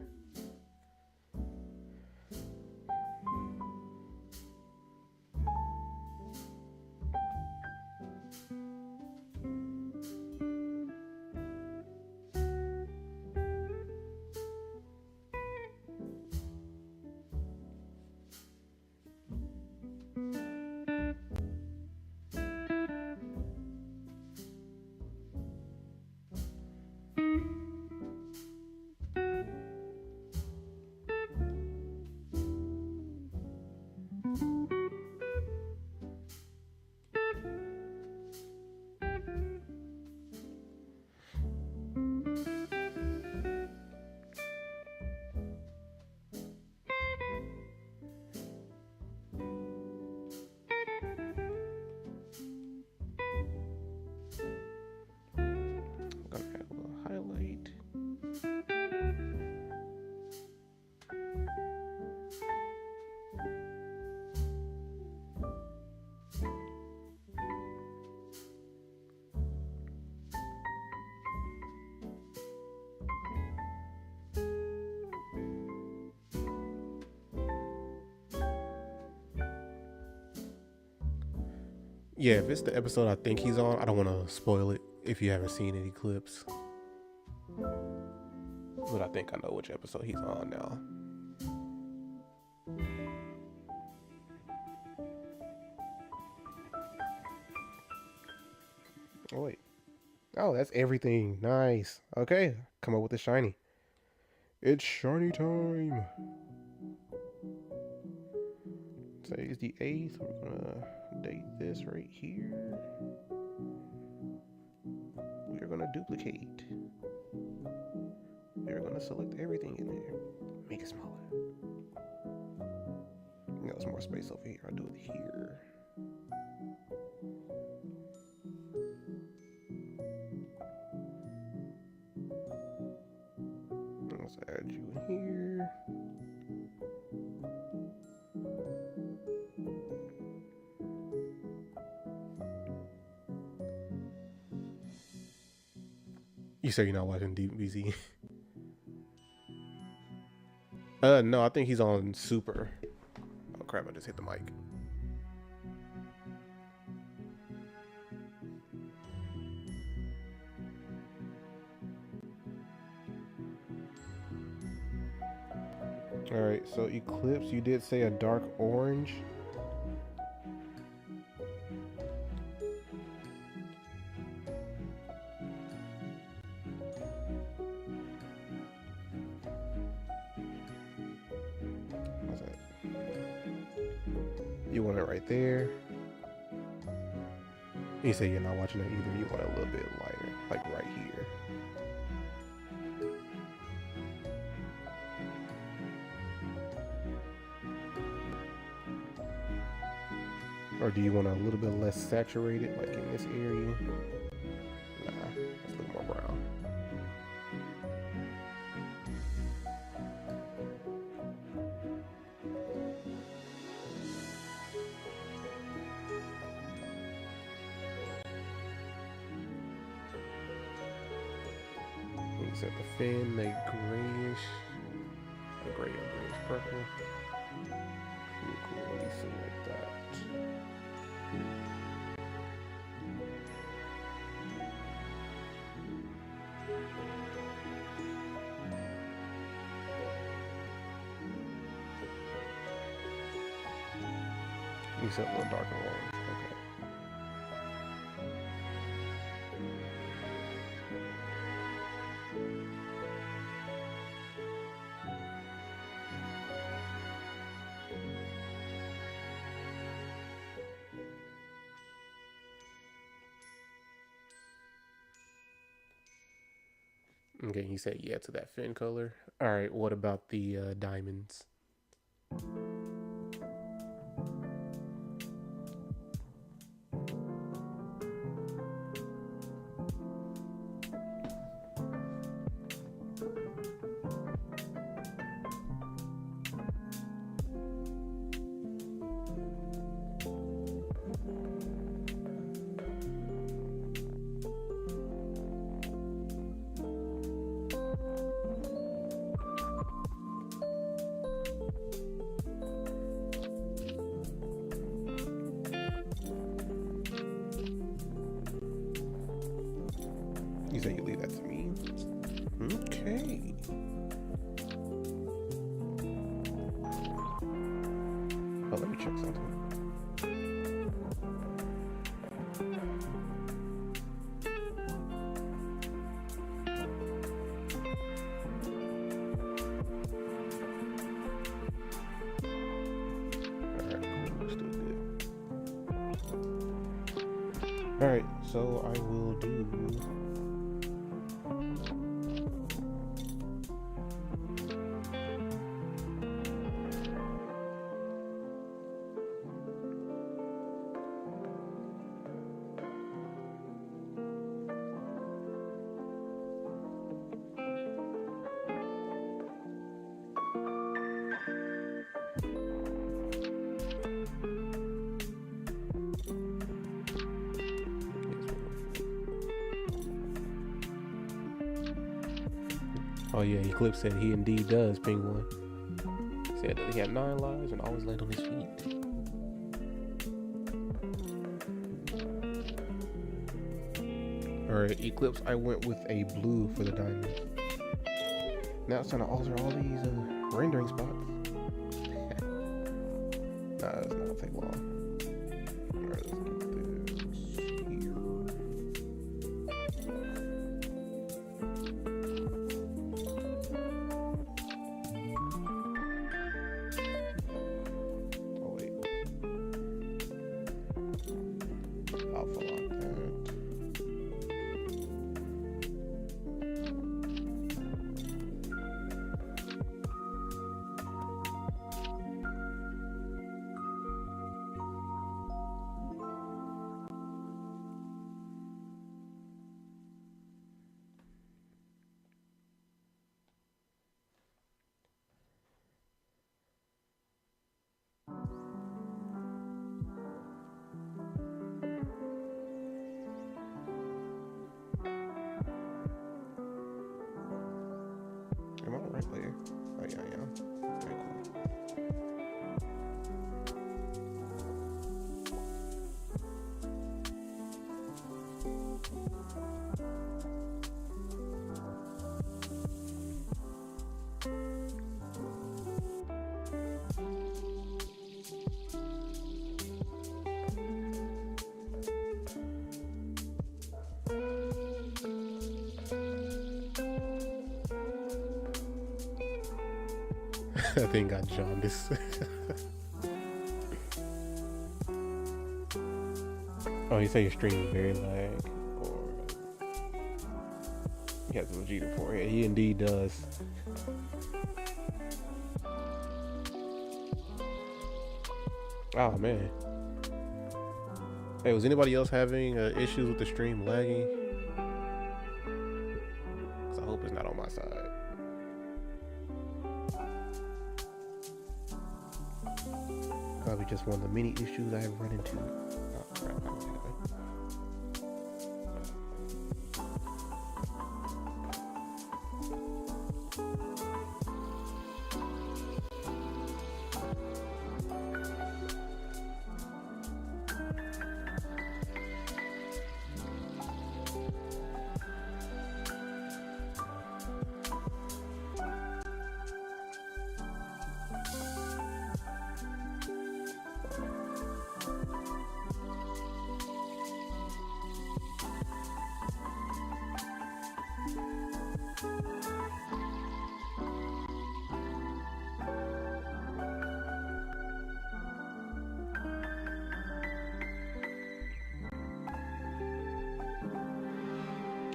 Yeah, if it's the episode I think he's on, I don't want to spoil it if you haven't seen any clips. But I think I know which episode he's on now. Oh, wait. Oh, that's everything. Nice. Okay, come up with the shiny. It's shiny time. Today's the 8th. We're gonna date this right here. We're gonna duplicate. We're gonna select everything in there. Make it smaller. There's more space over here. I'll do it here. Let's add you in here. You say you're not watching DBZ? No, I think he's on Super. Oh crap, I just hit the mic. Alright, so Eclipse, you did say a dark orange. What's that? You want it right there. You say you're not watching it either. You want it a little bit lighter, like right here. Or do you want a little bit less saturated, like in this area? Nah, that's a little more brown. You set the fin, make grayish, a gray or grayish purple. Cool. Let me select that. You said a little darker orange. Okay. Okay, you said yeah to that fin color. All right, what about the diamonds? You say you leave that to me? Okay. Oh, let me check something. Alright, cool. We're still good. Alright, so I will do... Oh yeah, Eclipse said he indeed does, Penguin. Said that he had 9 lives and always land on his feet. or Eclipse, I went with a blue for the diamonds. Now it's trying to alter all these rendering spots. Nah, it's not gonna take long. Alright, let's get this here. Oh wait. Alpha lock that. Am I on the right layer? Oh yeah, I am. Okay, that thing got jaundice. Oh, you say your stream is very lag, or he has a Vegeta for it. He indeed does. Oh man. Hey, was anybody else having issues with the stream lagging? Cause I hope it's not on my side. Probably just one of the many issues I have run into. Oh, crap, I don't think I-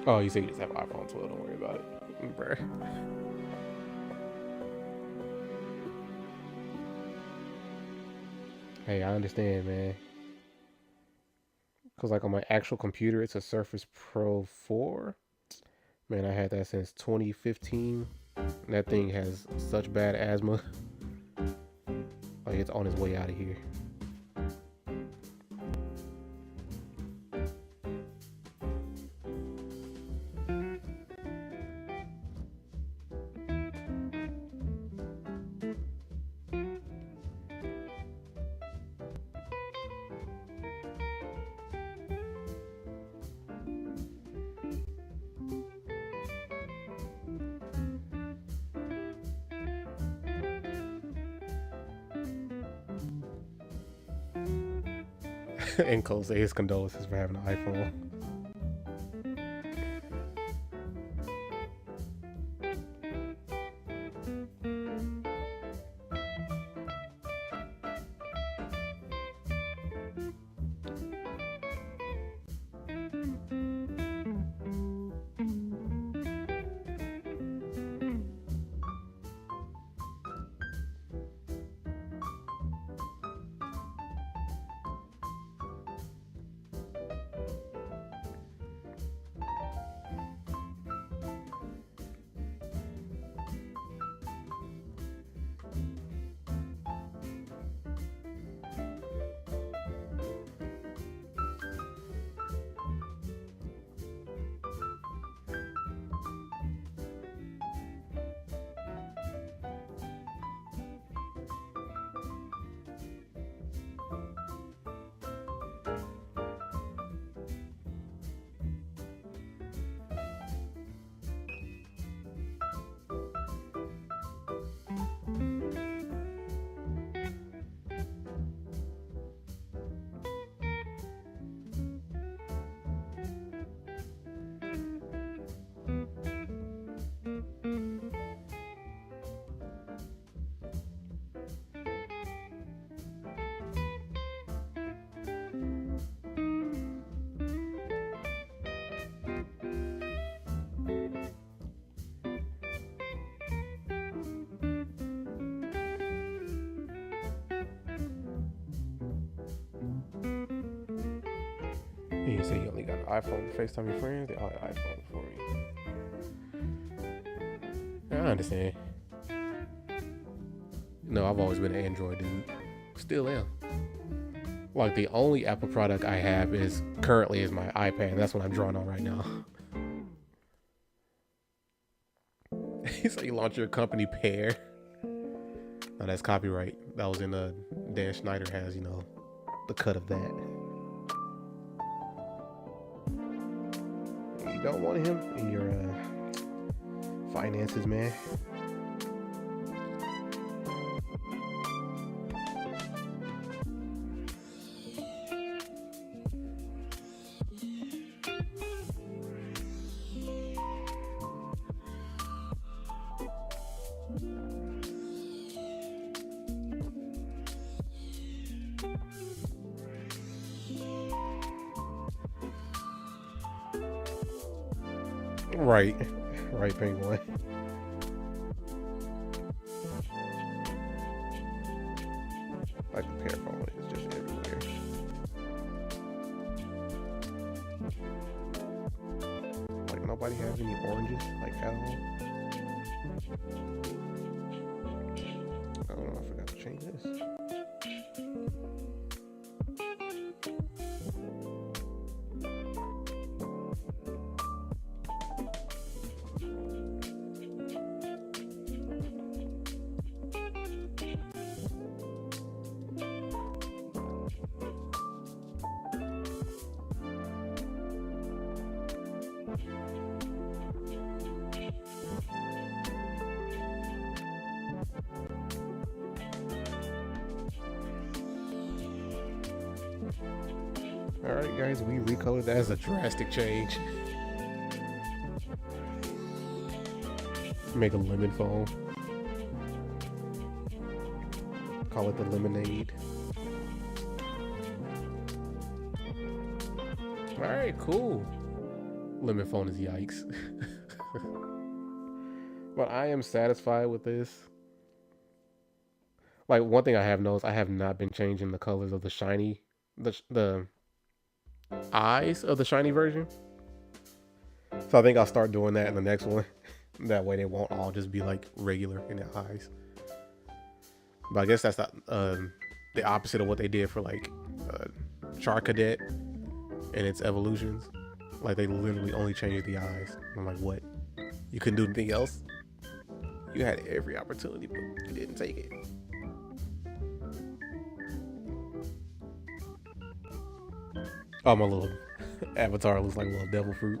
Oh, you say you just have iPhone 12, don't worry about it. Bruh. Hey, I understand, man. Cause like on my actual computer, it's a Surface Pro 4. Man, I had that since 2015. And that thing has such bad asthma. Like it's on its way out of here. And Cole say his condolences for having an iPhone. You say you only got an iPhone to FaceTime your friends. They all got iPhones for you. I understand. No, I've always been an Android dude. Still am. Like the only Apple product I have is currently my iPad. That's what I'm drawing on right now. He's like, you launch your company Pear. No, that's copyright. That was in Dan Schneider has, the cut of that. You don't want him in your finances, man. Right, Penguin. Like the Pear phone is just everywhere. Like nobody has any oranges, like at all. Oh, I forgot to change this. Alright guys, we recolored that as a drastic change. Make a lemon phone. Call it the lemonade. Alright, cool. Lemon phone is yikes. But I am satisfied with this. Like one thing I have noticed, I have not been changing the colors of the shiny, the eyes of the shiny version. So I think I'll start doing that in the next one. That way they won't all just be like regular in their eyes. But I guess that's the opposite of what they did for like Char Cadet and its evolutions. Like they literally only changed the eyes. I'm like, what? You couldn't do anything else? You had every opportunity, but you didn't take it. Oh, my little avatar looks like a little devil fruit.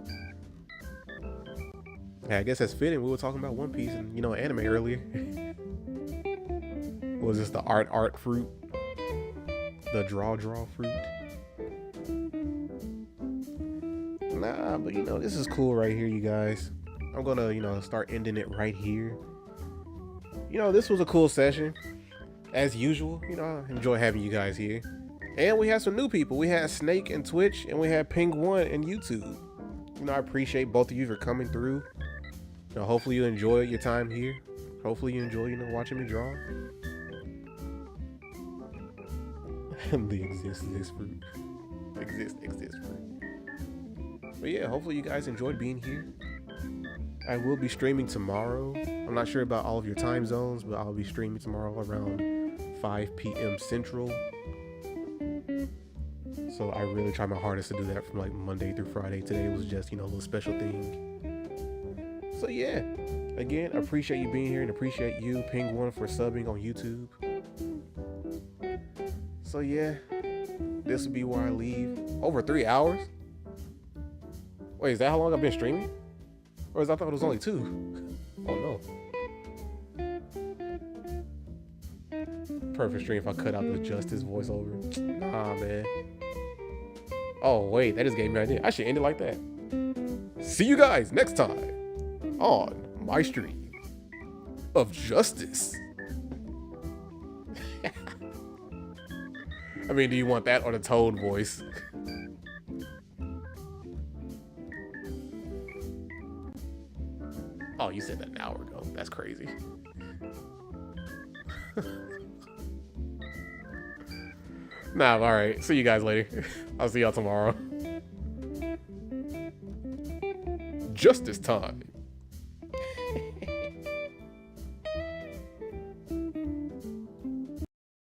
Yeah, I guess that's fitting. We were talking about One Piece and, anime earlier. Was this the art fruit? The draw fruit? Nah, but this is cool right here, you guys. I'm gonna, start ending it right here. This was a cool session. As usual, I enjoy having you guys here. And we had some new people. We had Snake and Twitch, and we had Ping1 and YouTube. I appreciate both of you for coming through. Hopefully you enjoy your time here. Hopefully you enjoy, watching me draw. The exist fruit. Exist fruit. But yeah, hopefully you guys enjoyed being here. I will be streaming tomorrow. I'm not sure about all of your time zones, but I'll be streaming tomorrow around 5 p.m. Central. So I really try my hardest to do that from like Monday through Friday. Today was just, a little special thing. So yeah, again, appreciate you being here and appreciate you, Ping1, for subbing on YouTube. So yeah, this will be where I leave. Over 3 hours? Wait, is that how long I've been streaming? Or I thought it was only 2? Oh no. Perfect stream if I cut out the Justice voiceover. Nah, man. Oh, wait, that just gave me an idea. I should end it like that. See you guys next time on my stream of Justice. I mean, do you want that or the Toad voice? Oh, you said that an hour ago. That's crazy. Nah, alright. See you guys later. I'll see y'all tomorrow. justice time.